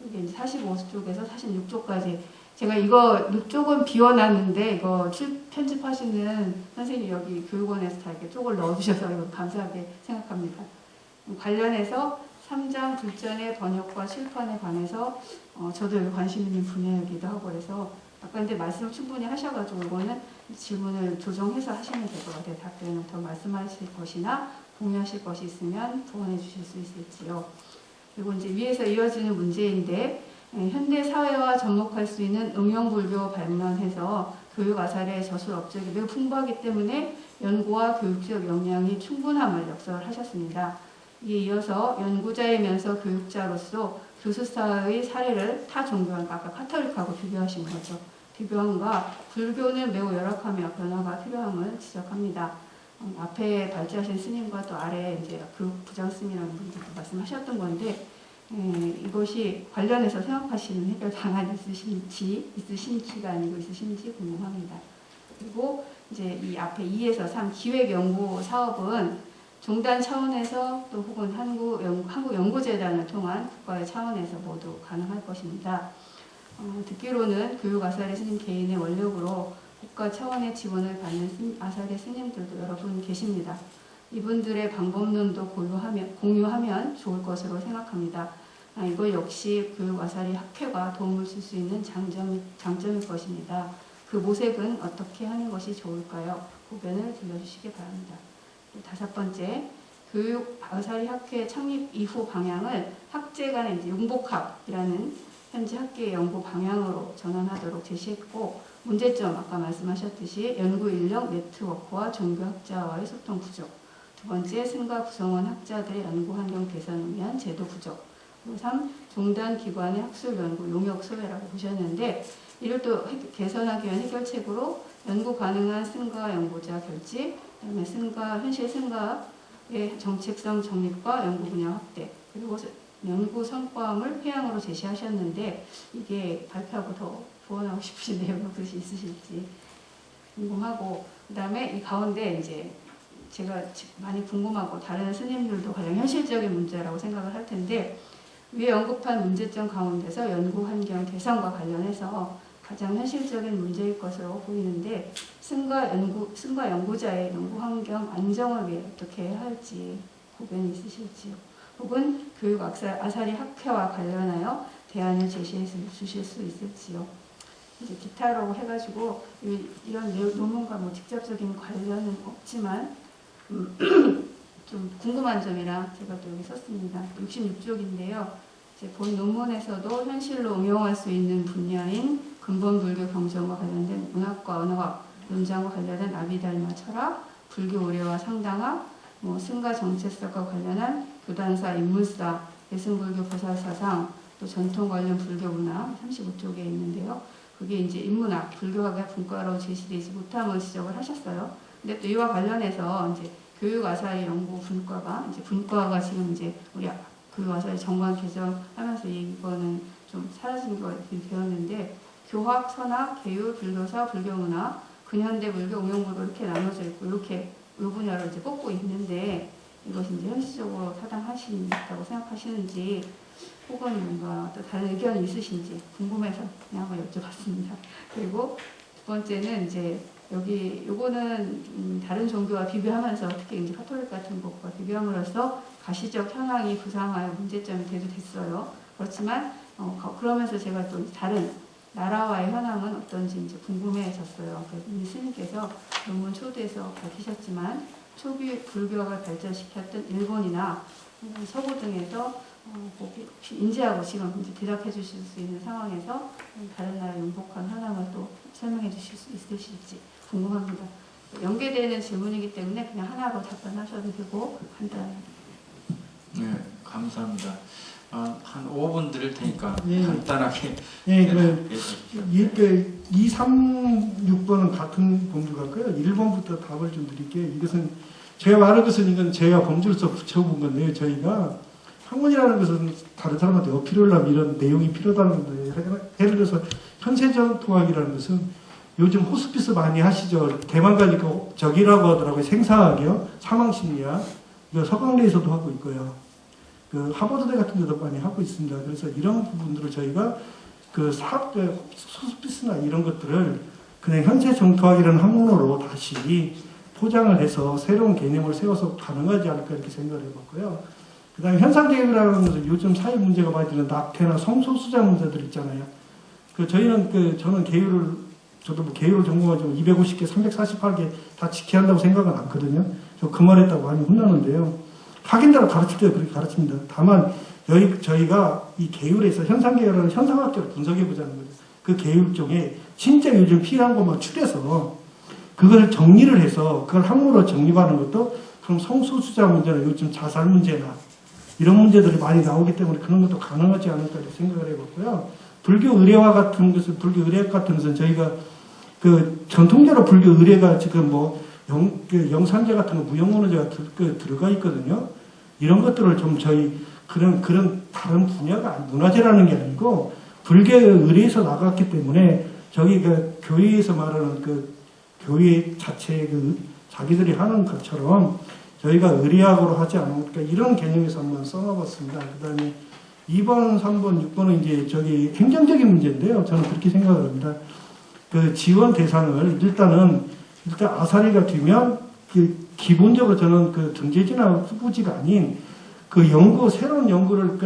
이게 이제 45쪽에서 46쪽까지 제가 이거 6쪽은 비워놨는데 이거 편집하시는 선생님이 여기 교육원에서 다 이렇게 쪽을 넣어주셔서 이거 감사하게 생각합니다. 관련해서 3장 불전의 번역과 출판에 관해서 저도 여기 관심 있는 분야이기도 하고 그래서 아까 근데 말씀을 충분히 하셔가지고 이거는 질문을 조정해서 하시면 될 것 같아요. 답변을 더 말씀하실 것이나 공유하실 것이 있으면 부원해 주실 수 있을지요. 그리고 이제 위에서 이어지는 문제인데 현대 사회와 접목할 수 있는 응용불교 발면해서 교육 아사리의 저술 업적이 매우 풍부하기 때문에 연구와 교육적 역량이 충분함을 역설을 하셨습니다. 이에 이어서 연구자이면서 교육자로서 교수사의 사례를 타 종교와 아까 카톨릭하고 비교하신 거죠. 비교함과 불교는 매우 열악하며 변화가 필요함을 지적합니다. 앞에 발제하신 스님과 또 아래 이제 교육 부장 스님이라는 분들도 말씀하셨던 건데 이것이 관련해서 생각하시는 해결 방안이 있으신지가 아니고 있으신지 궁금합니다. 그리고 이제 이 앞에 2에서 3 기획 연구 사업은 종단 차원에서 또 혹은 한국연구재단을 통한 국가의 차원에서 모두 가능할 것입니다. 듣기로는 교육 아사리 스님 개인의 원력으로 국가 차원의 지원을 받는 아사리 스님들도 여러 분 계십니다. 이분들의 방법론도 공유하면 좋을 것으로 생각합니다. 이거 역시 교육 아사리 학회가 도움을 줄 수 있는 장점일 것입니다. 그 모색은 어떻게 하는 것이 좋을까요? 고견을 들려주시기 바랍니다. 5번째, 교육 아사리 학회 창립 이후 방향을 학제 간의 이제 융복학이라는 현재 학계의 연구 방향으로 전환하도록 제시했고, 문제점 아까 말씀하셨듯이 연구 인력 네트워크와 종교학자와의 소통 부족. 2번째, 승가 구성원 학자들의 연구 환경 개선을 위한 제도 부족. 그리고 3, 종단 기관의 학술 연구 용역 소외라고 보셨는데, 이를 또 개선하기 위한 해결책으로 연구 가능한 승가 연구자 결집, 그다음에 현실 승가의 정책성 정립과 연구 분야 확대, 그리고 연구 성과물 회양으로 제시하셨는데 이게 발표하고 더 보완하고 싶으신 내용 뜻이 있으실지 궁금하고, 그 다음에 이 가운데 이제 제가 많이 궁금하고 다른 스님들도 가장 현실적인 문제라고 생각을 할 텐데, 위에 언급한 문제점 가운데서 연구 환경 개선과 관련해서 가장 현실적인 문제일 것으로 보이는데, 승과 연구자의 연구 환경 안정을 위해 어떻게 해야 할지 고견이 있으실지요. 혹은 교육 아사리 학회와 관련하여 대안을 제시해 주실 수 있을지요. 이제 기타라고 해가지고 이런 논문과 뭐 직접적인 관련은 없지만 좀 궁금한 점이라 제가 또 여기 썼습니다. 66쪽인데요. 이제 본 논문에서도 현실로 응용할 수 있는 분야인 근본 불교 경전과 관련된 문학과 언어학, 논장과 관련된 아비달마 철학, 불교 의례와 상당학, 뭐 승가 정체성과 관련한 교단사, 인문사, 예승불교 보살사상, 또 전통 관련 불교 문화 35쪽에 있는데요. 그게 이제 인문학, 불교학의 분과로 제시되지 못함을 지적을 하셨어요. 근데 또 이와 관련해서 이제 교육 아사리 연구 분과가 이제 분과가 지금 이제 우리 교육 아사리 정관 개정하면서 이거는 좀 사라진 거 되었는데, 교학, 선학, 계율, 불교사, 불교문화, 근현대 불교, 응용불교 이렇게 나눠져 있고 이렇게 이 분야로 이제 뽑고 있는데, 이것이 이제 현실적으로 타당하신다고 생각하시는지, 혹은 뭔가 또 다른 의견이 있으신지 궁금해서 그냥 한번 여쭤봤습니다. 그리고 두 번째는 이제 여기 요거는 다른 종교와 비교하면서 특히 이제 카톨릭 같은 것과 비교함으로써 가시적 현황이 부상하여 문제점이 됐어요. 그렇지만 그러면서 제가 또 다른 나라와의 현황은 어떤지 이제 궁금해졌어요. 이 스님께서 논문 초대에서 밝히셨지만 초기 불교학을 발전시켰던 일본이나 서구 등에서 인지하고 지금 이제 대답해 주실 수 있는 상황에서 다른 나라의 윤복한 현황을 또 설명해 주실 수 있으실지 궁금합니다. 연계되는 질문이기 때문에 그냥 하나로 답변하셔도 되고 간단히. 네, 감사합니다. 한 5분 드릴 테니까 예. 간단하게. 예, 2, 3, 6번은 같은 범주 같고요. 1번부터 답을 좀 드릴게요. 이것은 제가 말한 것은 이건 제가 범주로서 붙여본 건데요. 저희가 학문이라는 것은 다른 사람한테 어필을 하면 이런 내용이 필요하다는 건데, 예를 들어서 현세적 통학이라는 것은 요즘 호스피스 많이 하시죠. 대만 가니까 저기라고 하더라고요. 생사학이요. 사망심리학. 이거 서강대에서도 하고 있고요. 그 하버드대 같은 데도 많이 하고 있습니다. 그래서 이런 부분들을 저희가 그 호스피스나 이런 것들을 그냥 현세 정토학이라는 학문으로 다시 포장을 해서 새로운 개념을 세워서 가능하지 않을까 이렇게 생각을 해봤고요. 그 다음에 현상계획이라는 것은 요즘 사회 문제가 많이 되는 낙태나 성소수자 문제들 있잖아요. 저는 저도 뭐 계율을 전공하지만 250개, 348개 다 지켜야 한다고 생각은 않거든요. 저 그 말했다고 많이 혼나는데요. 확인대로 가르칠 때 그렇게 가르칩니다. 다만 저희가 이 계율에서 현상계율을 현상학적으로 분석해보자는 거죠. 그 계율 중에 진짜 요즘 필요한 것만 추려서 그걸 정리를 해서 그걸 학문으로 정립하는 것도, 그럼 성소수자 문제나 요즘 자살 문제나 이런 문제들이 많이 나오기 때문에 그런 것도 가능하지 않을까 이렇게 생각을 해봤고요. 불교 의례와 같은 것은, 불교 의례 같은 것은 저희가 그 전통적으로 불교 의례가 지금 뭐 영산제 같은 거 무형문화재가 들어가 있거든요. 이런 것들을 좀 저희 그런 다른 분야가 문화재라는 게 아니고 불교의 의례에서 나갔기 때문에 저기 그 교회에서 말하는 그 교회 자체의 그 자기들이 하는 것처럼 저희가 의례학으로 하지 않으니까 이런 개념에서 한번 써놔봤습니다. 그 다음에 2번, 3번, 6번은 이제 저기 행정적인 문제인데요. 저는 그렇게 생각을 합니다. 그 지원 대상을 일단 아사리가 되면 그 기본적으로 저는 그 등재지나 후보지가 아닌 그 새로운 연구를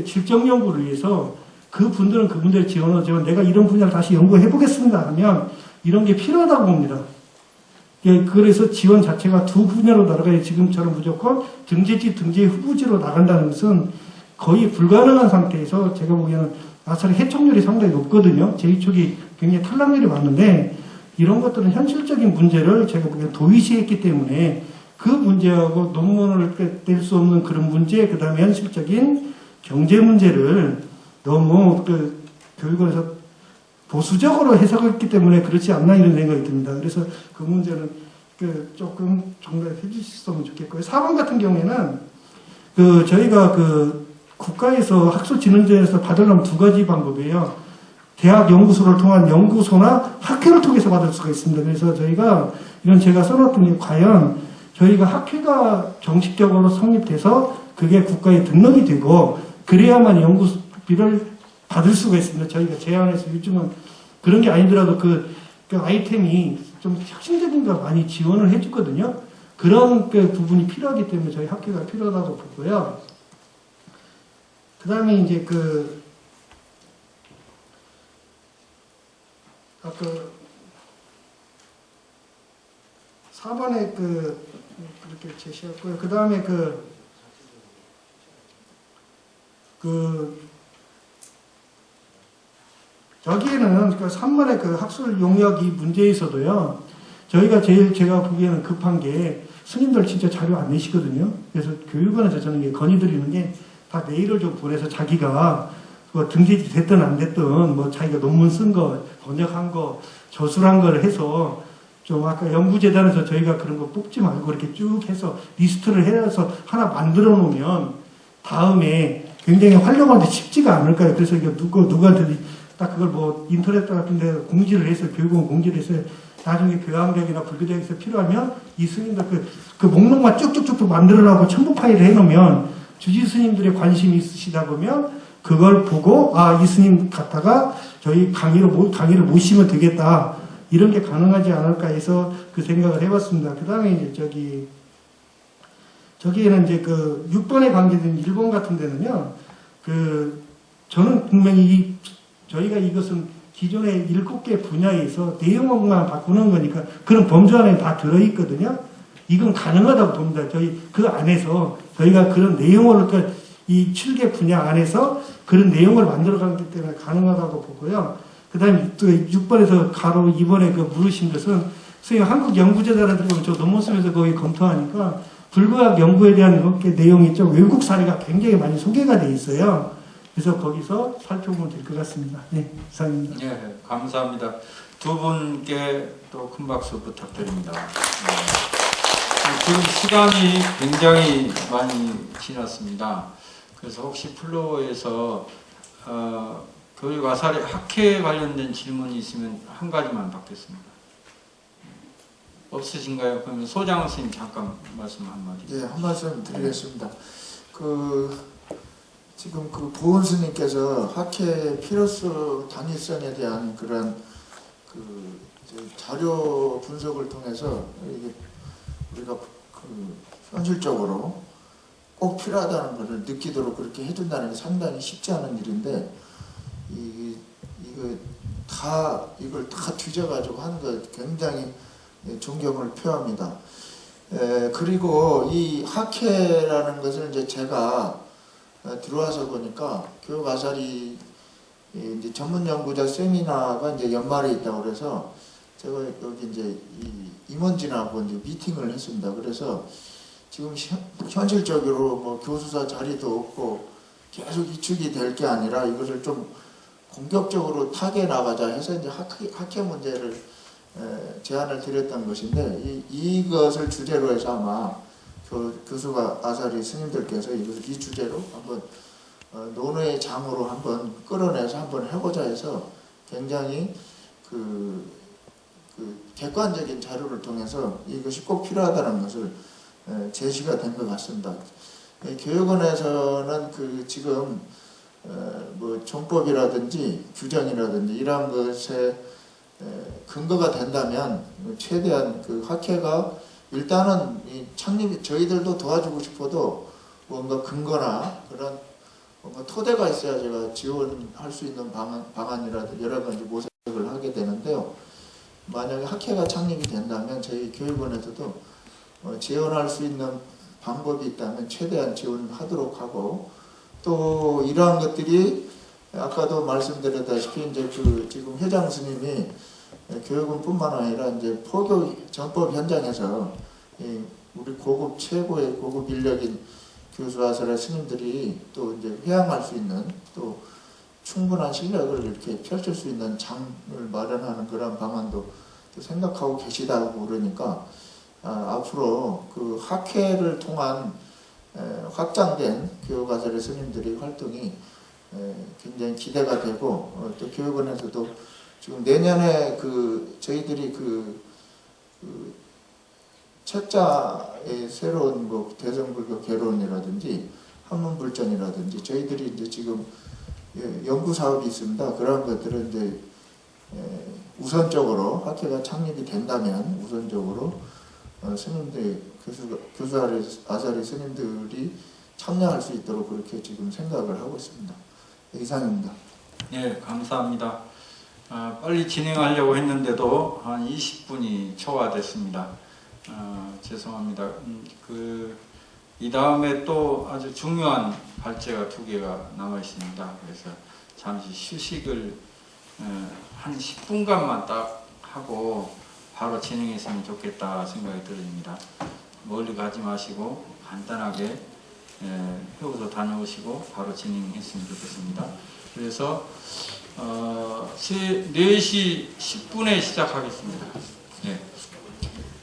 질적 연구를 위해서 그 분들은 그분들의 지원을 하지만 내가 이런 분야를 다시 연구해 보겠습니다 하면 이런 게 필요하다고 봅니다. 그래서 지원 자체가 두 분야로 나가야 지금처럼 무조건 등재지, 등재 후보지로 나간다는 것은 거의 불가능한 상태에서 제가 보기에는 아사리 해촉률이 상당히 높거든요. 제2촉이 굉장히 탈락률이 많은데 이런 것들은 현실적인 문제를 제가 보기에는 도의시했기 때문에 그 문제하고 논문을 낼 수 없는 그런 문제, 그 다음에 현실적인 경제 문제를 너무 교육원에서 보수적으로 해석했기 때문에 그렇지 않나 이런 생각이 듭니다. 그래서 그 문제는 조금 정리해 주셨으면 좋겠고요. 4번 같은 경우에는 저희가 국가에서 학술진흥제에서 받으려면 두 가지 방법이에요. 대학 연구소를 통한 연구소나 학회를 통해서 받을 수가 있습니다. 그래서 저희가 이건 제가 써놨던 게 과연 저희가 학회가 정식적으로 성립돼서 그게 국가에 등록이 되고 그래야만 연구비를 받을 수가 있습니다. 저희가 제안해서 요즘은 그런 게 아니더라도 그 아이템이 좀 혁신적인 거 많이 지원을 해주거든요. 그런 그 부분이 필요하기 때문에 저희 학회가 필요하다고 보고요. 그 다음에 이제 아까 4번에 그렇게 제시했고요. 그 다음에 여기에는 3번의 그 학술 용역이 문제에 있어도요. 저희가 제가 보기에는 급한 게 스님들 진짜 자료 안 내시거든요. 그래서 교육원에서 저는 이게 건의드리는 게 다 메일을 좀 보내서 자기가 뭐 등재지 됐든 안 됐든 뭐 자기가 논문 쓴 거, 번역한 거, 저술한 걸 해서 좀 아까 연구재단에서 저희가 그런 거 뽑지 말고 이렇게 쭉 해서 리스트를 해서 하나 만들어 놓으면 다음에 굉장히 활용하는데 쉽지가 않을까요? 그래서 이게 누구한테 딱 그걸 뭐 인터넷 같은 데 공지를 해서 교육원 공지를 해서 나중에 교양력이나 불교적에서 필요하면 이 스님들 그 목록만 쭉쭉쭉 만들어라고 첨부 파일을 해놓으면 주지 스님들의 관심이 있으시다 보면 그걸 보고 이 스님 갖다가 저희 강의를 모시면 되겠다 이런 게 가능하지 않을까 해서 그 생각을 해봤습니다. 그 다음에 이제 저기에는 이제 6번에 관계된 일본 같은 데는요 저는 분명히 저희가 이것은 기존의 7개 분야에서 내용만 바꾸는 거니까 그런 범주 안에 다 들어있거든요. 이건 가능하다고 봅니다. 저희 그 안에서 저희가 그런 내용을 이 7개 분야 안에서 그런 내용을 만들어가기 때문에 가능하다고 보고요. 그 다음에 또 6번에서 가로 2번에 물으신 것은 선생님 한국 연구재단한테 보면 저 논문 쓰면서 거기 검토하니까 불교학 연구에 대한 내용이 좀 외국 사례가 굉장히 많이 소개가 돼 있어요. 그래서 거기서 살펴보면 될 것 같습니다. 네, 이상입니다. 네, 감사합니다. 두 분께 또 큰 박수 부탁드립니다. 지금 시간이 굉장히 많이 지났습니다. 그래서 혹시 플로어에서 교육 아사리 학회 관련된 질문이 있으면 한 가지만 받겠습니다. 없으신가요? 그러면 소장 선생님 잠깐 말씀 한마디. 네, 한 말씀 드리겠습니다. 지금 보은 스님께서 학회 필요성 당위성에 대한 그런 자료 분석을 통해서 우리가 현실적으로 꼭 필요하다는 것을 느끼도록 그렇게 해준다는 게 상당히 쉽지 않은 일인데 이걸 다 뒤져가지고 하는 것 굉장히 존경을 표합니다. 그리고 이 학회라는 것을 이제 제가 들어와서 보니까 교육 아사리 이제 전문 연구자 세미나가 이제 연말에 있다고 그래서 제가 여기 이제 임원진하고 이제 미팅을 했습니다. 그래서 지금 현실적으로 뭐 교수사 자리도 없고 계속 위축이 될 게 아니라 이것을 좀 공격적으로 타개 나가자 해서 이제 학회 문제를 제안을 드렸던 것인데 이것을 주제로 해서 아마 교수가 아사리 스님들께서 이 주제로 한번 논의의 장으로 한번 끌어내서 한번 해보자 해서 굉장히 객관적인 자료를 통해서 이것이 꼭 필요하다는 것을 제시가 된 것 같습니다. 교육원에서는 지금 뭐 종법이라든지 규정이라든지 이러한 것에 근거가 된다면 최대한 학회가 일단은 창립 저희들도 도와주고 싶어도 뭔가 근거나 그런 뭔가 토대가 있어야 제가 지원할 수 있는 방안이라든지 여러 가지 모색을 하게 되는데요. 만약에 학회가 창립이 된다면 저희 교육원에서도 지원할 수 있는 방법이 있다면 최대한 지원하도록 하고 또 이러한 것들이 아까도 말씀드렸다시피 이제 지금 회장 스님이 교육원뿐만 아니라 이제 포교 정법 현장에서 우리 최고의 고급 인력인 교수 아사리 스님들이 또 이제 회항할 수 있는 또 충분한 실력을 이렇게 펼칠 수 있는 장을 마련하는 그런 방안도 또 생각하고 계시다고 그러니까 앞으로 학회를 통한 확장된 교육아사리 스님들의 활동이 굉장히 기대가 되고 또 교육원에서도 지금 내년에 저희들이 책자의 새로운 뭐 대성불교 개론이라든지 한문불전이라든지 저희들이 이제 지금 연구 사업이 있습니다. 그러한 것들은 이제 우선적으로 학회가 창립이 된다면 우선적으로 스님들 교수 아사리 스님들이 참여할 수 있도록 그렇게 지금 생각을 하고 있습니다. 이상입니다. 네, 감사합니다. 빨리 진행하려고 했는데도 한 20분이 초과됐습니다. 죄송합니다. 이 다음에 또 아주 중요한 발제가 2개가 남아 있습니다. 그래서 잠시 휴식을 한 10분간만 딱 하고 바로 진행했으면 좋겠다 생각이 들립니다. 멀리 가지 마시고 간단하게 회의소 다녀오시고 바로 진행했으면 좋겠습니다. 그래서 4시 10분에 시작하겠습니다.